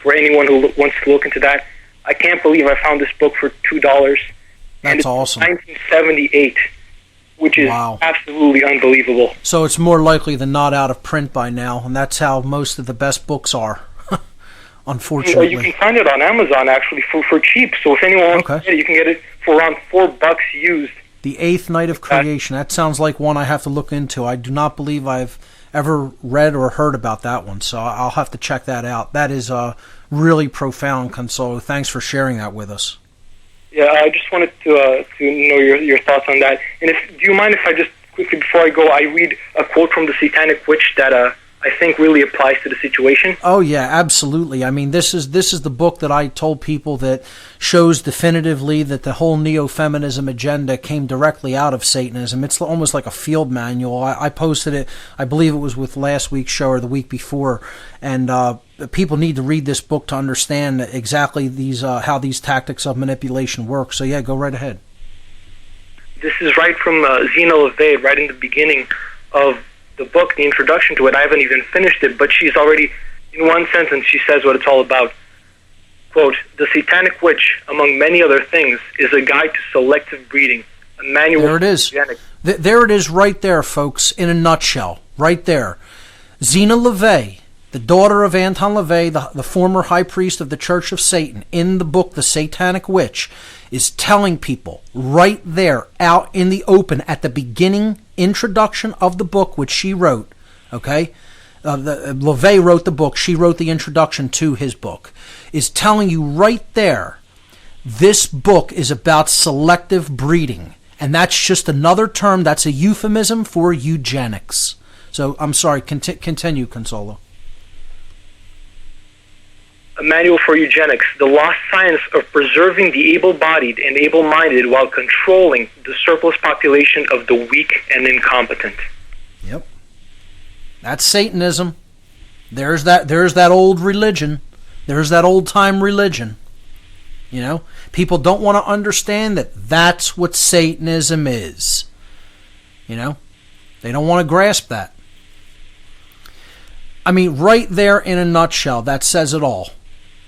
for anyone who wants to look into that. I can't believe I found this book for $2. That's awesome. 1978, which is absolutely unbelievable. So it's more likely than not out of print by now, and that's how most of the best books are, unfortunately. You can find it on Amazon, actually, for cheap. So if anyone wants to get it, you can get it for around $4 used. The Eighth Night of Creation. That sounds like one I have to look into. I do not believe I've ever read or heard about that one, so I'll have to check that out. That is really profound, Consolo. Thanks for sharing that with us. Yeah, I just wanted to know your thoughts on that. And do you mind if I just quickly, before I go, I read a quote from the Satanic Witch that I think really applies to the situation? Oh yeah, absolutely. I mean, this is the book that I told people that shows definitively that the whole neo-feminism agenda came directly out of Satanism. It's almost like a field manual. I posted it, I believe it was with last week's show or the week before, and people need to read this book to understand exactly these how these tactics of manipulation work. So yeah, go right ahead. This is right from Zena LeVay, right in the beginning of the book, the introduction to it. I haven't even finished it, but she's already, in one sentence, she says what it's all about. Quote, "The Satanic Witch, among many other things, is a guide to selective breeding, a manual." There it is. There it is right there, folks, in a nutshell. Right there. Zena LeVay, the daughter of Anton LaVey, the former high priest of the Church of Satan, in the book The Satanic Witch, is telling people right there, out in the open, at the beginning introduction of the book, which she wrote, okay? LaVey wrote the book, she wrote the introduction to his book, is telling you right there, this book is about selective breeding. And that's just another term, that's a euphemism for eugenics. So, I'm sorry, continue, Consolo. A manual for eugenics, the lost science of preserving the able-bodied and able-minded while controlling the surplus population of the weak and incompetent. Yep. That's Satanism. There's that old religion. There's that old-time religion. You know? People don't want to understand that that's what Satanism is. You know? They don't want to grasp that. I mean, right there in a nutshell, that says it all.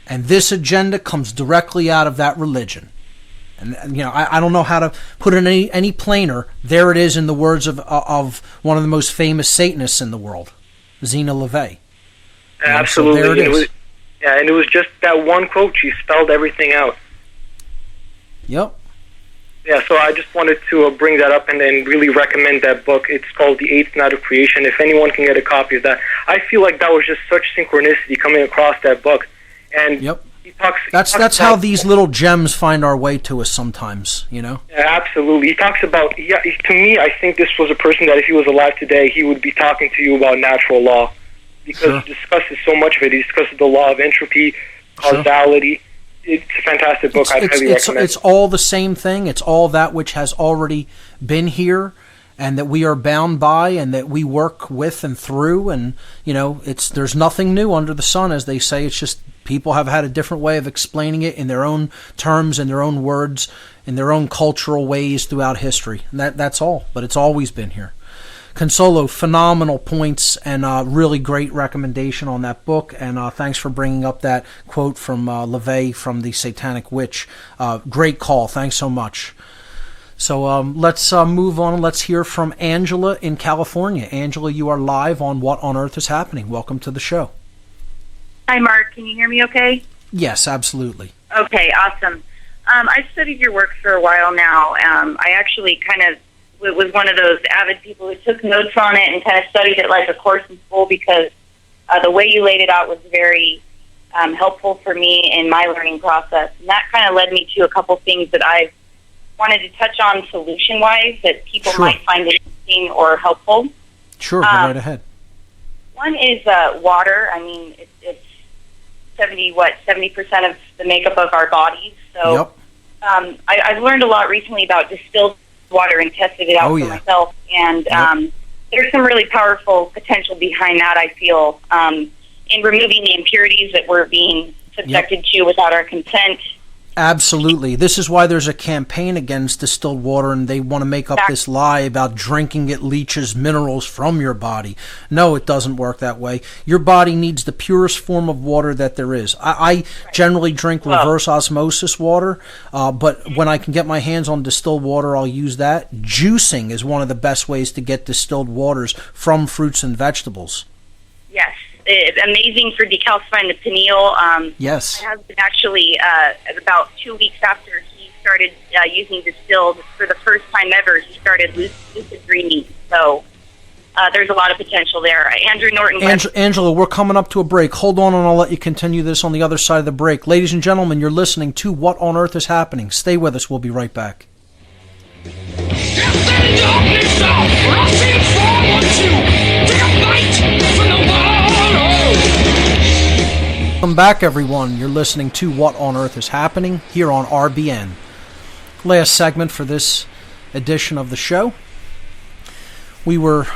And this agenda comes directly out of that religion. And, you know, I don't know how to put it any plainer. There it is in the words of one of the most famous Satanists in the world, Zena LeVay. Absolutely. So there it is. And it was just that one quote. She spelled everything out. Yep. Yeah, so I just wanted to bring that up and then really recommend that book. It's called The Eighth Night of Creation. If anyone can get a copy of that. I feel like that was just such synchronicity coming across that book. And yep. That's how these little gems find our way to us sometimes, you know? Yeah, absolutely. He talks about, to me, I think this was a person that if he was alive today, he would be talking to you about natural law. Because he discusses so much of it. He discusses the law of entropy, causality. Sure. It's a fantastic book. I'd highly recommend. It's all the same thing. It's all that which has already been here and that we are bound by and that we work with and through. And, you know, there's nothing new under the sun, as they say. It's just people have had a different way of explaining it in their own terms, in their own words, in their own cultural ways throughout history. And that's all. But it's always been here. Consolo, phenomenal points and really great recommendation on that book. And thanks for bringing up that quote from LeVay from The Satanic Witch. Great call. Thanks so much. So let's move on. Let's hear from Angela in California. Angela, you are live on What on Earth is Happening. Welcome to the show. Hi, Mark. Can you hear me okay? Yes, absolutely. Okay, awesome. I've studied your work for a while now. I actually was one of those avid people who took notes on it and kind of studied it like a course in school because the way you laid it out was very helpful for me in my learning process. And that kind of led me to a couple things that I wanted to touch on solution-wise that people might find interesting or helpful. Sure, go right ahead. One is water. I mean, it's 70% of the makeup of our bodies. So I've learned a lot recently about distilled water and tested it out for myself. And there's some really powerful potential behind that, I feel. in removing the impurities that we're being subjected to without our consent. Absolutely. This is why there's a campaign against distilled water, and they want to make up this lie about drinking it leaches minerals from your body. No, it doesn't work that way. Your body needs the purest form of water that there is. I generally drink reverse osmosis water, but when I can get my hands on distilled water, I'll use that. Juicing is one of the best ways to get distilled waters from fruits and vegetables. Yes. Amazing for decalcifying the pineal. Yes. My husband actually, about 2 weeks after he started using distilled for the first time ever, he started lucid dreaming. So there's a lot of potential there. Andrew Norton. Angela, we're coming up to a break. Hold on, and I'll let you continue this on the other side of the break. Ladies and gentlemen, you're listening to What on Earth is Happening. Stay with us. We'll be right back. Welcome back, everyone. You're listening to What on Earth is Happening here on RBN. Last segment for this edition of the show. We were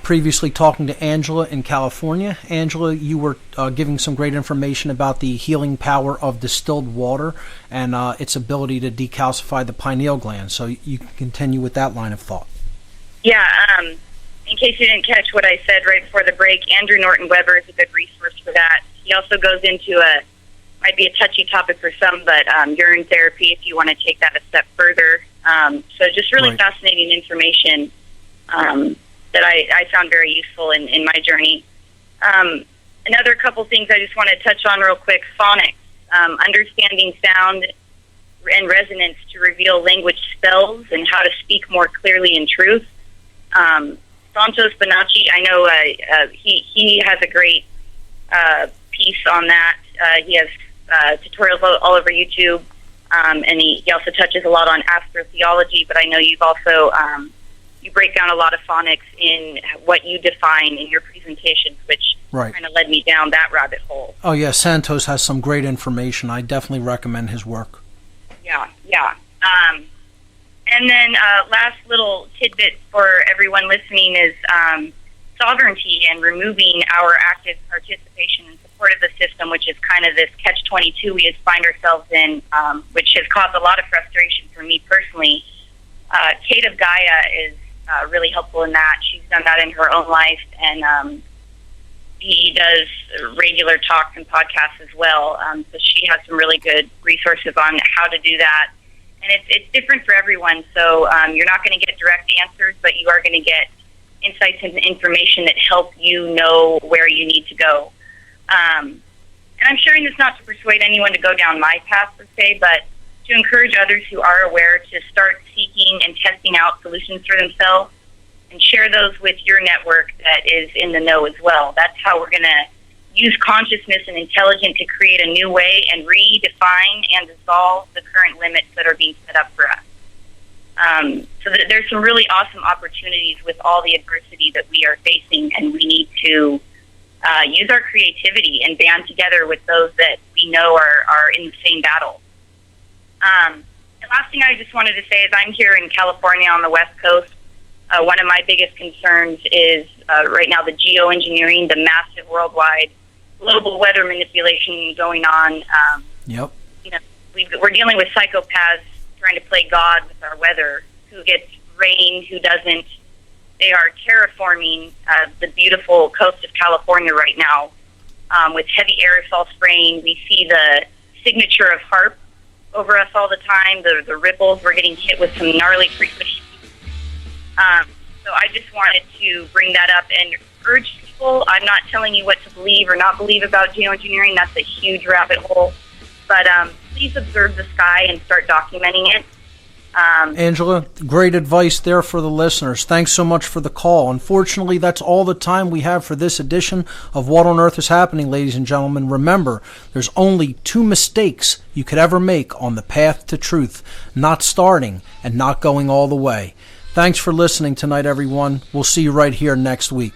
previously talking to Angela in California. Angela, you were giving some great information about the healing power of distilled water and its ability to decalcify the pineal gland. So you can continue with that line of thought. Yeah, in case you didn't catch what I said right before the break, Andrew Norton Weber is a good resource for that. He also goes into might be a touchy topic for some, but urine therapy if you want to take that a step further. So just really fascinating information that I found very useful in my journey. Another couple things I just want to touch on real quick, phonics, understanding sound and resonance to reveal language spells and how to speak more clearly in truth. Santos Bonacci, I know he has a great piece on that. He has tutorials all over YouTube, and he also touches a lot on astrotheology, but I know you've also you break down a lot of phonics in what you define in your presentations, which kind of led me down that rabbit hole. Oh, yeah, Santos has some great information. I definitely recommend his work. Yeah. And then last little tidbit for everyone listening is sovereignty and removing our active participation in support of the system, which is kind of this catch-22 we find ourselves in, which has caused a lot of frustration for me personally. Kate of Gaia is really helpful in that. She's done that in her own life, and she does regular talks and podcasts as well. So she has some really good resources on how to do that. And it's different for everyone, so you're not going to get direct answers, but you are going to get insights and information that help you know where you need to go. And I'm sharing this not to persuade anyone to go down my path, per se, but to encourage others who are aware to start seeking and testing out solutions for themselves and share those with your network that is in the know as well. That's how we're going to use consciousness and intelligence to create a new way and redefine and dissolve the current limits that are being set up for us. So there's some really awesome opportunities with all the adversity that we are facing, and we need to use our creativity and band together with those that we know are in the same battle. The last thing I just wanted to say is I'm here in California on the West Coast. One of my biggest concerns is right now the geoengineering, the massive worldwide global weather manipulation going on. We're dealing with psychopaths trying to play God with our weather, who gets rain, who doesn't. They are terraforming the beautiful coast of California right now with heavy aerosol spraying. We see the signature of HARP over us all the time, the ripples. We're getting hit with some gnarly frequencies. So I just wanted to bring that up and urge people. I'm not telling you what to believe or not believe about geoengineering. That's a huge rabbit hole. But please observe the sky and start documenting it. Angela, great advice there for the listeners. Thanks so much for the call. Unfortunately, that's all the time we have for this edition of What on Earth is Happening, ladies and gentlemen. Remember, there's only 2 mistakes you could ever make on the path to truth: not starting and not going all the way. Thanks for listening tonight, everyone. We'll see you right here next week.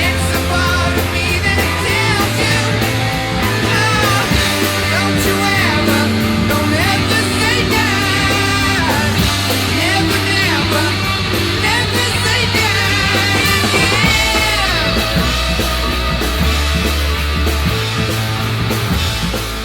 It's a part of me that tells you Bye.